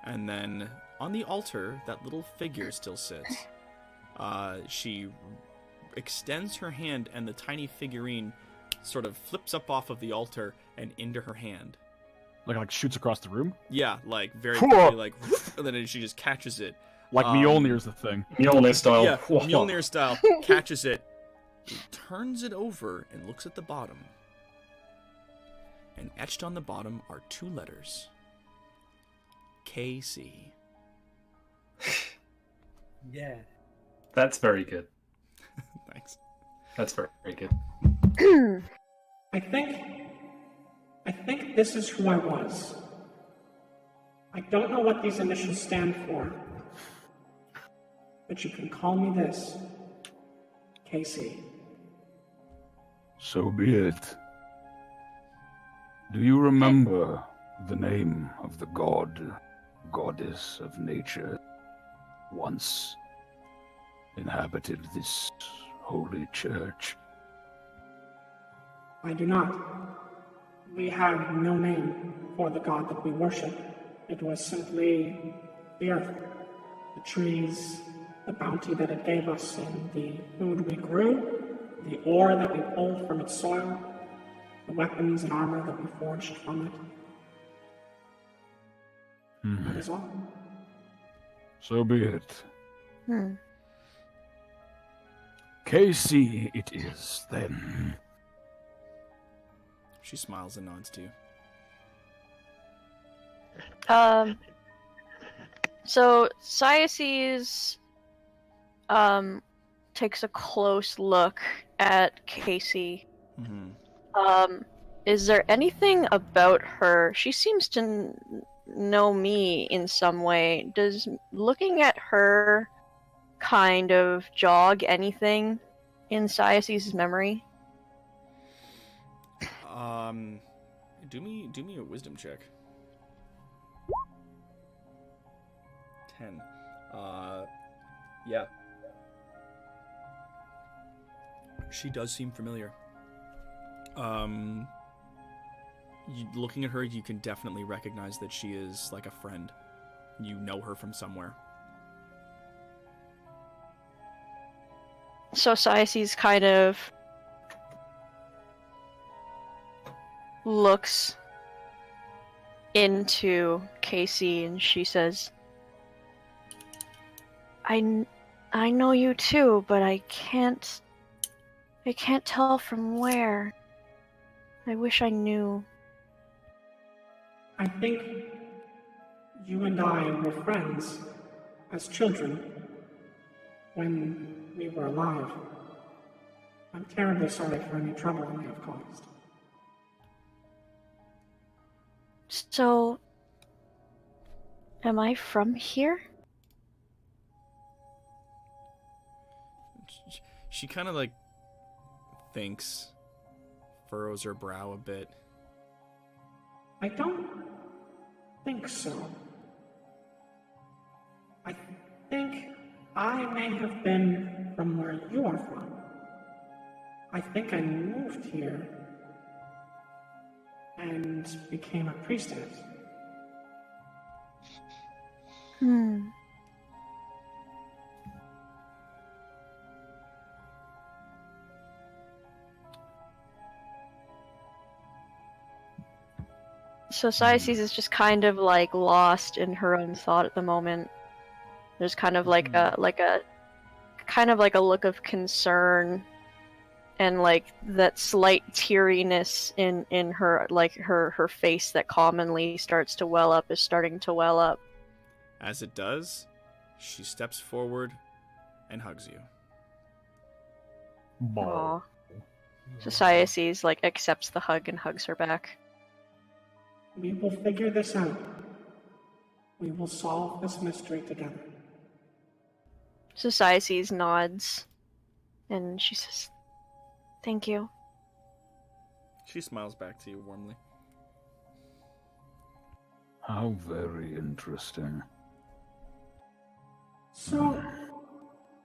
and then on the altar, that little figure still sits. She extends her hand, and the tiny figurine sort of flips up off of the altar and into her hand. Like shoots across the room? Yeah, like very quickly, like, and then she just catches it. Like Mjolnir's the thing. Mjolnir style. Yeah, Mjolnir style, catches it, turns it over, and looks at the bottom. And etched on the bottom are 2 letters. KC. Yeah. That's very good. Thanks. That's very, very good. I think this is who I was. I don't know what these initials stand for, but you can call me this, Casey. So be it. Do you remember the name of the goddess of nature, once inhabited this holy church? I do not. We have no name for the god that we worship. It was simply the earth, the trees, the bounty that it gave us, and the food we grew, the ore that we pulled from its soil, the weapons and armor that we forged from it. That is all. So be it. Hmm. Casey it is, then. She smiles and nods to you. So Cyaces takes a close look at Casey. Mm-hmm. Is there anything about her? She seems to know me in some way. Does looking at her kind of jog anything in Cyaces' memory? Do me a wisdom check. 10. Yeah. She does seem familiar. Looking at her, you can definitely recognize that she is like a friend. You know her from somewhere. So Cyaces kind of looks into Casey and she says, I know you too, but I can't tell from where. I wish I knew. I think you and I were friends as children when we were alive. I'm terribly sorry for any trouble I may have caused. So, am I from here? She kind of like thinks, furrows her brow a bit. I don't think so. I think I may have been from where you are from. I think I moved here and became a priestess. So Cyaces is just kind of like lost in her own thought at the moment. There's kind of like a look of concern and like that slight teariness in her, like her face that commonly starts to well up is starting to well up. As it does, she steps forward and hugs you. Aww. So Cyaces like accepts the hug and hugs her back. We will figure this out. We will solve this mystery together. So Cyaces nods and she says, "Thank you." She smiles back to you warmly. How very interesting. So,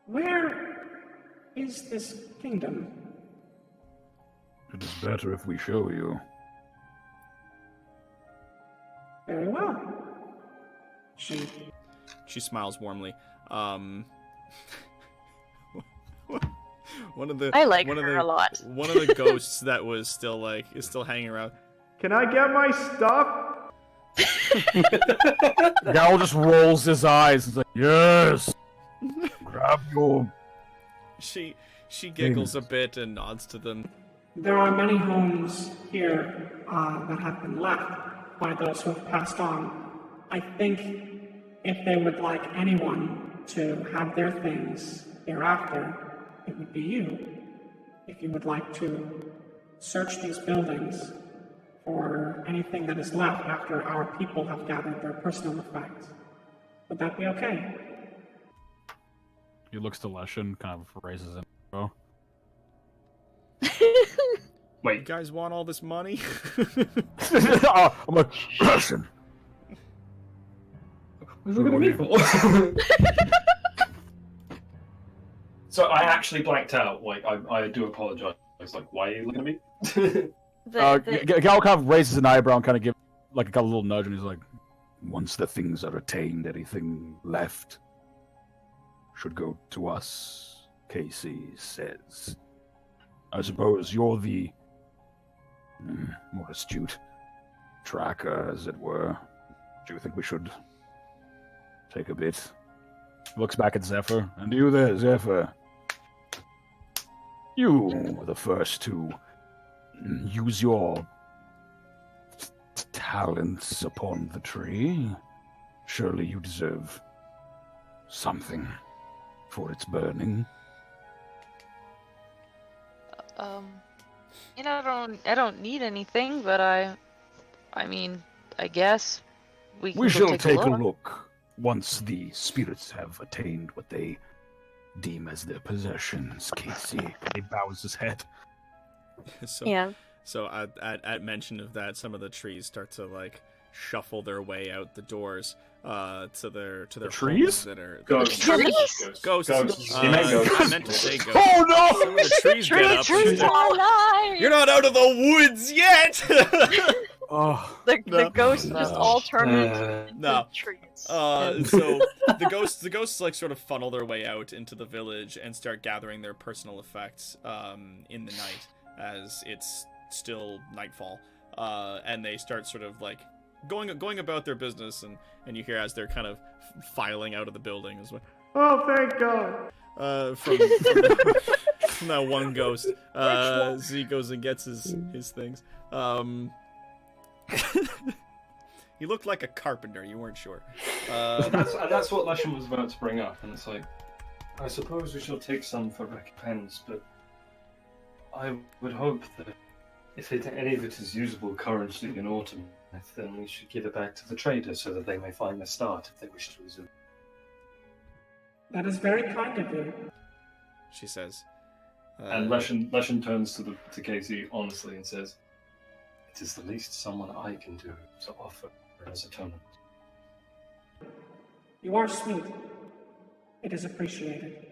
where is this kingdom? It is better if we show you. Very well. She She smiles warmly. One of the I like one her of the, a lot. One of the ghosts that was still is still hanging around. Can I get my stuff? Gal just rolls his eyes and is like, yes! Grab your... She giggles a bit and nods to them. There are many homes here that have been left by those who have passed on. I think if they would like anyone to have their things hereafter, it would be you. If you would like to search these buildings for anything that is left after our people have gathered their personal effects. Would that be okay? He looks to Leshen, kind of raises an eyebrow. You Wait, guys want all this money? I'm like, Leshen! what are we looking at me for? So I actually blanked out. Like, I do apologize. I was like, why are you looking at me? Gal kind of raises an eyebrow and kind of gives like a little nudge, and he's like, once the things are attained, anything left should go to us, Casey says. I suppose you're the more astute tracker, as it were. Do you think we should take a bit? Looks back at Zephyr. And you there, Zephyr. You were the first to use your talents upon the tree. Surely you deserve something for its burning. You know, I don't need anything, but I mean, I guess we can We go shall take a a look. look once the spirits have attained what they deem as their possessions, Casey. He bows his head. So, Yeah. So at mention of that, some of the trees start to like shuffle their way out the doors to their trees? homes that are Ghosts. Trees? Ghosts. You meant ghosts. I meant to say ghosts. Oh no! Some of the trees get up. Trees are alive! You're not out of the woods yet. Oh, The No. ghosts just all turn into No. trees. So the ghosts like sort of funnel their way out into the village and start gathering their personal effects in the night as it's still nightfall, and they start sort of like going about their business, and you hear as they're kind of filing out of the building as well. Oh, thank God. From that one ghost, Z goes and gets his things. He looked like a carpenter. You weren't sure. That's what Leshen was about to bring up, and it's like, I suppose we shall take some for recompense, but I would hope that if any of it is usable currency in autumn, then we should give it back to the traders so that they may find the start if they wish to resume. That is very kind of you. She says. And Leshen turns to Casey honestly and says, "It is the least someone I can do to offer as atonement." You are sweet. It is appreciated.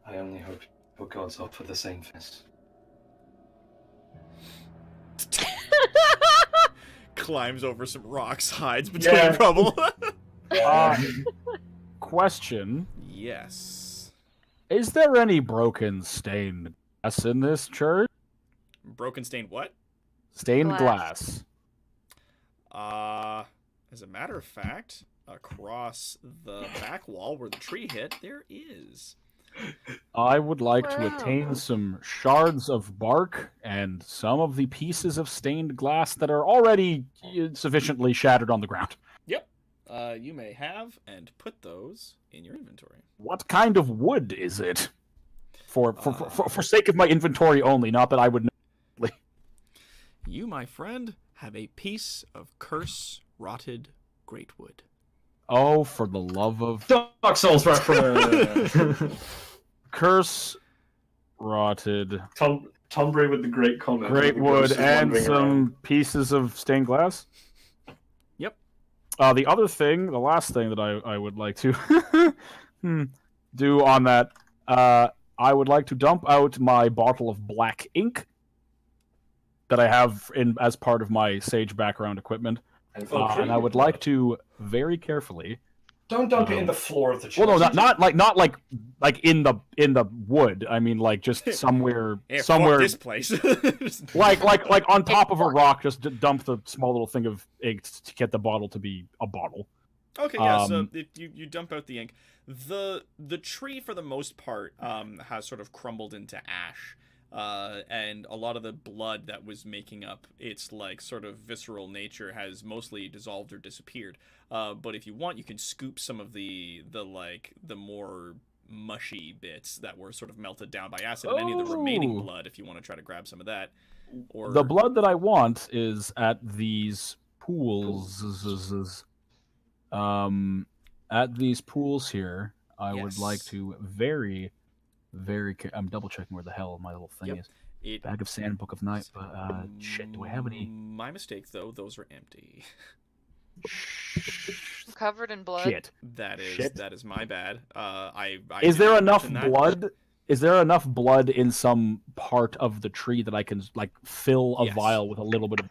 I only hope your gods offer the same fist. Climbs over some rocks, hides between rubble. question. Yes. Is there any broken stained glass in this church? Broken stained what? Stained Glass. glass. As a matter of fact, across the back wall where the tree hit, there is. I would like to Wow. attain some shards of bark and some of the pieces of stained glass that are already sufficiently shattered on the ground. Yep. You may have and put those in your inventory. What kind of wood is it? For sake of my inventory only, not that I would know. You, my friend, have a piece of curse-rotted greatwood. Oh, for the love of Dark Souls reference. curse rotted Tombury with the great comment. great The wood ghost is and wandering some around. pieces of stained glass. Yep. The other thing, the last thing that I would like to do on that, I would like to dump out my bottle of black ink that I have as part of my Sage background equipment. And I would like to very carefully. Don't dump it in the floor of the church. Well, no, not like in the wood. I mean, like just somewhere, Yeah, somewhere. fuck this place. like on top of a rock, just dump the small little thing of ink to get the bottle to be a bottle. Okay, yeah. So if you dump out the ink, the tree for the most part has sort of crumbled into ash, and a lot of the blood that was making up its like sort of visceral nature has mostly dissolved or disappeared. But if you want, you can scoop some of the more mushy bits that were sort of melted down by acid, and any of the remaining Oh. blood if you want to try to grab some of that. Or The blood that I want is at these pools. At these pools here, I would like Yes. to very, very. I'm double checking where the hell my little thing Yep. is. it. Bag of sand, book of night. Shit, do I have any? My mistake, though. Those are empty. Covered in blood. Shit. That is Shit. that is my bad. I Is did there not enough mention that. blood? Is there enough blood in some part of the tree that I can like fill a Yes. vial with a little bit of?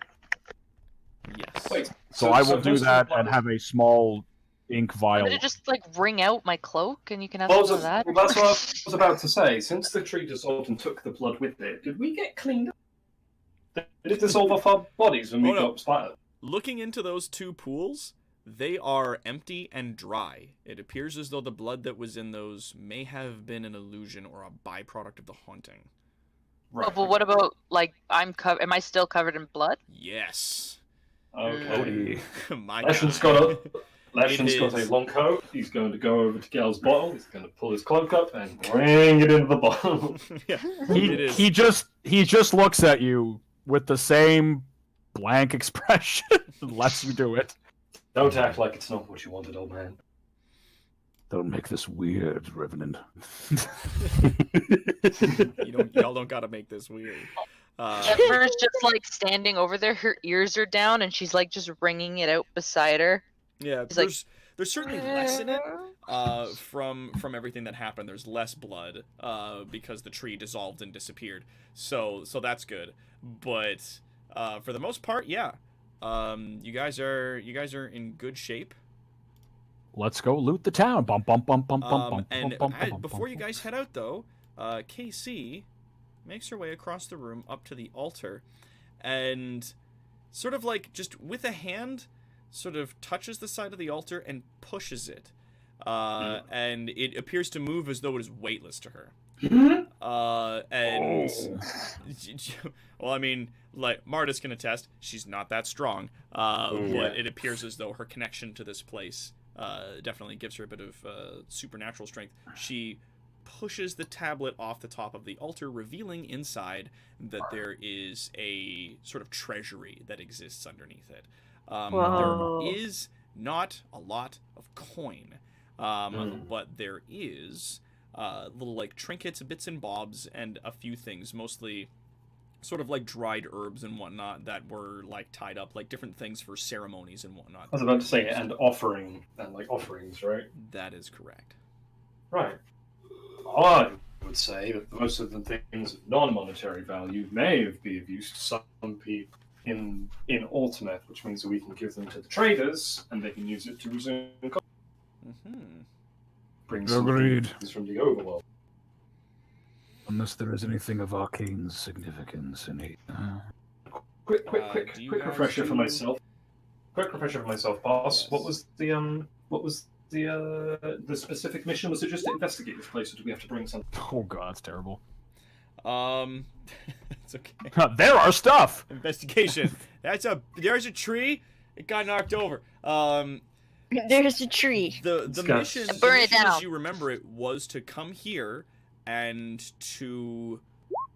Yes. Wait. So I will do most of the that blood and is- have a small ink I'm vial. gonna just like wring out my cloak and you can have Well, some of that. well, that's what I was about to say. Since the tree dissolved and took the blood with it, did we get cleaned up? Did it dissolve off our bodies when we Oh, no. got splattered? Looking into those two pools, they are empty and dry. It appears as though the blood that was in those may have been an illusion or a byproduct of the haunting. Oh, but what about like am I still covered in blood? Yes. Okay. My Leshen's God. got a Leshen's It got a is. long coat. He's going to go over to Gal's bottle. He's going to pull his cloak up and bring it into the bottle. Yeah, it is. He just looks at you with the same blank expression and lets you do it. Don't act like it's not what you wanted, old man. Don't make this weird, Revenant. Y'all don't gotta make this weird. Edmund's just like standing over there. Her ears are down, and she's like just wringing it out beside her. Yeah, He's like- there's certainly less in it. From everything that happened, there's less blood because the tree dissolved and disappeared. So that's good. But for the most part, yeah. You guys are in good shape. Let's go loot the town. Bum bum bum bum bum bum. And bum, bum, bum, before bum, you guys head out, though, KC makes her way across the room up to the altar, and sort of like just with a hand, sort of touches the side of the altar and pushes it, and it appears to move as though it is weightless to her. And well, I mean, like Martis can attest, she's not that strong. But it appears as though her connection to this place definitely gives her a bit of supernatural strength. She pushes the tablet off the top of the altar, revealing inside that there is a sort of treasury that exists underneath it. Whoa. There is not a lot of coin, but there is little like trinkets, bits and bobs, and a few things, mostly sort of like dried herbs and whatnot that were like tied up, like different things for ceremonies and whatnot. I was about to say, and offerings, right? That is correct. Right. I would say that most of the things of non-monetary value may be of use to some people in Ultimate, which means that we can give them to the traders, and they can use it to resume bring some Agreed. things from the overworld. Unless there is anything of arcane significance in it. Quick do you refresher guys for do- myself. Quick refresher for myself, boss. Yes. What was the specific mission? Was it just to investigate this place, or do we have to bring something? Oh god, that's terrible. It's okay. There are stuff. Investigation. There's a tree. It got knocked over. There's a tree. The got- mission, Burn the it mission as down. you remember it, was to come here and to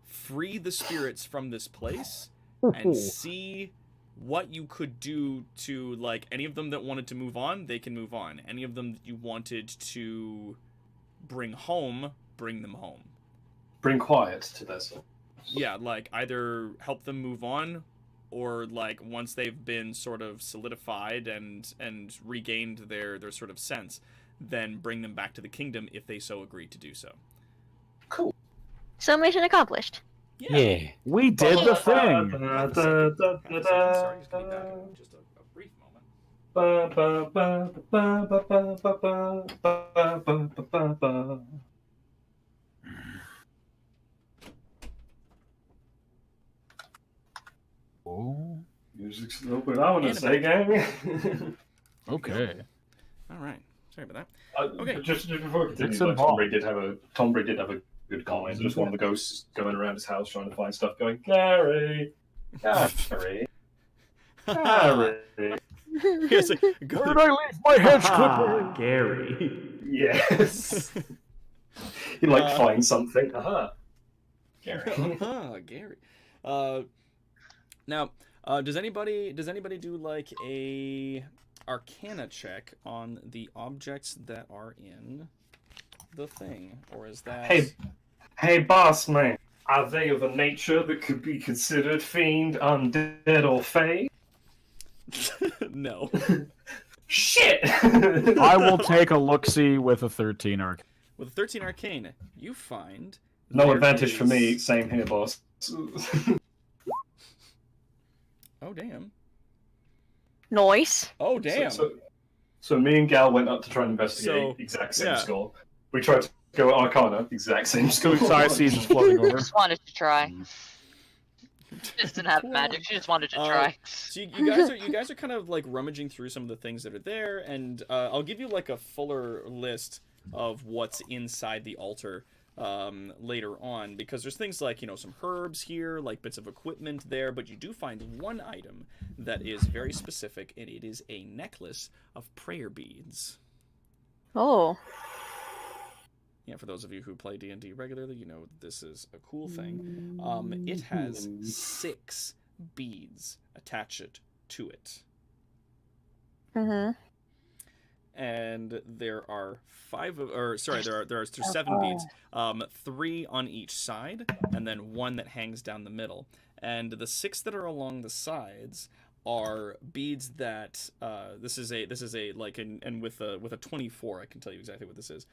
free the spirits from this place and see what you could do to, like, any of them that wanted to move on, they can move on. Any of them that you wanted to bring home, bring them home. Bring quiet to their soul. Yeah, like, either help them move on, or, like, once they've been sort of solidified and regained their sort of sense, then bring them back to the kingdom if they so agree to do so. Cool. So mission accomplished. Yeah. We did the thing. Sorry, just gonna be back in just a brief moment. Ba, ba, ba, ba, ba, ba, ba, ba, ba, ba, ba, ba. Oh, Music's a little bit ominous, eh, gang? okay. All right. Sorry about that. Okay. Just before I continue, Dixon like, Ball. Tom Brady did have a good comment. Just one of the ghosts going around his house trying to find stuff, going, Gary, Gary, Gary. Yes, Where did I leave my hedge clipper? Gary. Yes. He finds something. Gary. Gary. Now, does anybody do like a Arcana check on the objects that are in the thing, or is that? Hey, boss man. Are they of a nature that could be considered fiend, undead, or fey? No. Shit! I will take a look-see with a 13 arc. With a 13 Arcane, you find No there advantage for is- me. Same here, boss. Oh damn. Noise. Oh damn. So me and Gal went up to try and investigate. So, Exact same yeah. score. We tried to go Arcana. Exact same score. Diocese is floating over. Just wanted to try. Just didn't have magic. She just wanted to try. So you guys are kind of like rummaging through some of the things that are there, and I'll give you like a fuller list of what's inside the altar later on, because there's things like, you know, some herbs here, like bits of equipment there, but you do find one item that is very specific, and it is a necklace of prayer beads. Oh. Yeah, for those of you who play D&D regularly, you know this is a cool thing. It has 6 beads attached to it. Mm-hmm. And there are 7 beads. 3 on each side, and then 1 that hangs down the middle. And the 6 that are along the sides are beads that this is a like, and with a 24, I can tell you exactly what this is.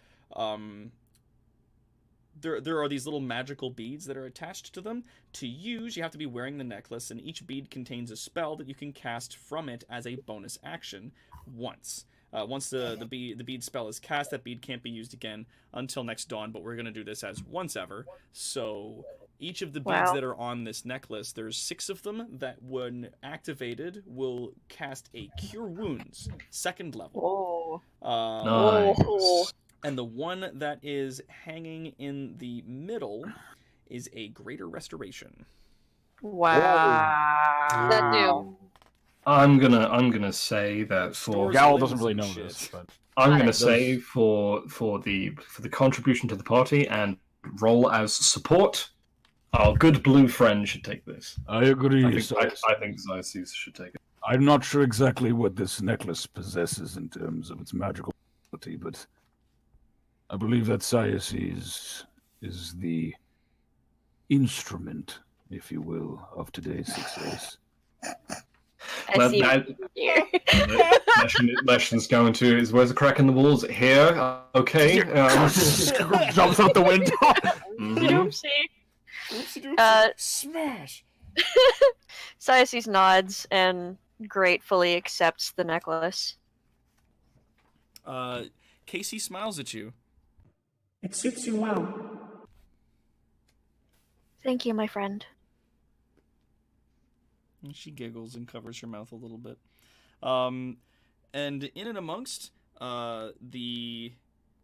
There are these little magical beads that are attached to them. To use, you have to be wearing the necklace, and each bead contains a spell that you can cast from it as a bonus action once. Once the bead spell is cast, that bead can't be used again until next dawn, but we're going to do this as once ever. So each of the beads that are on this necklace, there's 6 of them that, when activated, will cast a Cure Wounds, 2nd level. Oh. Nice. And the one that is hanging in the middle is a Greater Restoration. Wow. That do. I'm gonna say that for Stores Gal limbs doesn't really and know shit. this, but I'm Got gonna it. say for the contribution to the party and role as support, our good blue friend should take this. I agree. I think Xyces should take it. I'm not sure exactly what this necklace possesses in terms of its magical ability, but I believe that Diocese is the instrument, if you will, of today's success. I see. Leshen's going to is where's the crack in the walls? Here, okay. Jumps out the window. Mhm. Oopsie. Smash! Diocese nods and gratefully accepts the necklace. Casey smiles at you. It suits you well. Thank you, my friend. And she giggles and covers her mouth a little bit. And in and amongst the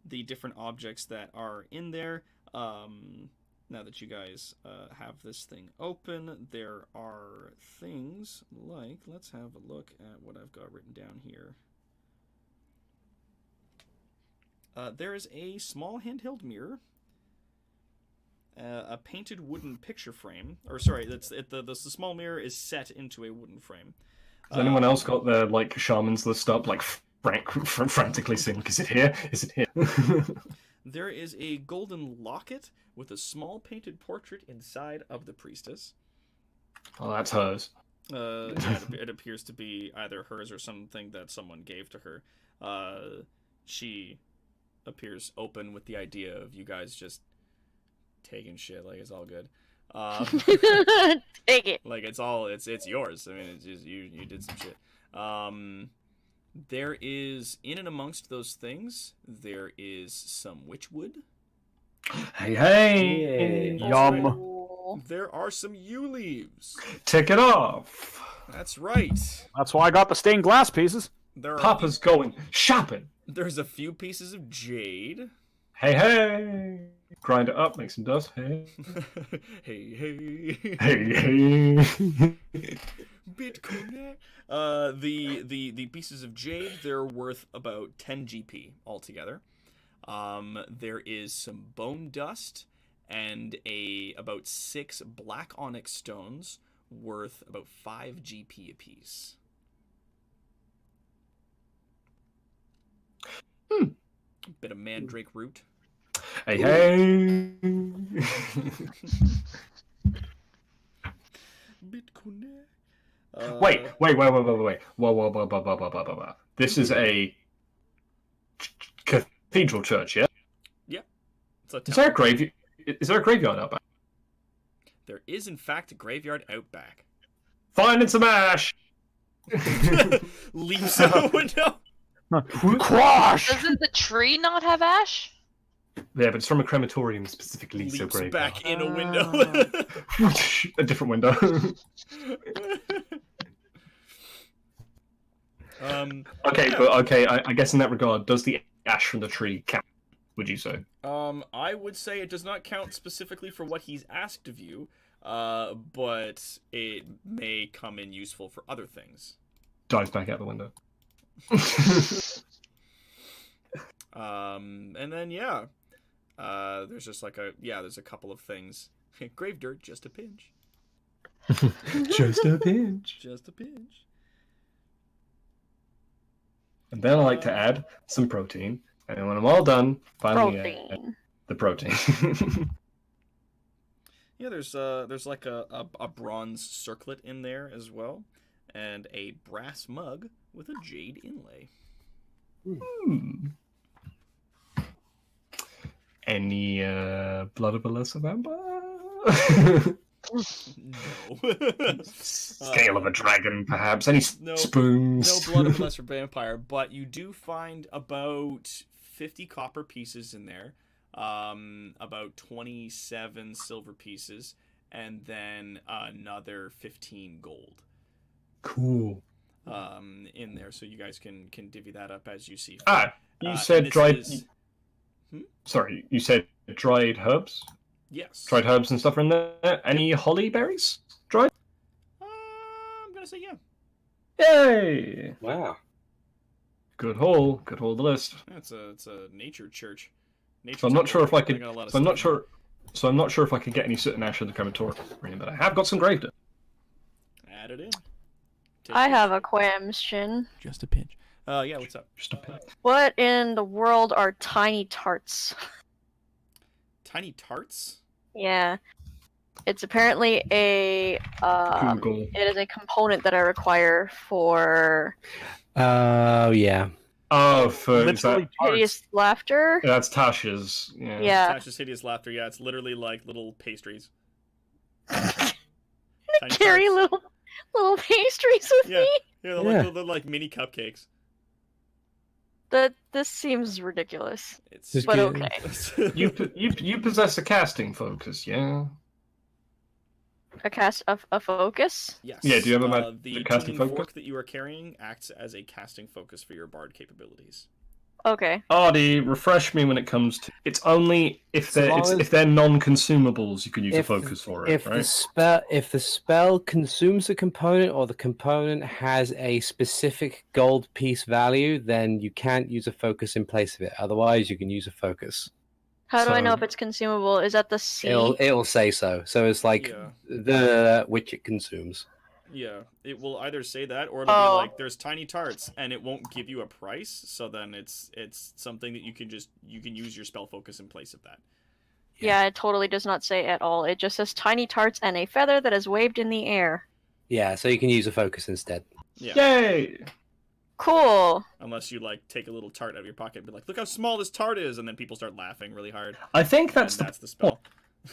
different objects that are in there, now that you guys have this thing open, there are things like, let's have a look at what I've got written down here. There is a small handheld mirror, a painted wooden picture frame, or sorry, the small mirror is set into a wooden frame. Has anyone else got their shaman's list up, frantically saying, "Is it here? Is it here?" There is a golden locket with a small painted portrait inside of the priestess. Oh, that's hers. It appears to be either hers or something that someone gave to her. She appears open with the idea of you guys just taking shit like it's all good. Take it. Like it's yours. I mean, it's just you did some shit. There is, in and amongst those things, there is some witchwood. Hey! Yum. Ooh. There are some yew leaves. Take it off! That's right. That's why I got the stained glass pieces. There are Papa's going shopping! There's a few pieces of jade. Hey! Grind it up, make some dust. Hey! Hey, hey. Hey! Bitcoin. The pieces of jade, they're worth about 10 GP altogether. There is some bone dust and about 6 black onyx stones worth about 5 GP apiece. Bit of mandrake root. Hey! Bitcoin. Wait. Whoa. This is a cathedral church, yeah? It's a Is there a graveyard? Is there a graveyard out back? There is, in fact, a graveyard out back. Finding some ash! Leaps out the window. Crash! Doesn't the tree not have ash? Yeah, but it's from a crematorium specifically, so Leaps graveyard. back in a window. A different window. Okay, I guess in that regard, does the ash from the tree count, would you say? I would say it does not count specifically for what he's asked of you, but it may come in useful for other things. Dives back out the window. And then there's just there's a couple of things. Grave dirt, just a pinch. Just a pinch. Just a pinch. And then I like to add some protein. And when I'm all done, finally add the protein. Yeah, there's like a bronze circlet in there as well, and a brass mug with a jade inlay. Any blood of a lesser vampire? No. Scale of a dragon, perhaps. Any No spoons? No blood of a lesser vampire, but you do find about 50 copper pieces in there, about 27 silver pieces, and then another 15 gold. Cool. In there, so you guys can divvy that up as you see fit. You said dried. Hmm? Sorry, you said dried herbs. Yes. Dried herbs and stuff are in there. Any holly berries? Dried? I'm gonna say yeah. Yay! Wow. Good haul. Good haul of the list. It's a nature church. Nature So I'm not temple. sure if I They could. got a lot of So I'm not stuff in sure. So I'm not sure if I could get any soot and ash in the crematorium, but I have got some grave dirt. there. Add it in. Take I it. have a question. Just a pinch. Yeah. What's up? Just a bit. What in the world are tiny tarts? Tiny tarts. Yeah. It's apparently a Google. it is a component that I require for Oh, yeah. Oh, for is Literally that? tarts. hideous laughter. That's Tasha's. Yeah. Yeah. Tasha's hideous laughter. Yeah, it's literally like little pastries. Tiny Carry tarts. little pastries with Yeah. me. Yeah, they're like mini cupcakes. This seems ridiculous. It's Just But get- okay. You possess a casting focus, yeah. A focus? Yes. Yeah, do you have a the casting tuning focus? fork that you are carrying acts as a casting focus for your bard capabilities. Okay. Artie, refresh me when it comes to. It's only if So they're long as- if they're non-consumables you can use a If- focus for it, If right? the spell consumes a component or the component has a specific gold piece value, then you can't use a focus in place of it. Otherwise, you can use a focus. How do I know So- if it's consumable? Is that the C? It'll say so. So it's like Yeah. which it consumes. Yeah, it will either say that or it'll Oh. be like there's tiny tarts and it won't give you a price. So then it's something that you can use your spell focus in place of that. Yeah, it totally does not say at all. It just says tiny tarts and a feather that is waved in the air. Yeah, so you can use a focus instead. Yeah. Yay! Cool. Unless you like take a little tart out of your pocket and be like, look how small this tart is, and then people start laughing really hard. I think And that's that's the spell.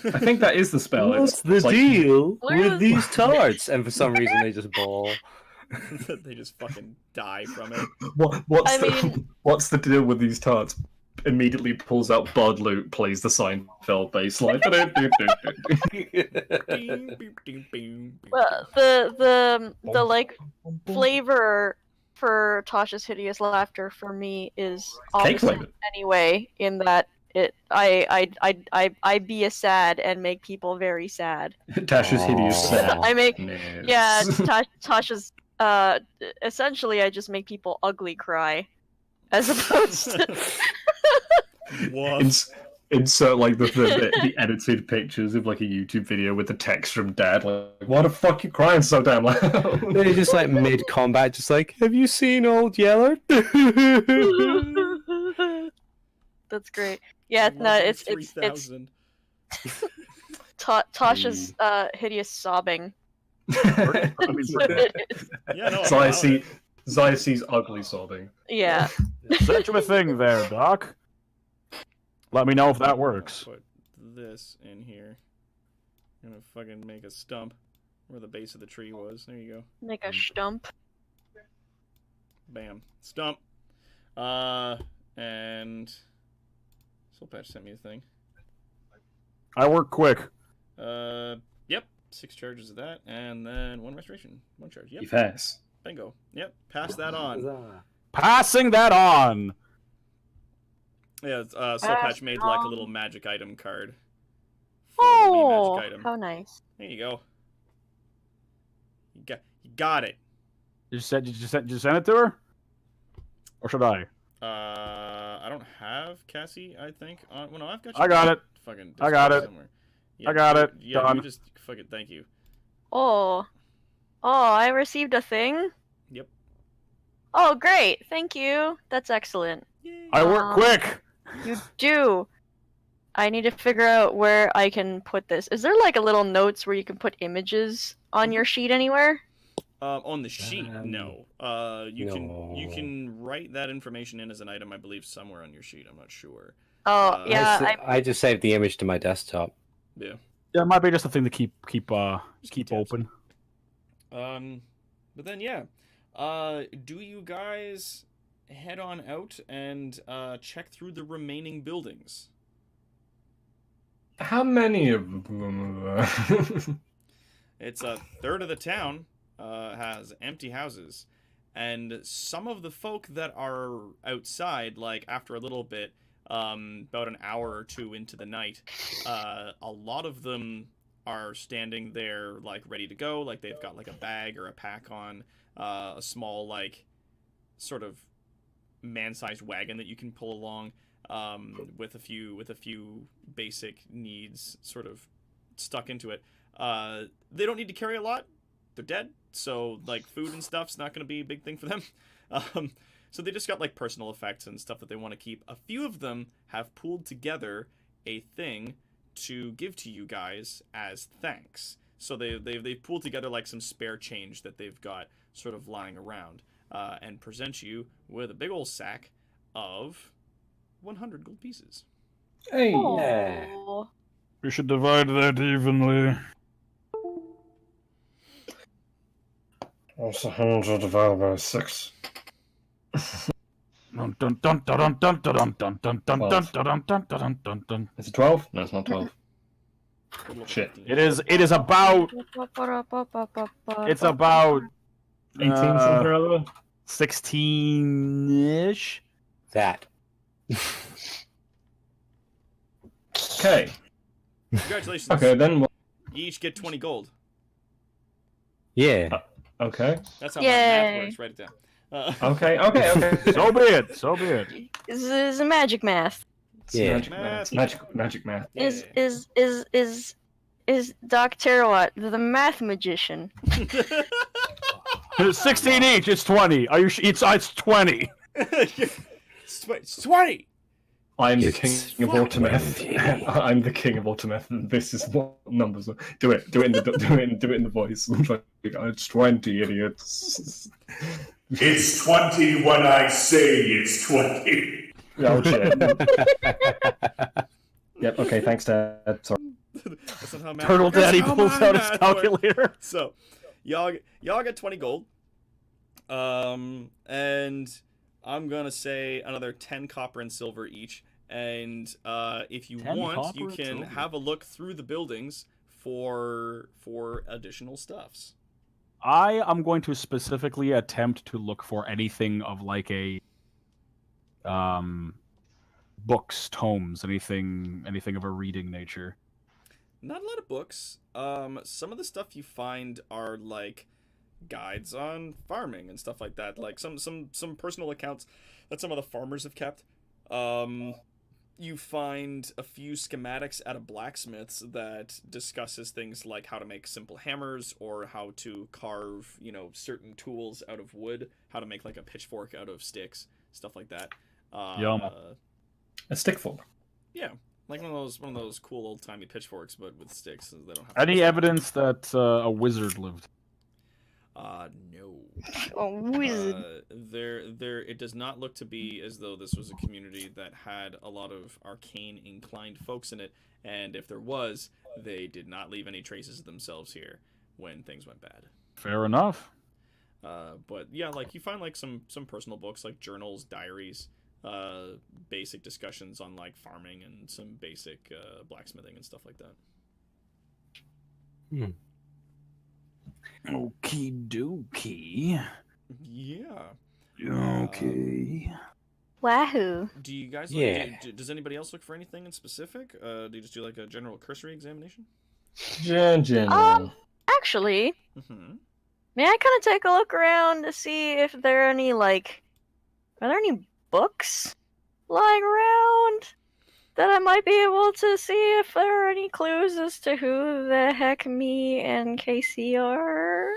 I think that is the spell. What's It's the like- deal Look at with these tarts? And for some reason, they just ball. They just fucking die from it. What's the deal with these tarts? Immediately pulls out Bud Loot, plays the Seinfeld bass line. Well, the like flavor for Tasha's hideous laughter for me is Cake opposite flavor. anyway, in that I be a sad and make people very sad. Tasha's hideous sad. I make Yes. Tasha's essentially I just make people ugly cry, as opposed to What? Insert like the edited pictures of like a YouTube video with the text from Dad, like, "Why the fuck you crying so damn loud?" They're just like mid combat, just like, have you seen Old Yeller? That's great. Yeah, no, it's 3,000. Tasha's hideous sobbing. I mean, That's what it is. Yeah, no, I'm allowed it. Xyces ugly sobbing. Yeah. such a thing there, Doc. Let me know if that works. Put this in here. I'm gonna fucking make a stump where the base of the tree was. There you go. Make a stump. Bam. Stump. And Soulpatch sent me a thing. I work quick. Yep. 6 charges of that, and then 1 restoration. 1 charge. Yep. You pass. Bingo. Yep. Pass that on. Passing that on. Yeah, Soulpatch made like a little magic item card. For the Oh, Wii magic item. how nice. There you go. You got it. Did you send it to her? Or should I? I don't have Cassie, I think. Well, no, I've got you. I got it. Fucking I got it. somewhere. Yeah, I got it. Yeah, Done. you just fucking thank you. Oh, I received a thing. Yep. Oh, great! Thank you. That's excellent. I work quick. You do. I need to figure out where I can put this. Is there like a little notes where you can put images on your sheet anywhere? On the sheet, no. You no. can write that information in as an item, I believe, somewhere on your sheet. I'm not sure. Oh, yeah. I just saved the image to my desktop. Yeah. Yeah, it might be just a thing to keep tabs. open. But then yeah. Do you guys head on out and check through the remaining buildings? How many of them? It's a third of the town has empty houses, and some of the folk that are outside, like after a little bit, about an hour or two into the night, a lot of them are standing there like ready to go, like they've got like a bag or a pack on, a small like sort of man-sized wagon that you can pull along, with a few basic needs sort of stuck into it. They don't need to carry a lot. They're dead, so like food and stuff's not going to be a big thing for them. So they just got like personal effects and stuff that they want to keep. A few of them have pulled together a thing to give to you guys as thanks. So they've pulled together like some spare change that they've got sort of lying around, and present you with a big old sack of 100 gold pieces. Hey. Oh. We should divide that evenly. What's 100 divided by 6? Dun dun dun dun dun dun dun dun dun dun dun dun dun dun dun. Is it 12? No, it's not 12. Shit. It is about it's about 18 something or other? 16-ish. That. Okay. Congratulations. Okay, then. You each get 20 gold. Yeah. Okay. That's how my Yay. math works. Write it down. Okay. So be it. So be it. This is a magic math. Yeah. Magic math. Magic math. Is Doc Terawat the math magician? 16 each. It's 20. Are you? It's 20. It's 20! I'm the It's king of Autometh. I'm the king of Autometh, and this is what numbers are. Do it in the voice. Like, it's 20, idiots. It's 20 when I say it's 20. Oh shit. Yep. Okay. Thanks, Dad. Sorry. That's not how math Turtle works. Daddy That's how pulls my out his math works. calculator. So, y'all get 20 gold. And I'm gonna say another 10 copper and silver each. And if you 10 want, copper you and can silver. have a look through the buildings for additional stuffs. I am going to specifically attempt to look for anything of like a books, tomes, anything of a reading nature. Not a lot of books. Some of the stuff you find are like guides on farming and stuff like that. Like some personal accounts that some of the farmers have kept. You find a few schematics at a blacksmith's that discusses things like how to make simple hammers or how to carve, certain tools out of wood, how to make like a pitchfork out of sticks, stuff like that. Yum. A stick fork. Yeah, like one of those cool old timey pitchforks, but with sticks. So they don't have Any evidence that a wizard lived? No. Oh, wizard. It does not look to be as though this was a community that had a lot of arcane inclined folks in it, and if there was, they did not leave any traces of themselves here when things went bad. Fair enough. But yeah, like you find like some personal books, like journals, diaries, basic discussions on like farming and some basic blacksmithing and stuff like that. Okie dokie. Yeah. Okay. Wahoo. Do you guys? Yeah. Does anybody else look for anything in specific? Do you just do like a general cursory examination? General. Actually, Mm-hmm. may I kind of take a look around to see if there are any, are there any books lying around that I might be able to see if there are any clues as to who the heck me and Casey are?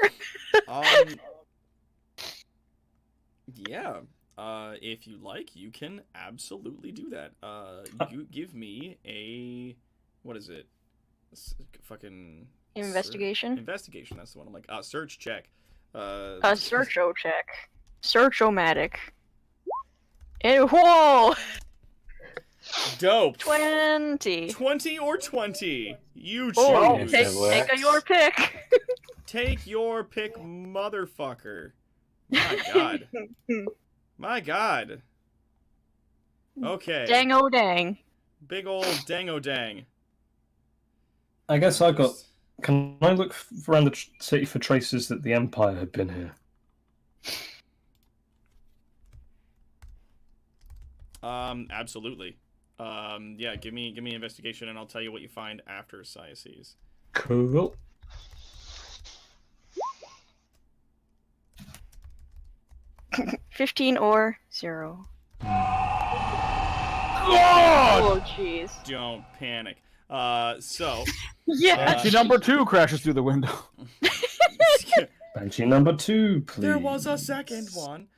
Yeah. If you like, you can absolutely do that. You give me a, what is it? Fucking Investigation? investigation. That's the one. I'm like, search check. A search-o check. Search-o-matic. Whoa! Dope. 20. 20 or 20. You choose. Oh, Yes, take that works. your pick. Take your pick, motherfucker. My God. My God. Okay. Dang-o dang. Big old dango-dang. I guess I got. Can I look around the city for traces that the Empire had been here? Absolutely. Yeah, give me investigation and I'll tell you what you find after Sciaces. Cool. God! 15 or 0. God! Oh, jeez. Don't panic. So Yeah. Banshee number 2 crashes through the window. Banshee number 2, please. there was a second one.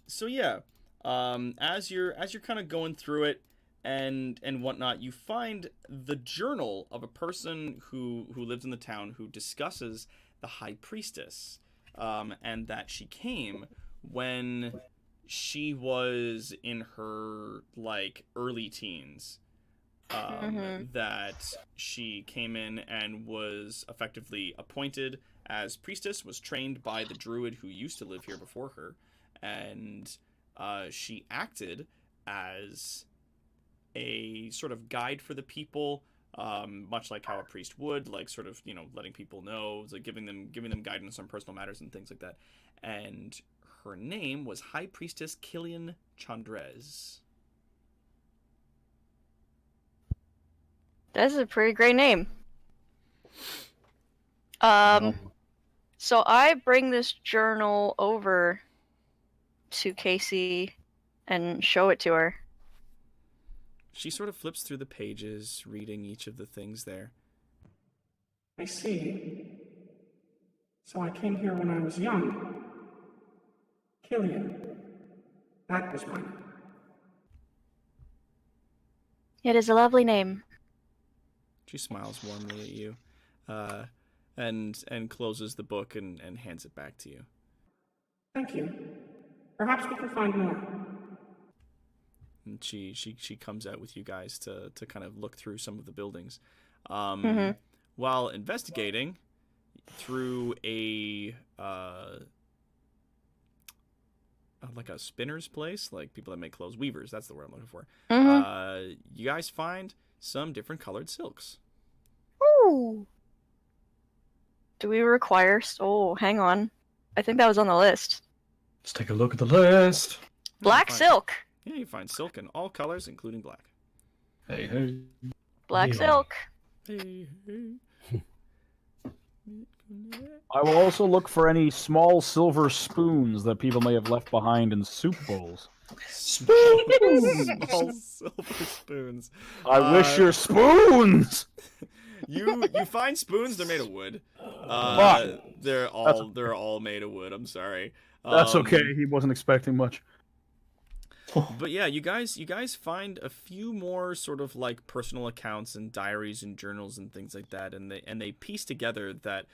So yeah, as you're kind of going through it and whatnot, you find the journal of a person who lives in the town who discusses the High Priestess, and that she came when she was in her early teens. That she came in and was effectively appointed as priestess, was trained by the druid who used to live here before her, and she acted as a sort of guide for the people, much like how a priest would, letting people know, giving them guidance on personal matters and things like that. And her name was High Priestess Killian Chandrez. That's a pretty great name. So I bring this journal over to Casey and show it to her. She sort of flips through the pages, reading each of the things there. I see. So I came here when I was young. Killian. That was my name. It is a lovely name. She smiles warmly at you, and closes the book and hands it back to you. Thank you. Perhaps we can find more. And she comes out with you guys to kind of look through some of the buildings. While investigating through a like a spinner's place, like people that make clothes, weavers. That's the word I'm looking for. Mhm. You guys find some different colored silks. Ooh. Do we require? Oh, hang on. I think that was on the list. Let's take a look at the list. Black find- silk. Yeah, you find silk in all colors, including black. Hey, hey. Black Yeah. silk. Hey, hey. I will also look for any small silver spoons that people may have left behind in soup bowls. Small silver spoons. I wish your spoons. You find spoons. They're made of wood. Fuck. They're all made of wood. I'm sorry. That's okay. He wasn't expecting much. But yeah, you guys find a few more sort of like personal accounts and diaries and journals and things like that, and they piece together that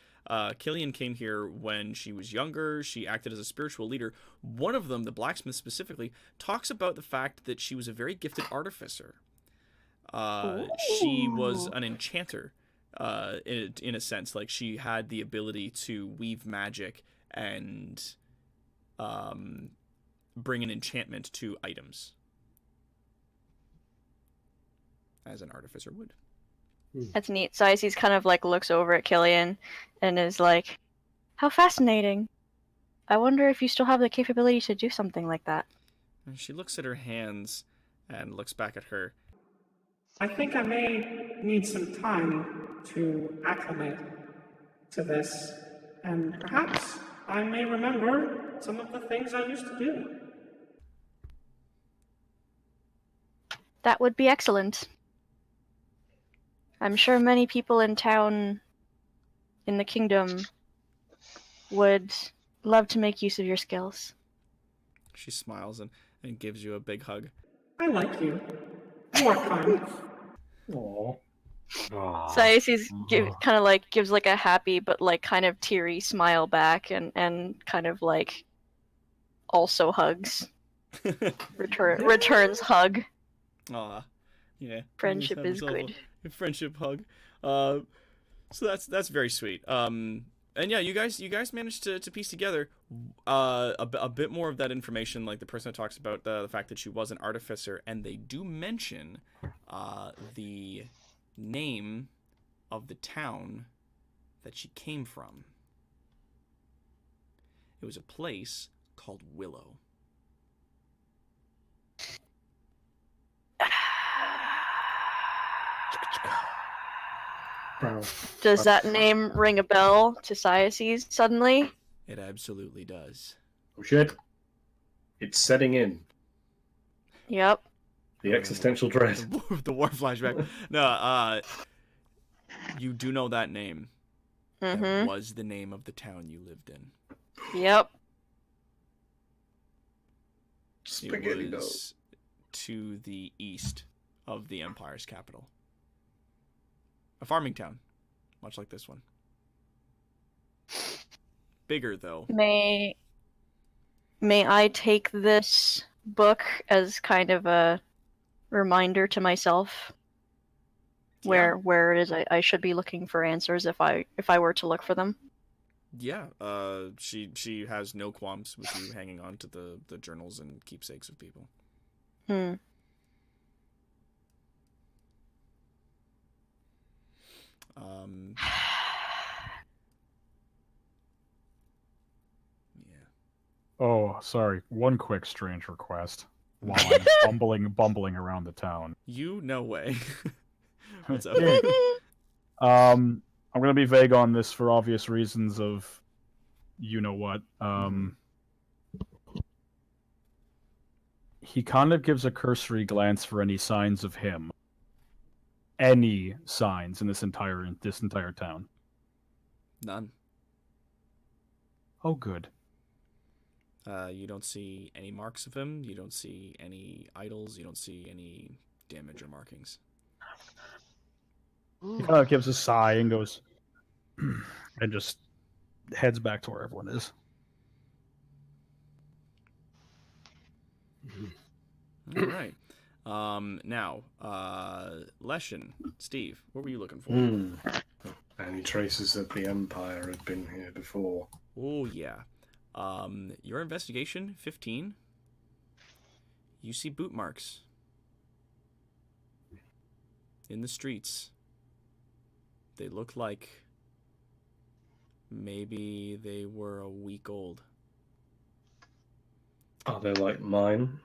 Killian came here when she was younger. She acted as a spiritual leader. One of them, the blacksmith specifically, talks about the fact that she was a very gifted artificer. She was an enchanter, in a sense. Like, she had the ability to weave magic and bring an enchantment to items, as an artificer would. That's neat. Sizes kind of like looks over at Killian and is like, "How fascinating. I wonder if you still have the capability to do something like that." And she looks at her hands and looks back at her. I think I may need some time to acclimate to this, and perhaps I may remember some of the things I used to do. That would be excellent. I'm sure many people in town, in the kingdom, would love to make use of your skills. She smiles and gives you a big hug. I like you. You are kind. Aww. Siaces kind of like gives like a happy but like kind of teary smile back and kind of like also hugs. Returns hug. Aw, yeah. Friendship Have is yourself good. a friendship hug. So that's very sweet. And yeah, you guys managed to piece together a bit more of that information. Like the person that talks about the fact that she was an artificer, and they do mention the name of the town that she came from. It was a place called Willow. Does that name ring a bell to Siaces suddenly? It absolutely does. Oh shit. It's setting in. Yep. The existential dread. The war flashback. No, you do know that name. That Mm-hmm. was the name of the town you lived in. Yep. Spaghetti It dough. was to the east of the Empire's capital. A farming town, much like this one. Bigger, though. May I take this book as kind of a reminder to myself where it is I should be looking for answers if I were to look for them? Yeah, she has no qualms with you hanging on to the journals and keepsakes of people. Hmm. Yeah. Oh, sorry. One quick strange request. While I'm bumbling around the town. You, no way. What's up? I'm gonna be vague on this for obvious reasons of you know what. He kind of gives a cursory glance for any signs of him. Any signs in this entire town. None. Oh, good. You don't see any marks of him. You don't see any idols. You don't see any damage or markings. He kind of gives a sigh and goes, and just heads back to where everyone is. All right. Now, Leshen, Steve, what were you looking for? Any traces that the Empire had been here before? Oh yeah. Your investigation 15. You see boot marks in the streets. They look like maybe they were a week old. Are they like mine?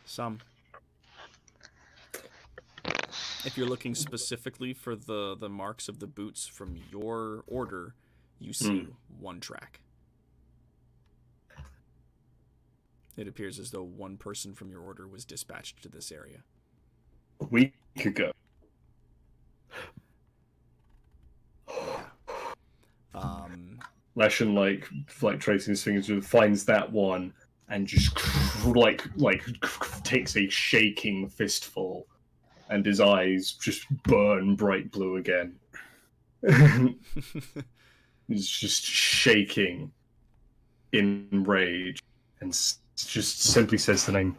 Some. If you're looking specifically for the marks of the boots from your order, you see one track. It appears as though one person from your order was dispatched to this area. A week ago. Leshen like tracing his fingers, finds that one and just like takes a shaking fistful, and his eyes just burn bright blue again. He's just shaking in rage and just simply says the name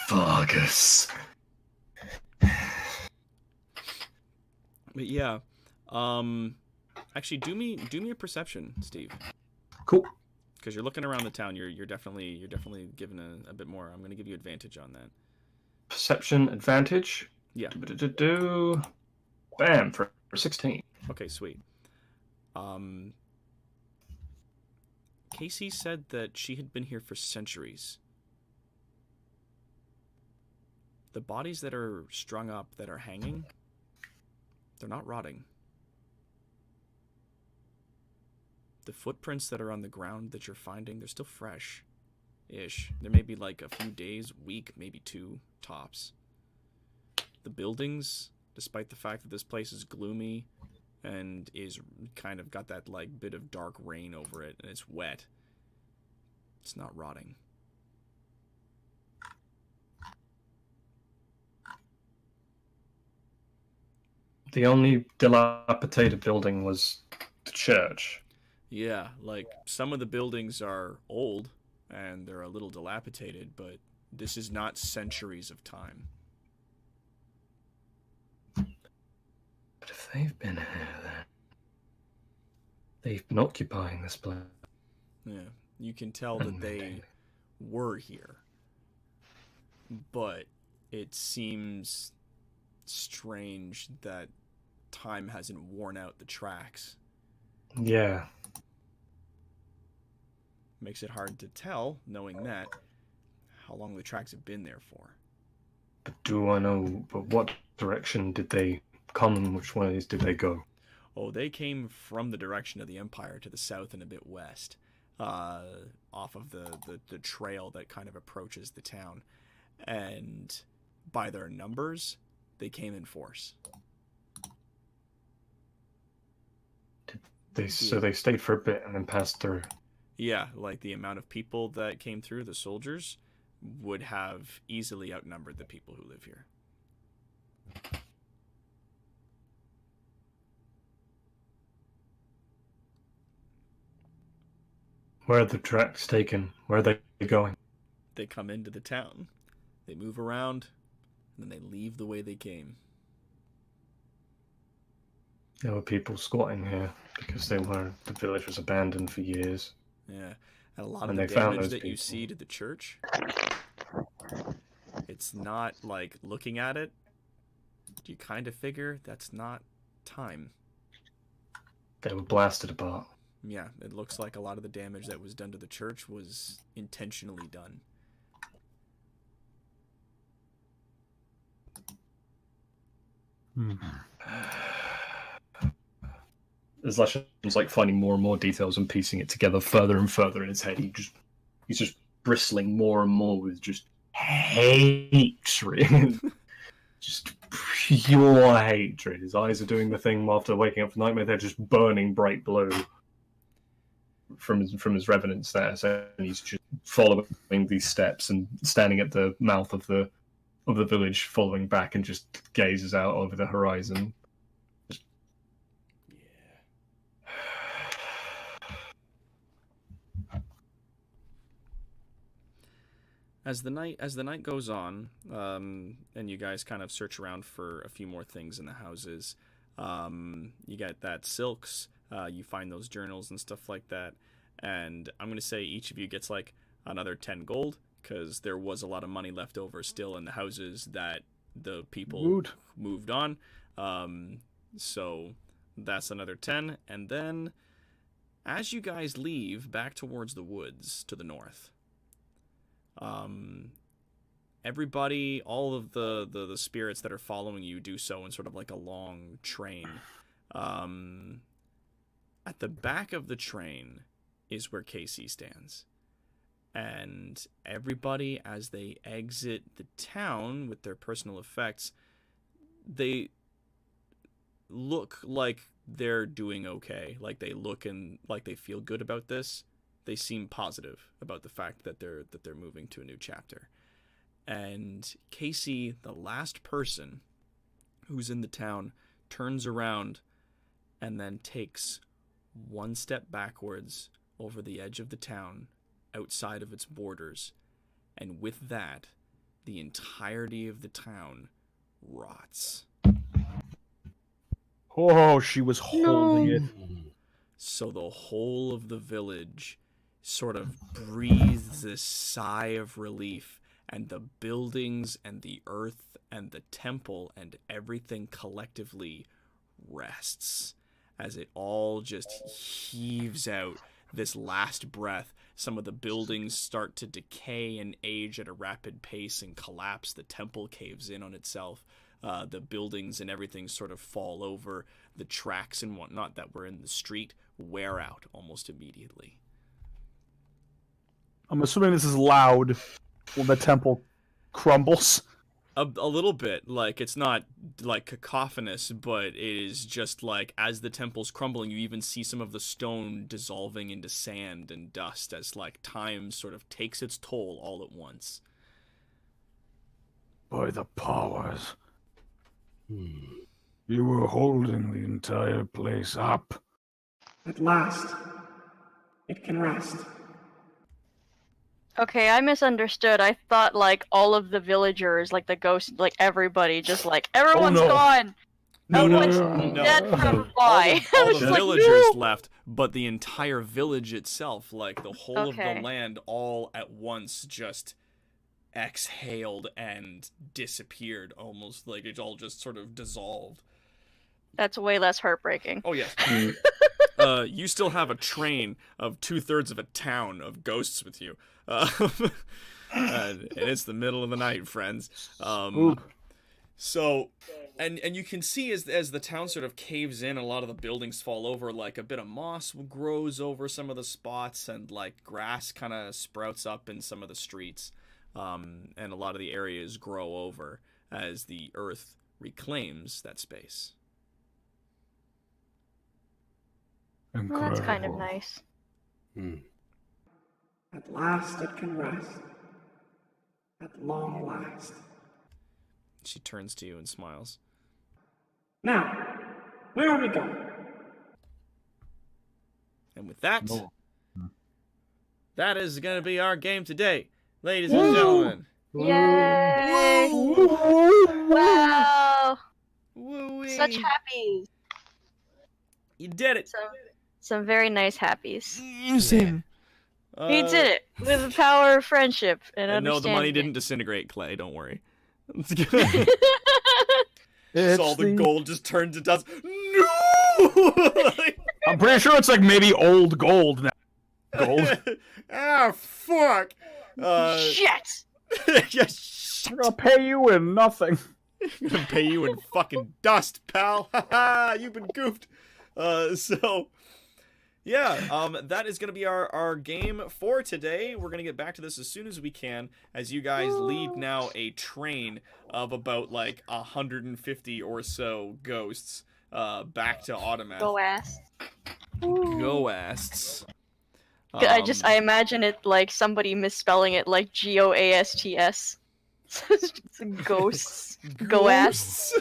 Vargas. But yeah, actually, do me a perception, Steve. Cool. Because you're looking around the town, you're definitely given a bit more. I'm going to give you advantage on that. Perception advantage. Yeah. Bam for 16. Okay, sweet. Casey said that she had been here for centuries. The bodies that are strung up, that are hanging, they're not rotting. The footprints that are on the ground that you're finding, they're still fresh-ish. There may be like a few days, week, maybe 2 tops. The buildings, despite the fact that this place is gloomy and is kind of got that like bit of dark rain over it and it's wet, it's not rotting. The only dilapidated building was the church. Yeah, like some of the buildings are old and they're a little dilapidated, but this is not centuries of time. But if they've been here, then they've been occupying this place. Yeah, you can tell that they were here, but it seems strange that time hasn't worn out the tracks. Yeah. Makes it hard to tell, knowing that, how long the tracks have been there for. But do I know, but what direction did they come and which ways did they go? Oh, they came from the direction of the Empire to the south and a bit west, off of the trail that kind of approaches the town. And by their numbers, they came in force. So they stayed for a bit and then passed through. Yeah, like the amount of people that came through, the soldiers, would have easily outnumbered the people who live here. Where are the tracks taken? Where are they going? They come into the town, they move around, and then they leave the way they came. There were people squatting here because the village was abandoned for years. Yeah, and a lot And of the they found damage those that you people. see to the church, it's not like looking at it, you kind of figure that's not time. They were blasted apart. Yeah, it looks like a lot of the damage that was done to the church was intentionally done. As Leshen's like finding more and more details and piecing it together further and further in his head, he's just bristling more and more with just hatred. Just pure hatred. His eyes are doing the thing after waking up from nightmare, they're just burning bright blue from his revenant status, and he's just following these steps and standing at the mouth of the village, following back, and just gazes out over the horizon. As the night goes on, and you guys kind of search around for a few more things in the houses, you get that silks, you find those journals and stuff like that, and I'm gonna say each of you gets like another 10 gold, because there was a lot of money left over still in the houses that the people Woot. moved on. So that's another 10. And then as you guys leave back towards the woods to the north, everybody, all of the spirits that are following you do so in sort of like a long train. At the back of the train is where Casey stands. And everybody, as they exit the town with their personal effects, they look like they're doing okay. Like they look and like they feel good about this. They seem positive about the fact that they're moving to a new chapter. And Casey, the last person who's in the town, turns around and then takes one step backwards over the edge of the town, outside of its borders, and with that, the entirety of the town rots. Oh, she was holding it. So the whole of the village sort of breathes this sigh of relief, and the buildings and the earth and the temple and everything collectively rests as it all just heaves out this last breath. Some of the buildings start to decay and age at a rapid pace and collapse. The temple caves in on itself. The buildings and everything sort of fall over. The tracks and whatnot that were in the street wear out almost immediately. I'm assuming this is loud when the temple crumbles. A little bit. Like, it's not like cacophonous, but it is just like as the temple's crumbling, you even see some of the stone dissolving into sand and dust as like time sort of takes its toll all at once. By the powers. You were holding the entire place up. At last, it can rest. Okay, I misunderstood. I thought like all of the villagers, like the ghosts, like everybody, just like everyone's no. gone. No, Everyone's dead from a fly. All I was the like, villagers no! left, but the entire village itself, like the whole of Okay. the land, all at once just exhaled and disappeared, almost like it all just sort of dissolved. That's way less heartbreaking. Oh yes. You still have a train of 2/3 of a town of ghosts with you, and it's the middle of the night, friends. So, and you can see as the town sort of caves in, a lot of the buildings fall over. Like a bit of moss grows over some of the spots, and like grass kind of sprouts up in some of the streets, and a lot of the areas grow over as the earth reclaims that space. Well, that's kind of nice. At last it can rest. At long last. She turns to you and smiles. Now, where are we going? And with that, No. that is going to be our game today, ladies and gentlemen. Yay! Wow! Woo-wee. Such happies. You did it. Some very nice happies. Same. He did it with the power of friendship and No, the money understanding. didn't disintegrate, Clay. Don't worry. It's So all the gold just turned to dust. No! I'm pretty sure it's like maybe old gold now. Gold. Ah, fuck. Shit! Yes. I'm gonna pay you in nothing. I'm gonna pay you in fucking dust, pal. Haha, you've been goofed. So, yeah, that is gonna be our game for today. We're gonna get back to this as soon as we can, as you guys lead now a train of about like 150 or so ghosts back to Autometh. Go ass. Ghosts. I imagine it like somebody misspelling it like GOASTS. It's ghosts. Go ass.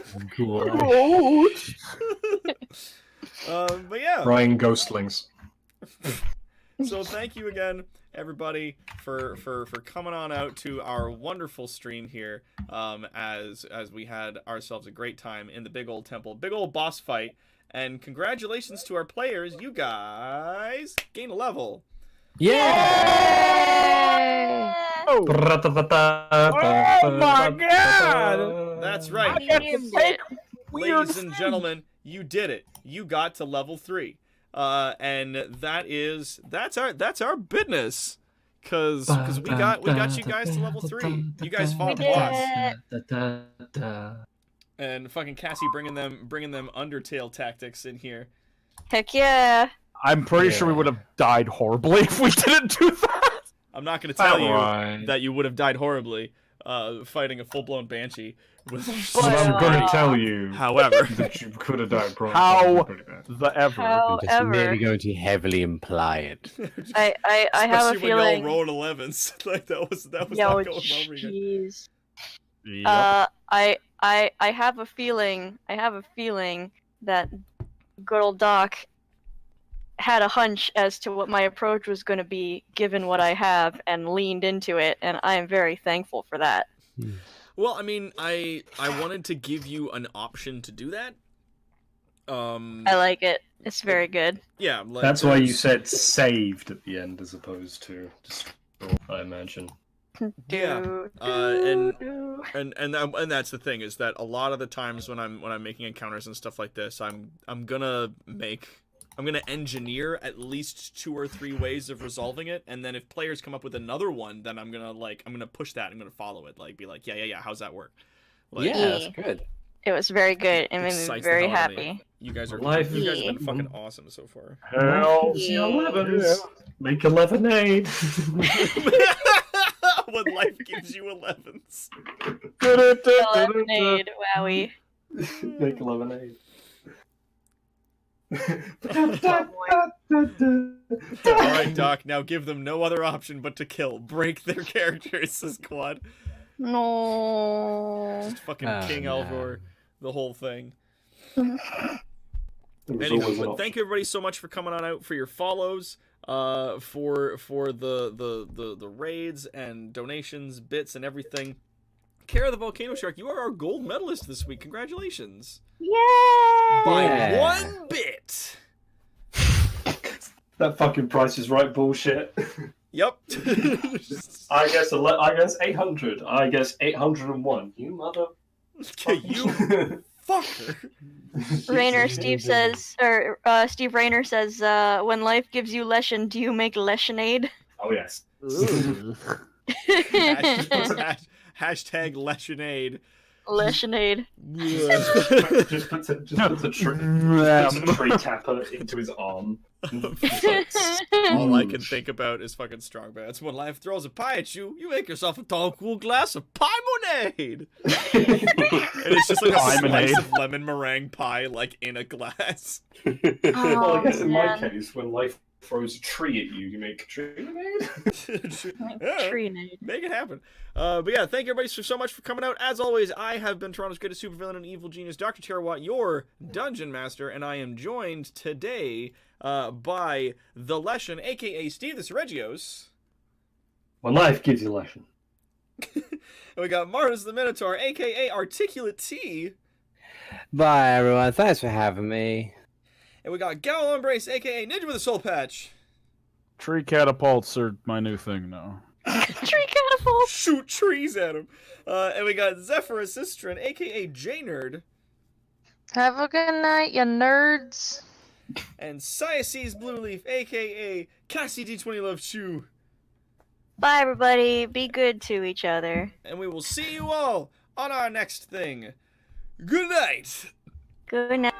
But yeah. Crying ghostlings. So thank you again, everybody, for coming on out to our wonderful stream here. As we had ourselves a great time in the big old temple, big old boss fight, and congratulations to our players. You guys gain a level. Yeah! Yay! Oh my god! That's right. I named it. Ladies and gentlemen, you did it. You got to level 3. And that's our business. Cause we got you guys to level 3. You guys fought the boss. And fucking Cassie bringing them Undertale tactics in here. Heck yeah. I'm pretty sure we would have died horribly if we didn't do that. I'm not going to tell you that you would have died horribly fighting a full-blown banshee. But I'm going to tell you, however, that you could have died probably. I'm just merely going to heavily imply it. I have a Especially feeling. when y'all rolled 11s. Like that was Yo, not going over again. jeez. Yep. I have a feeling. I have a feeling that good old Doc had a hunch as to what my approach was going to be, given what I have, and leaned into it, and I am very thankful for that. Well, I mean, I wanted to give you an option to do that. I like it. It's very good. Yeah, like, That's why you said saved at the end as opposed to destroyed, I imagine. Yeah. And that's the thing, is that a lot of the times when I'm making encounters and stuff like this, I'm gonna engineer at least 2 or 3 ways of resolving it, and then if players come up with another one, then I'm gonna push that. I'm gonna follow it. Like, be like, yeah. How's that work? Like, Yeah, that's good. It was very good. It made me excites the very hell out of me. happy. You guys have Yeah. been fucking awesome so far. Hell Yeah. 11s. Make a lemonade. When life gives you 11s. Lemonade, wowie. Make a lemonade. Alright, Doc, now give them no other option but to kill. Break their characters, says Quad. No. Just fucking Oh, King no. Alvor, the whole thing. There's Anyway, always an but thank you everybody so much for coming on out, for your follows, for the raids and donations, bits and everything. Kara the Volcano Shark, you are our gold medalist this week. Congratulations. Yay! By Yeah. 1 bit. That fucking Price is Right bullshit. Yep. I guess 800. I guess 801. You mother. Okay, you fucker. Rainer, Steve says, or Steve Rainer says, when life gives you lesson, do you make lessionade? Oh yes. Hashtag Lesionade. Lessionade. just puts a tree tapper into his arm. All I can think about is fucking strong bats. When life throws a pie at you, you make yourself a tall, cool glass of pie-monade. And it's just like a Pie-monade. slice of lemon meringue pie, like in a glass. Well, I guess in my man. case, when life throws a tree at you, you make a tree lemonade. Yeah. Tree-nade. Make it happen. But yeah, thank you everybody so much for coming out. As always, I have been Toronto's greatest supervillain and evil genius, Dr. Terrawat, your dungeon master, and I am joined today by the Leshen, aka Steve the Seregios. When life gives you a lesson. And we got Martis the Minotaur, aka Articulate T. Bye, everyone. Thanks for having me. And we got Gal Embrace, aka Ninja with a Soul Patch. Tree catapults are my new thing now. Tree catapult. Shoot trees at him. And we got Zephyrus Sistron, aka J-Nerd. Have a good night, you nerds. And Siaces Blue Leaf, aka Cassie D20 Love Chew. Bye, everybody. Be good to each other. And we will see you all on our next thing. Good night. Good night.